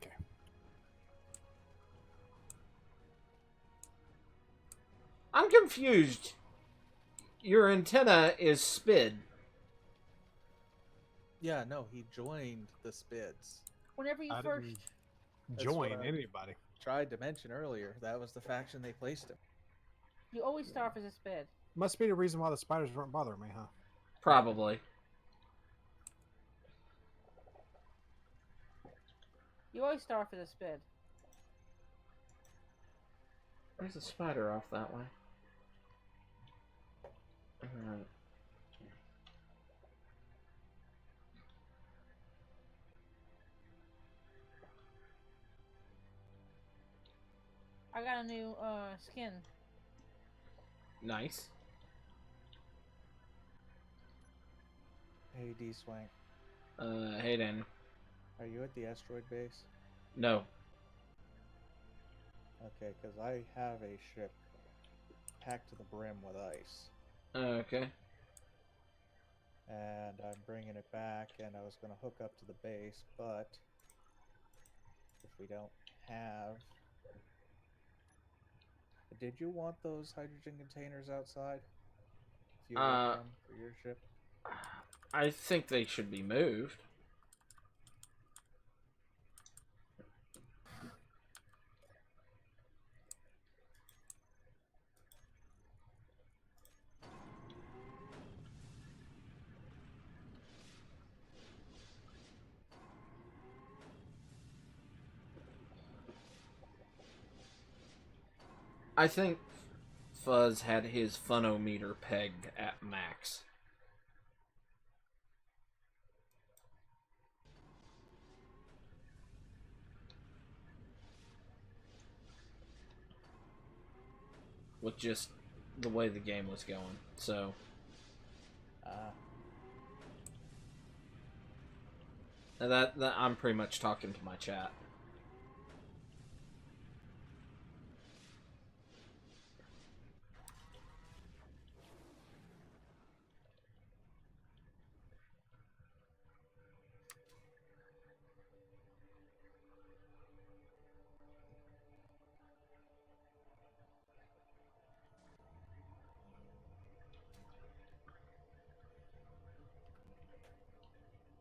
S4: Okay.
S2: I'm confused. Your antenna is SPID.
S1: Yeah, no, he joined the Spids.
S3: Whenever you
S4: I
S3: first...
S4: didn't
S1: That's
S4: join
S1: what I-
S4: anybody.
S1: Tried to mention earlier, that was the faction they placed him.
S3: You always start off as a sped.
S4: Must be the reason why the spiders weren't bothering me, huh?
S2: Probably.
S3: You always start off as a sped.
S2: There's a spider off that way. Alright.
S3: I got a new skin.
S2: Nice.
S1: Hey, D-Swank,
S2: Hey Dan.
S1: are you at the asteroid base?
S2: No.
S1: Okay, because I have a ship packed to the brim with ice.
S2: Okay.
S1: And I'm bringing it back, and I was going to hook up to the base, but if we don't have... Did you want those hydrogen containers outside? If you left them for your ship?
S2: I think they should be moved. I think Fuzz had his funometer pegged at max. With just the way the game was going, so... That I'm pretty much talking to my chat.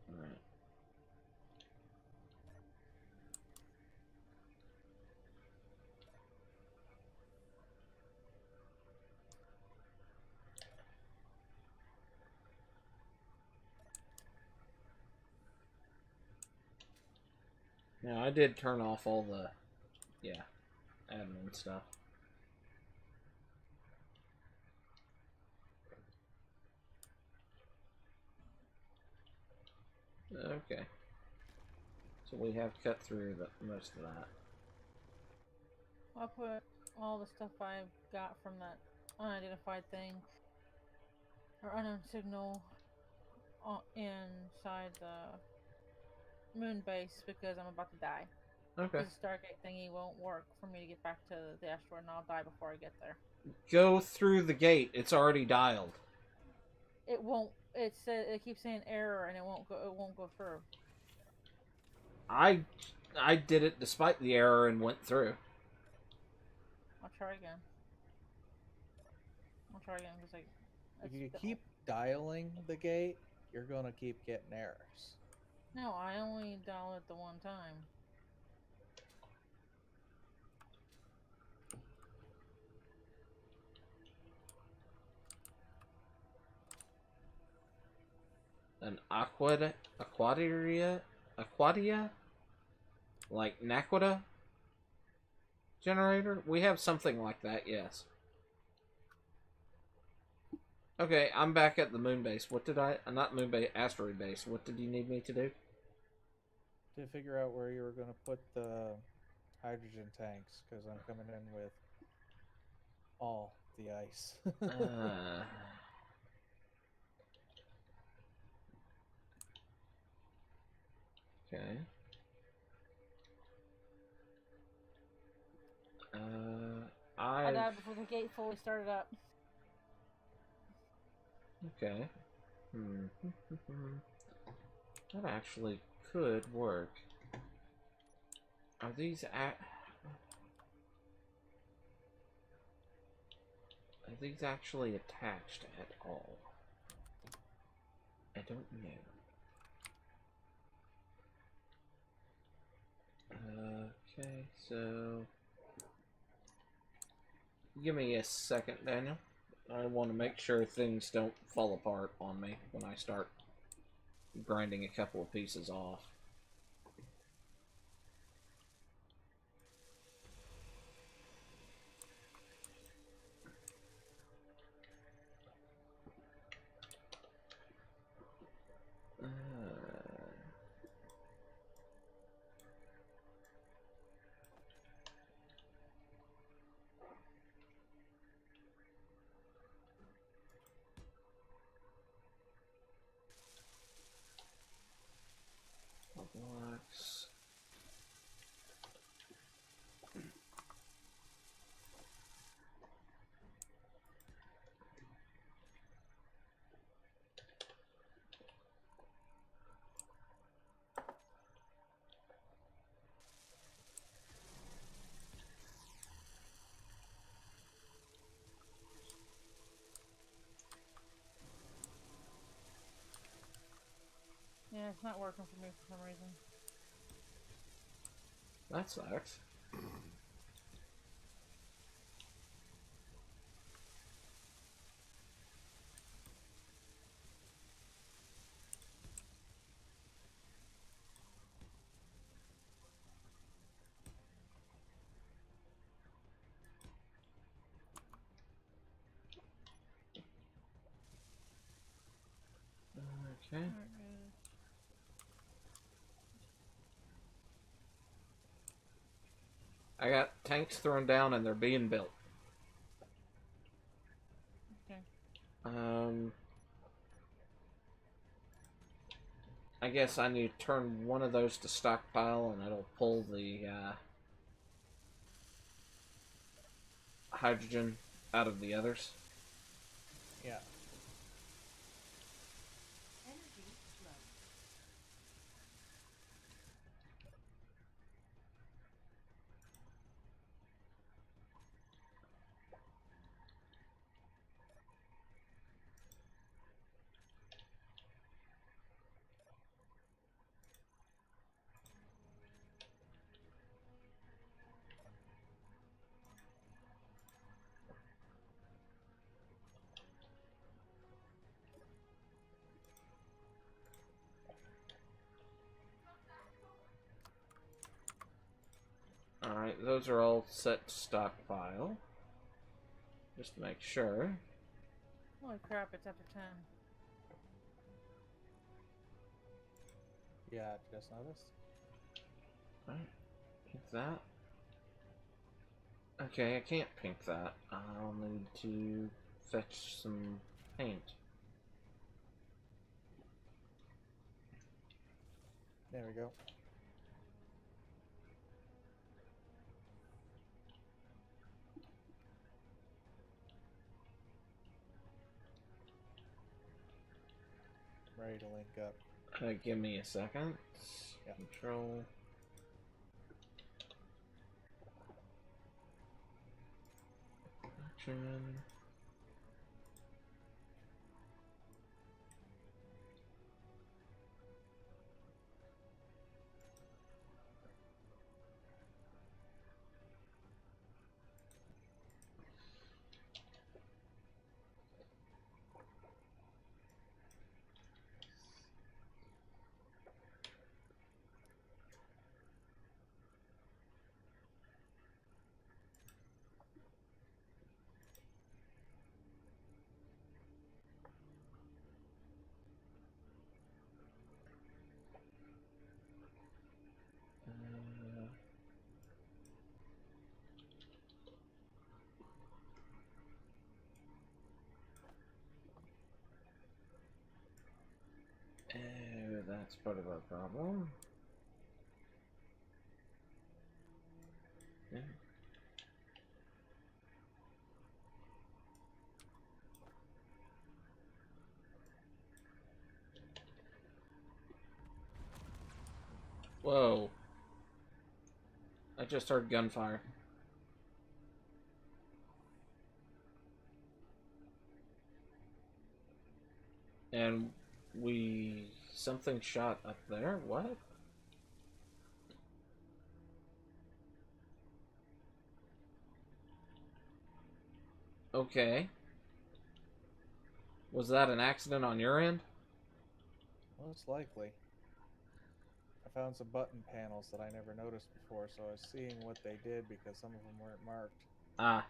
S2: Alright. Now, I did turn off all the, admin stuff. Okay. So we have cut through most of that.
S3: I'll put all the stuff I got from that unidentified thing or unknown signal inside the moon base because I'm about to die.
S2: Okay.
S3: Because the Stargate thingy won't work for me to get back to the asteroid, and I'll die before I get there.
S2: Go through the gate. It's already dialed.
S3: It won't. It keeps saying error, and it won't go. It won't go through.
S2: I did it despite the error and went through.
S3: I'll try again. Because
S1: if you keep dialing the gate, you're gonna keep getting errors.
S3: No, I only dial it the one time.
S2: An aquadia, like Naquita generator. We have something like that, yes. Okay, I'm back at the moon base. What did not moon base, asteroid base. What did you need me to do?
S1: To figure out where you were going to put the hydrogen tanks, because I'm coming in with all the ice.
S2: Okay.
S3: I died before the gate fully started up.
S2: Okay. That actually could work. Are these actually attached at all? I don't know. Okay, so give me a second, Daniel. I want to make sure things don't fall apart on me when I start grinding a couple of pieces off.
S3: it's not working for me for some reason.
S2: That sucks. Okay. I got tanks thrown down and they're being built.
S3: Okay.
S2: I guess I need to turn one of those to stockpile and it'll pull the hydrogen out of the others.
S1: Yeah.
S2: Alright, those are all set to stockpile. Just to make sure.
S3: Holy crap, it's after 10.
S1: Yeah, just noticed.
S2: Alright, pink that. Okay, I can't pink that. I'll need to fetch some paint.
S1: There we go. Ready to link up.
S2: Give me a second.
S1: Yeah.
S2: Control. Action. Oh, that's part of our problem. Yeah. Whoa. I just heard gunfire. And something shot up there? What? Okay. Was that an accident on your end?
S1: Most likely. I found some button panels that I never noticed before, so I was seeing what they did because some of them weren't marked.
S2: Ah.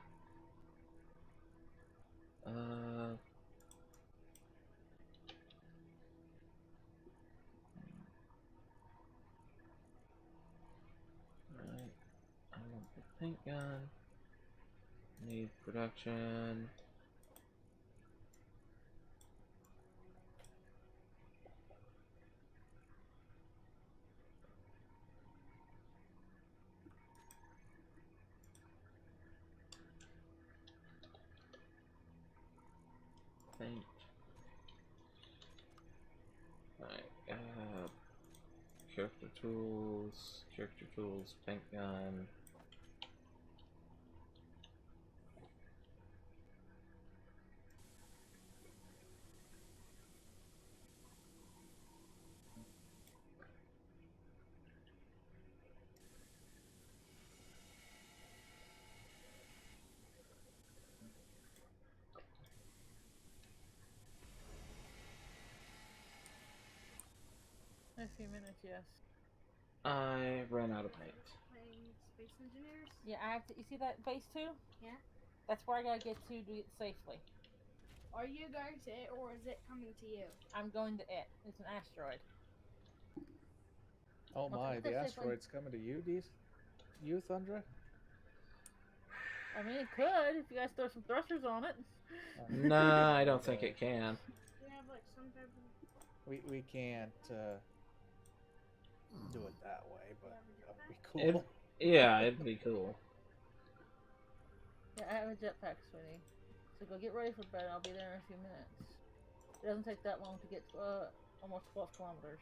S2: Right. I want the paint gun. Need production. Paint. Alright, character tools, paint gun.
S3: a few minutes, yes.
S2: I ran out of paint.
S5: Playing Space Engineers?
S3: Yeah, I have to. You see that base 2?
S5: Yeah.
S3: That's where I gotta get to do it safely.
S5: Are you going to it or is it coming to you?
S3: I'm going to it. It's an asteroid.
S1: Oh
S3: Okay,
S1: my,
S3: put
S1: the
S3: that safe one.
S1: asteroid's coming to you, you Thundra?
S3: I mean, it could if you guys throw some thrusters on it.
S2: Nah, I don't think it can.
S5: You have like some type of.
S1: We can't do it that way, but that would be
S2: It-
S1: cool.
S2: Yeah, it'd be cool.
S3: Yeah, I have a jetpack, sweetie. So go get ready for bed. I'll be there in a few minutes. It doesn't take that long to get almost 12 kilometers.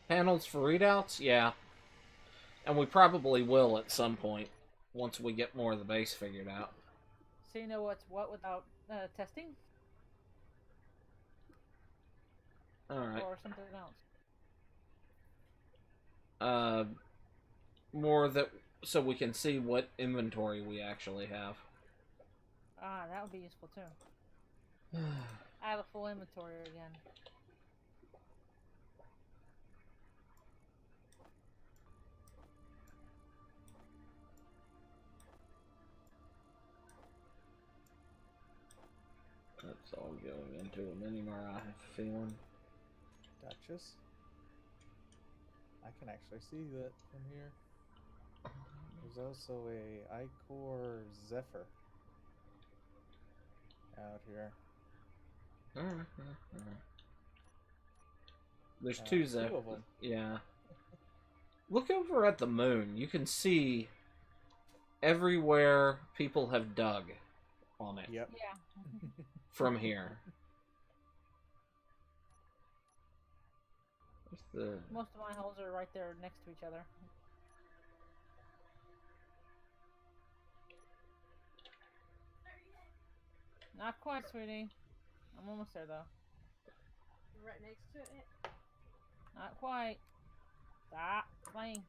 S2: Panels for readouts? Yeah. And we probably will at some point, once we get more of the base figured out.
S3: So you know what's what without testing?
S2: Alright.
S3: Or something else?
S2: More that, so we can see what inventory we actually have.
S3: Ah, that would be useful too. I have a full inventory again.
S2: That's all going into a mini-mar, I have a feeling.
S1: Duchess? I can actually see that from here. There's also a Icor Zephyr out here.
S2: There's
S1: Two
S2: two
S1: of
S2: Zephyr.
S1: them.
S2: Yeah. Look over at the moon. You can see everywhere people have dug on it
S1: Yep.
S3: Yeah.
S2: from here. What's the...
S3: Most of my holes are right there next to each other. Not quite, sweetie. I'm almost there though.
S5: Right next to it.
S3: Not quite. Stop playing.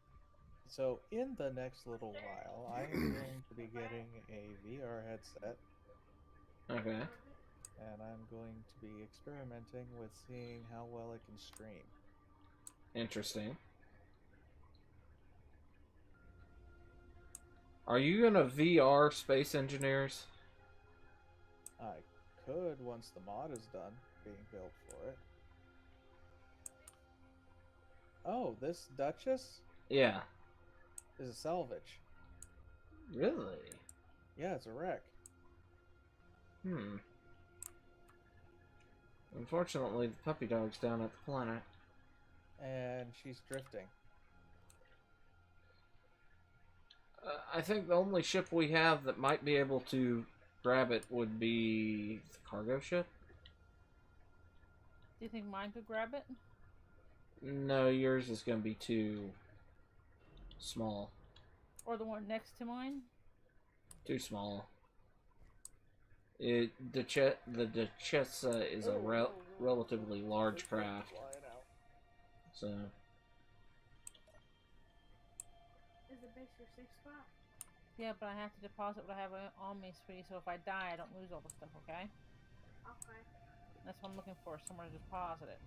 S1: So in the next little while, I am going to be getting a VR headset,
S2: Okay.
S1: and I'm going to be experimenting with seeing how well it can stream.
S2: Interesting. Are you gonna VR Space Engineers?
S1: I could once the mod is done being built for it. Oh, this Duchess
S2: Yeah.
S1: is a salvage.
S2: Really?
S1: Yeah, it's a wreck.
S2: Unfortunately, the puppy dog's down at the planet.
S1: And she's drifting.
S2: I think the only ship we have that might be able to grab it would be the cargo ship.
S3: Do you think mine could grab it?
S2: No, yours is going to be too small.
S3: Or the one next to mine?
S2: Too small. The Duchessa is a relatively large craft, so...
S5: Is the base your safe spot?
S3: Yeah, but I have to deposit what I have on me, sweetie, so if I die, I don't lose all the stuff, okay?
S5: Okay.
S3: That's what I'm looking for, somewhere to deposit it.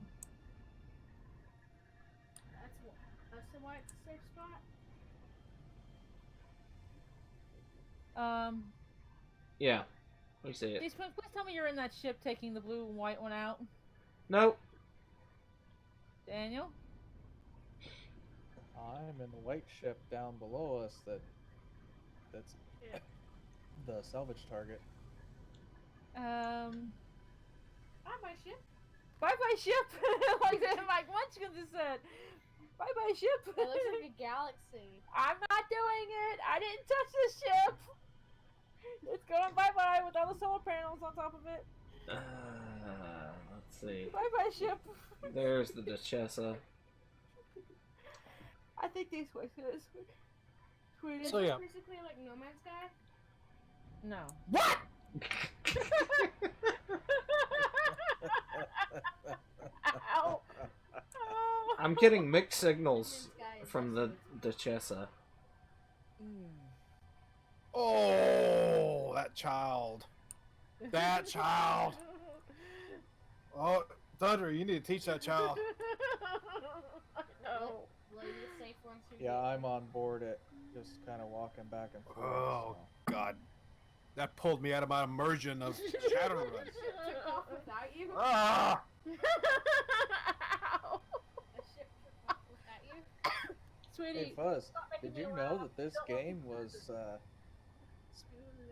S5: That's why it's a safe spot?
S2: Yeah, we see it.
S3: Please tell me you're in that ship taking the blue and white one out.
S2: Nope.
S3: Daniel?
S1: I'm in the white ship down below us that's
S5: Yeah.
S1: the salvage target.
S5: Bye, my ship.
S3: Bye-bye ship! Like Mike Munchkin just said. Bye-bye ship!
S5: It looks like a galaxy.
S3: I'm not doing it! I didn't touch the ship! It's going bye-bye with all the solar panels on top of it.
S2: Let's see.
S3: Bye-bye ship!
S2: There's the Duchessa.
S3: I think these way is sweetie.
S5: Is
S4: So,
S5: this
S4: yeah.
S5: basically like No Man's Sky?
S3: No.
S2: What?
S3: Ow! Oh.
S2: I'm getting mixed
S5: No
S2: signals
S5: Man's Sky is
S2: from the
S5: basically-
S2: Duchessa.
S4: Oh, that child. That child. Oh, Thunder, you need to teach that child.
S3: I know.
S5: Will you be safe once you
S1: Yeah,
S5: get
S1: I'm on board it. Just kind of walking back and forth.
S4: Oh,
S1: so.
S4: God. That pulled me out of my immersion of Shadowrun.
S5: took off without you?
S4: Ah!
S3: Ow.
S5: A ship took off without you?
S3: Sweetie,
S1: Hey Fuzz,
S3: stop making
S1: did
S3: me
S1: you know
S3: laugh.
S1: that this
S3: Don't let me
S1: game
S3: do
S1: was
S3: this.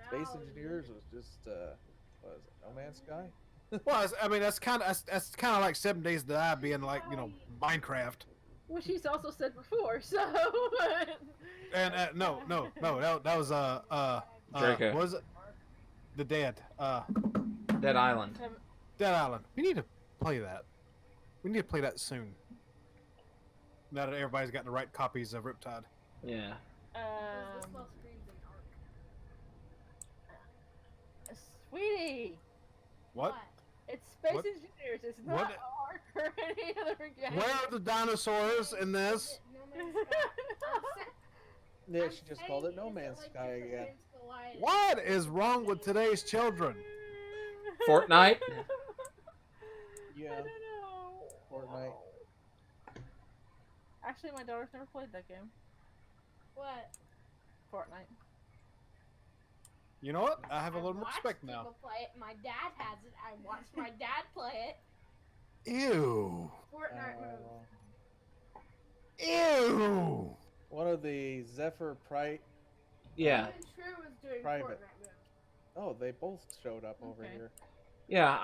S1: Space Engineers was just what is it, No Man's Sky?
S4: Well, I mean, that's kind of like 7 Days to Die being like, you know, Minecraft.
S3: Which he's also said before, so.
S4: And no, that was
S2: Draco.
S4: what was it? The Dead
S2: Dead Island.
S4: Dead Island. We need to play that. We need to play that soon. Now that everybody's got the right copies of Riptide.
S2: Yeah.
S5: Because this little screen's an arc.
S3: Sweetie,
S4: What?
S3: it's Space
S4: What?
S3: Engineers. It's not
S4: What?
S3: Ark or any other game.
S4: Where are the dinosaurs in this?
S5: No Man's Sky.
S1: Yeah,
S5: I'm
S1: she just
S5: saying,
S1: called it No
S5: is
S1: Man's
S5: like
S1: Sky
S5: different
S1: again.
S5: games collide?
S4: What is wrong with today's children?
S2: Fortnite?
S3: I
S1: Yeah,
S3: don't know.
S1: Fortnite.
S3: Actually, my daughter's never played that game.
S5: What?
S3: Fortnite.
S4: You know what? I have a
S5: I
S4: little more
S5: watched
S4: respect now.
S5: people play it. My dad has it. I watched my dad play it.
S4: Ew.
S5: Fortnite move.
S4: Ew.
S1: One of the Zephyr Prite.
S2: Yeah.
S5: Even True was doing
S1: Private.
S5: Fortnite moves.
S1: Oh, they both showed up over
S3: Okay.
S1: here.
S2: Yeah,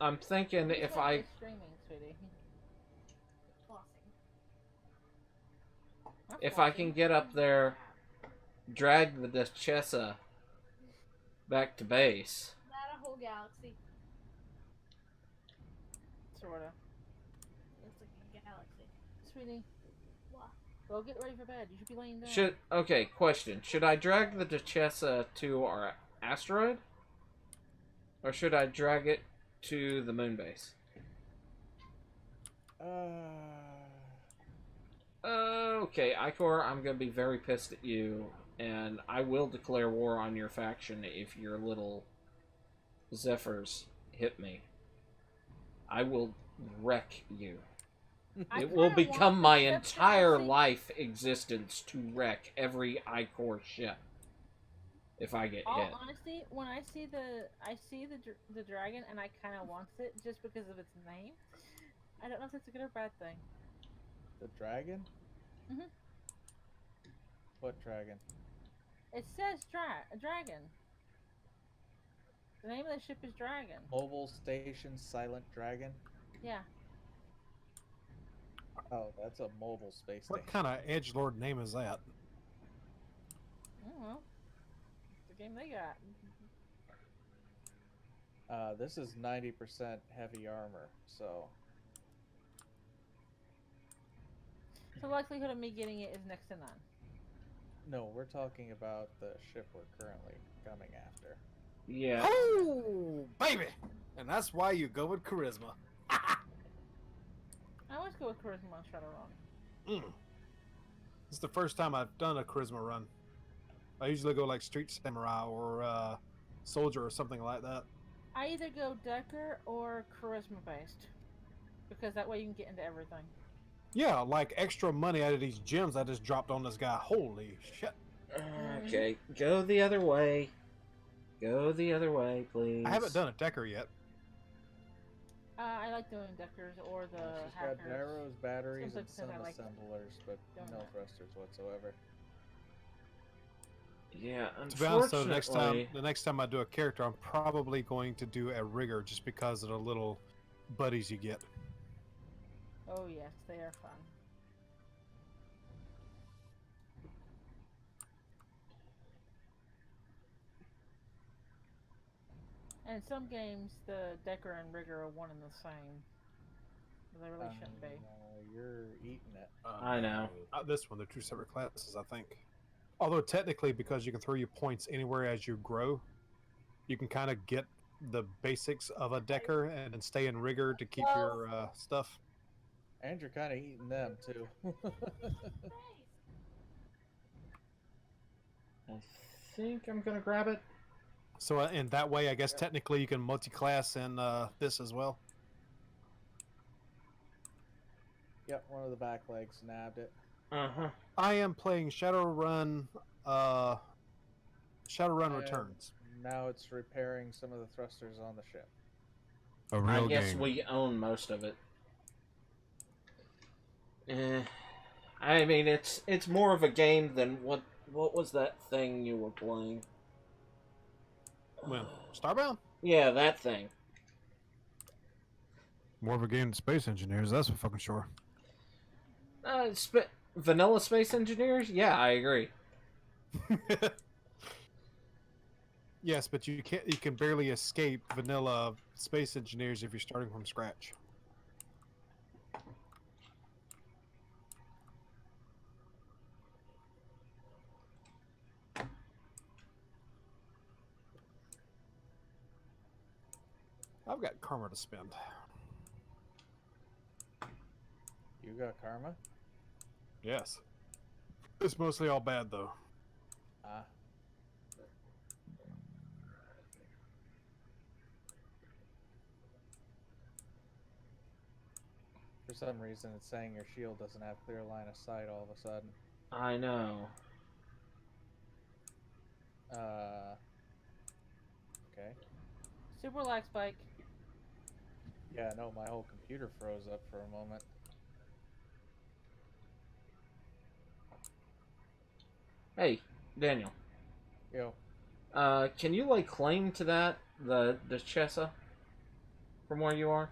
S2: I'm thinking
S3: He's
S2: if
S3: gonna
S2: I
S3: be streaming, sweetie.
S5: Flossing.
S3: I'm
S2: if I can
S3: watching.
S2: get up there, drag the Duchessa back to base.
S5: Not a whole galaxy.
S3: Sorta.
S5: Looks like a galaxy.
S3: Sweetie,
S5: What?
S3: go get ready for bed. You should be laying down.
S2: Question. Should I drag the Duchessa to our asteroid? Or should I drag it to the moon base? Okay, Icor, I'm gonna be very pissed at you, and I will declare war on your faction if your little Zephyrs hit me. I will wreck you.
S3: I
S2: It will
S3: kinda
S2: become
S3: want
S2: my
S3: the ship to
S2: entire
S3: actually-
S2: life existence to wreck every Icor ship if I get
S3: All
S2: hit.
S3: honesty, when I see the dragon and I kind of want it just because of its name, I don't know if that's a good or bad thing.
S1: The dragon?
S3: Mhm.
S1: What dragon?
S3: It says dragon. The name of the ship is Dragon.
S1: Mobile Station Silent Dragon?
S3: Yeah.
S1: Oh, that's a mobile space
S4: What
S1: station.
S4: kind of edgelord name is that?
S3: I don't know. It's the game they got.
S1: This is 90% heavy armor, so
S3: The likelihood of me getting it is next to none.
S1: no, we're talking about the ship we're currently coming after.
S2: Yeah.
S4: Oh, baby! And that's why you go with charisma.
S3: I always go with Charisma on Shadowrun.
S4: It's the first time I've done a charisma run. I usually go like Street Samurai or Soldier or something like that.
S3: I either go Decker or Charisma based. Because that way you can get into everything.
S4: Yeah, like extra money out of these gems I just dropped on this guy. Holy shit.
S2: Okay, go the other way. Go the other way, please.
S4: I haven't done a Decker yet.
S3: I like doing Deckers or the
S1: She's got
S3: Hackers.
S1: gyros, batteries, and
S3: Sometimes
S1: some
S3: I like
S1: assemblers, but
S3: doing
S1: no
S3: that.
S1: thrusters whatsoever.
S2: Yeah,
S4: To be honest, though,
S2: unfortunately.
S4: the next time I do a character, I'm probably going to do a rigger just because of the little buddies you get.
S3: Oh yes, they are fun. And in some games, the Decker and Rigger are one and the same. They really shouldn't be.
S1: You're eating it.
S2: I know.
S4: This one, they're two separate classes, I think. Although technically, because you can throw your points anywhere as you grow, you can kind of get the basics of a Decker and then stay in rigger to keep your stuff.
S1: And you're kind of eating them, too.
S2: I think I'm gonna grab it.
S4: So in that way, I guess technically you can multi-class in this as well.
S1: Yep, one of the back legs nabbed it.
S2: Uh-huh.
S4: I am playing Shadowrun. Shadowrun
S1: And
S4: Returns.
S1: Now it's repairing some of the thrusters on the ship.
S4: A
S2: I guess we own most of it. I mean, it's more of a game than what was that thing you were playing?
S4: When Starbound.
S2: Yeah, that thing.
S4: More of a game than Space Engineers. That's for fucking sure.
S2: Vanilla Space Engineers? Yeah, I agree.
S4: Yes, but you can't. You can barely escape vanilla Space Engineers if you're starting from scratch. I've got karma to spend.
S1: You got karma?
S4: Yes. It's mostly all bad though.
S1: Ah. For some reason, it's saying your shield doesn't have clear line of sight all of a sudden.
S2: I know.
S1: Okay.
S3: Super lag spike.
S1: Yeah, no, my whole computer froze up for a moment.
S2: Hey, Daniel.
S1: Yo.
S2: Can you lay claim to that, the Chessa, from where you are?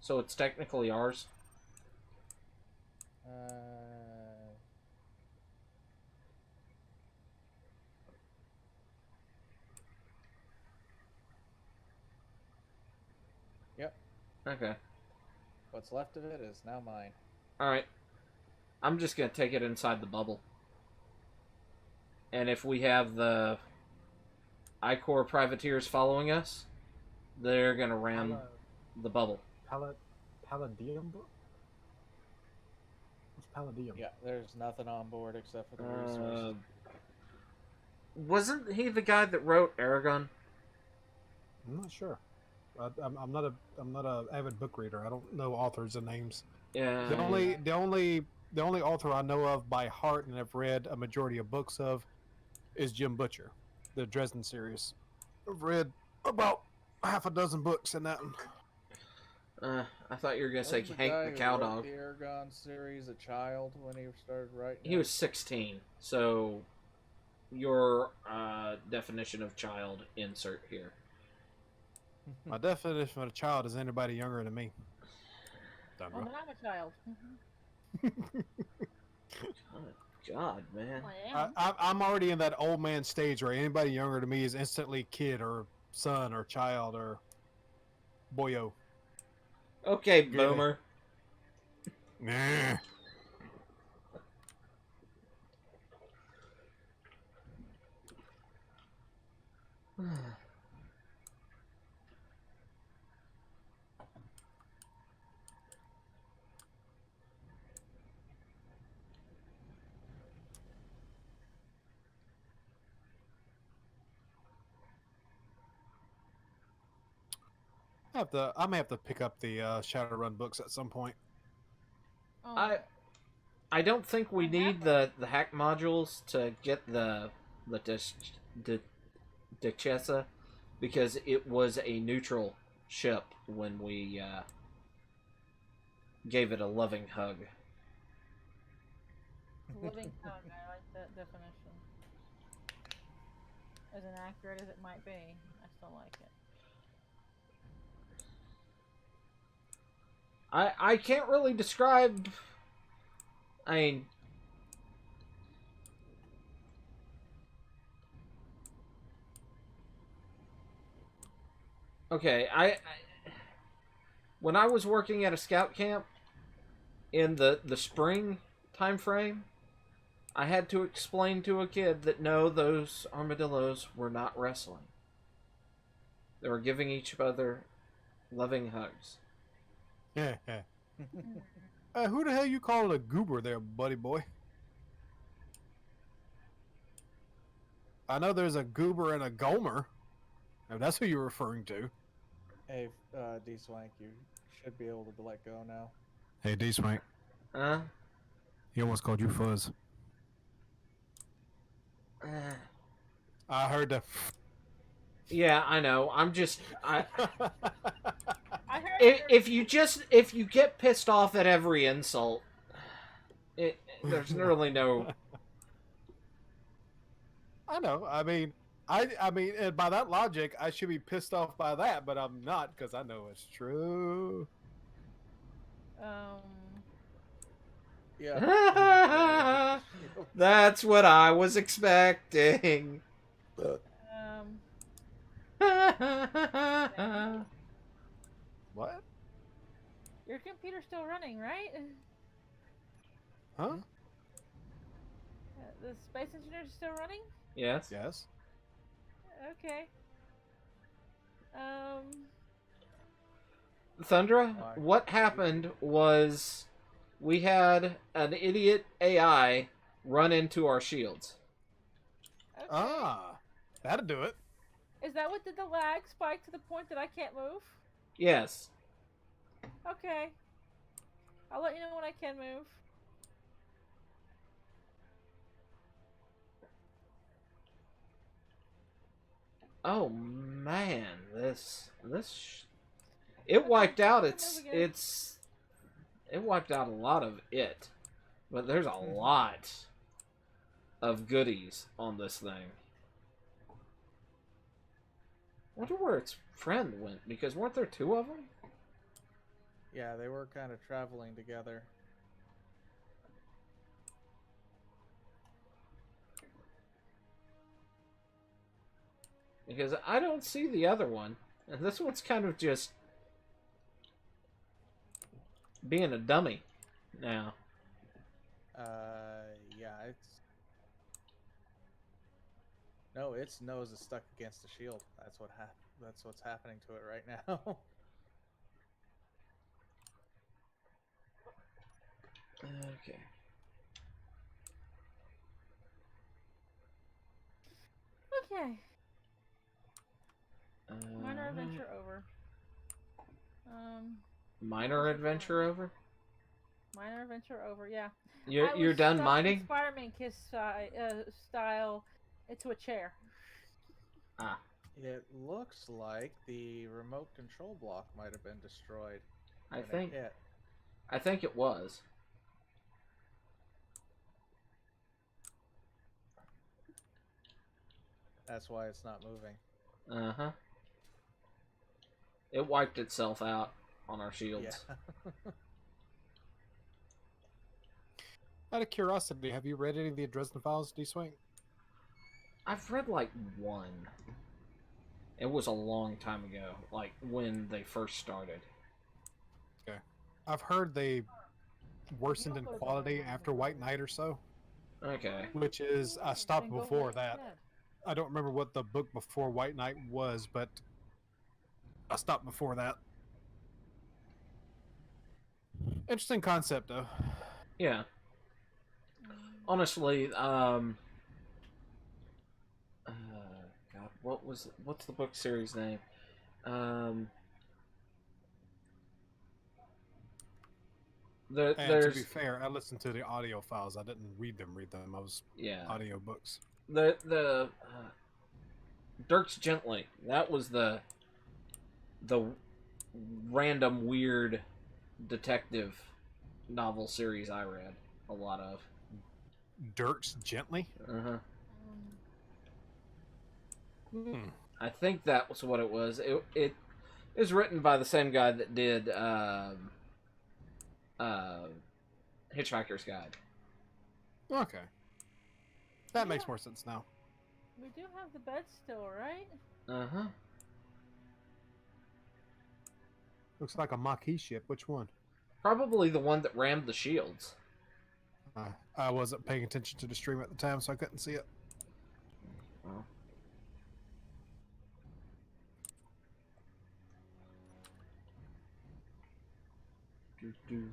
S2: So it's technically ours?
S1: Yep.
S2: Okay.
S1: What's left of it is now mine.
S2: Alright. I'm just gonna take it inside the bubble. And if we have the I-Corps privateers following us, they're gonna ram the bubble.
S4: Palladium? What's Palladium?
S1: Yeah, there's nothing on board except for the resources.
S2: Wasn't he the guy that wrote Aragon?
S4: I'm not sure. I'm not a avid book reader. I don't know authors and names.
S2: Yeah.
S4: The only author I know of by heart and have read a majority of books of is Jim Butcher, the Dresden series. I've read about half a dozen books in that one.
S2: I thought you were gonna say
S1: Wasn't
S2: Hank
S1: guy
S2: the
S1: who
S2: Cow
S1: wrote
S2: Dog.
S1: the Aragon series a child when he started writing?
S2: He was 16, so your definition of child insert here.
S4: My definition of a child is anybody younger than me. Done,
S3: Oh,
S4: bro.
S3: then I'm a child.
S2: God, man.
S3: I am.
S4: I'm already in that old man stage where anybody younger than me is instantly kid or son or child or boyo.
S2: Okay, boomer.
S4: Nah. I may have to pick up the Shadowrun books at some point.
S3: Oh,
S2: I don't think we need the hack modules to get the Duchessa, because it was a neutral ship when we gave it a loving hug.
S3: living tongue. I like that definition. As inaccurate as it might be, I still like it.
S2: I can't really describe. I mean, okay, when I was working at a scout camp in the spring time frame, I had to explain to a kid that no, those armadillos were not wrestling. They were giving each other loving hugs.
S4: Yeah. Who the hell you calling a goober there, buddy boy? I know there's a Goober and a Gomer. If that's who you're referring to.
S1: Hey, D Swank, you should be able to let go now.
S4: Hey, D Swank.
S2: Uh,
S4: He almost called you Fuzz. I heard the.
S2: yeah, I know. I'm just
S3: I heard
S2: if you get pissed off at every insult, there's really no.
S4: I know. I mean, and by that logic, I should be pissed off by that, but I'm not because I know it's true.
S1: Yeah.
S2: That's what I was expecting.
S4: What?
S3: Your computer's still running, right?
S4: Huh?
S3: The space engineer's still running?
S2: Yes.
S4: Yes.
S3: Okay.
S2: Thundra,
S1: Why?
S2: what happened was we had an idiot AI run into our shields.
S3: Okay.
S4: Ah, that'll do it.
S3: Is that what did the lag spike to the point that I can't move?
S2: Yes.
S3: Okay. I'll let you know when I can move.
S2: Oh man, it wiped out it wiped out a lot of it, but there's a lot of goodies on this thing. I wonder where its friend went, because weren't there two of them?
S1: Yeah, they were kind of traveling together.
S2: Because I don't see the other one, and this one's kind of just being a dummy now.
S1: Yeah, no, its nose is stuck against the shield. That's what's happening to it right now.
S2: Okay.
S3: Okay. Minor adventure over.
S2: Minor adventure over?
S3: Minor adventure over. Yeah.
S2: You're done mining?
S3: Spider-Man kiss style into a chair.
S2: Ah.
S1: It looks like the remote control block might have been destroyed.
S2: I think
S1: it hit.
S2: I think it was.
S1: That's why it's not moving.
S2: Uh-huh. It wiped itself out on our shields.
S1: Yeah.
S4: Out of curiosity, have you read any of the Dresden Files, D-Swing?
S2: I've read like one. It was a long time ago, like when they first started.
S4: Okay. I've heard they worsened in quality after White Knight or so,
S2: Okay.
S4: which is, I stopped before that. I don't remember what the book before White Knight was, but I stopped before that. Interesting concept, though.
S2: Yeah. Honestly, God, what's the book series name?
S4: And
S2: There's
S4: to be fair, I listened to the audio files. I didn't read them. I was audio books.
S2: The Dirks Gently. That was the random weird detective novel series I read a lot of.
S4: Dirks Gently?
S2: Uh-huh.
S4: Hmm.
S2: I think that was what it was. It was written by the same guy that did Hitchhiker's Guide.
S4: Okay. That makes more sense now.
S3: We do have the bed still, right?
S2: Uh-huh.
S4: Looks like a Maquis ship. Which one?
S2: Probably the one that rammed the shields.
S4: I wasn't paying attention to the stream at the time, so I couldn't see it.
S2: Well. Do.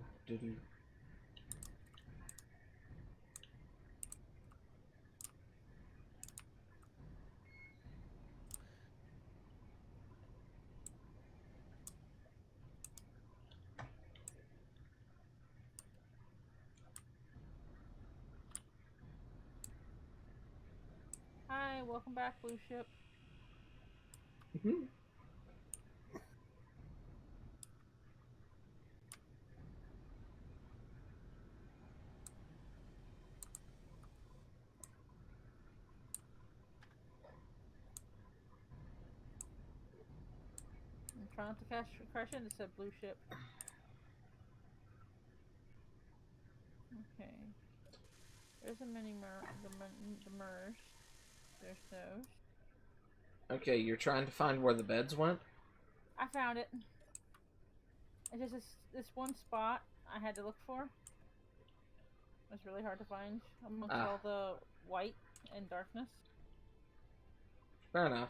S3: welcome back, Blue Ship.
S2: Mhm.
S3: I'm trying to crash into said Blue Ship. Okay. There's a mini the MERS. There's those.
S2: Okay, you're trying to find where the beds went?
S3: I found it. It's just this one spot I had to look for. It's really hard to find amongst all the white and darkness.
S2: Fair enough.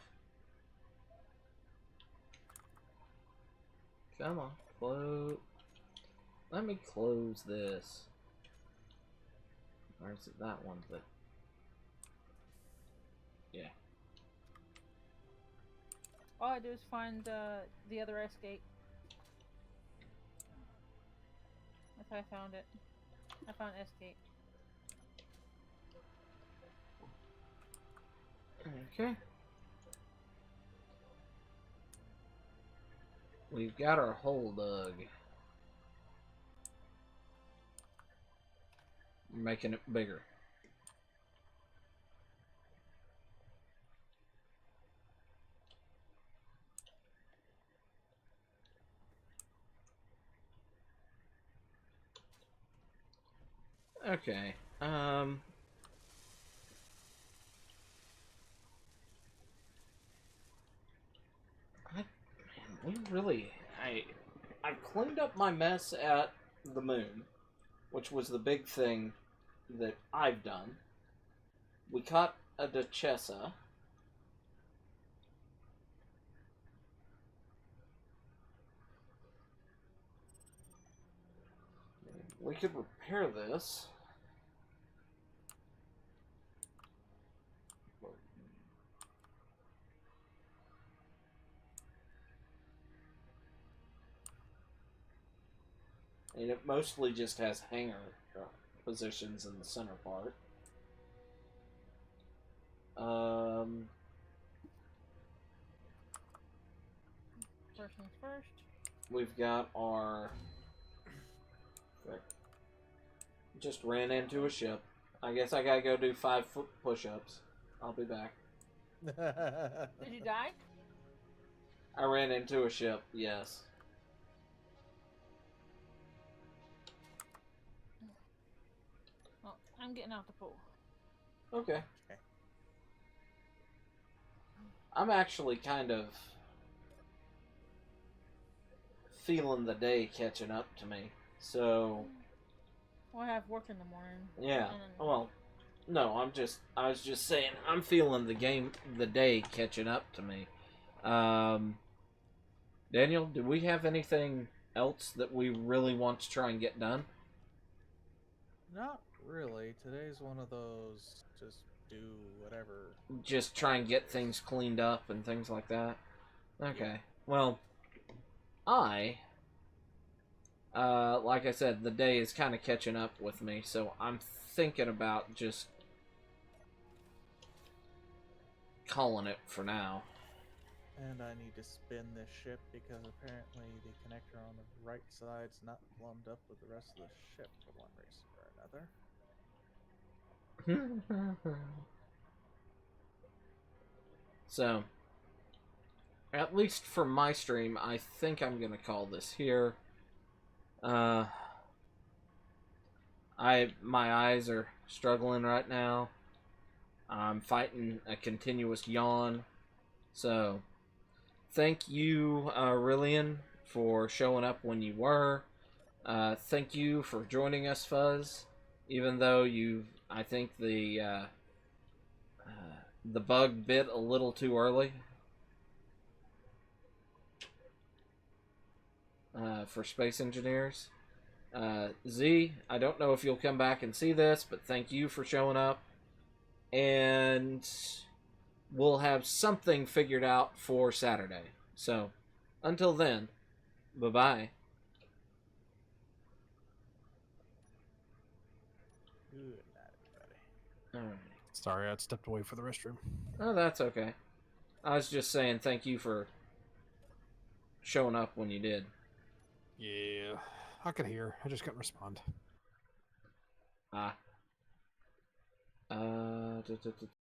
S2: Come on, close. Let me close this. Or is it that one that... Yeah.
S3: All I do is find the other escape. That's how I found it. I found escape.
S2: Okay. We've got our hole dug. We're making it bigger. Okay. I cleaned up my mess at the moon, which was the big thing that I've done. We caught a Duchessa. We could repair this. And it mostly just has hanger positions in the center part.
S3: First things first.
S2: We've got our... Just ran into a ship. I guess I gotta go do 5 foot push-ups. I'll be back.
S3: Did you die?
S2: I ran into a ship, yes.
S3: Well, I'm getting out the pool.
S2: Okay. I'm actually kind of feeling the day catching up to me. So...
S3: Well, I have work in the morning.
S2: Yeah. Well, no, I was just saying, I'm feeling the day catching up to me. Daniel, do we have anything else that we really want to try and get done?
S1: Not really. Today's one of those just do whatever.
S2: Just try and get things cleaned up and things like that? Okay.
S1: Yeah.
S2: Well, like I said, the day is kind of catching up with me, so I'm thinking about just calling it for now.
S1: And I need to spin this ship because apparently the connector on the right side's not plumbed up with the rest of the ship for one reason or another.
S2: So, at least for my stream, I think I'm gonna call this here. My eyes are struggling right now. I'm fighting a continuous yawn. So, thank you, Rillian, for showing up when you were. Thank you for joining us, Fuzz. Even though I think the bug bit a little too early. For Space Engineers. Z, I don't know if you'll come back and see this, but thank you for showing up. And we'll have something figured out for Saturday. So, until then, bye-bye.
S1: Good night, everybody.
S2: Alright.
S4: Sorry, I stepped away for the restroom.
S2: Oh, that's okay. I was just saying thank you for showing up when you did.
S4: Yeah, I could hear. I just couldn't respond.
S2: Ah.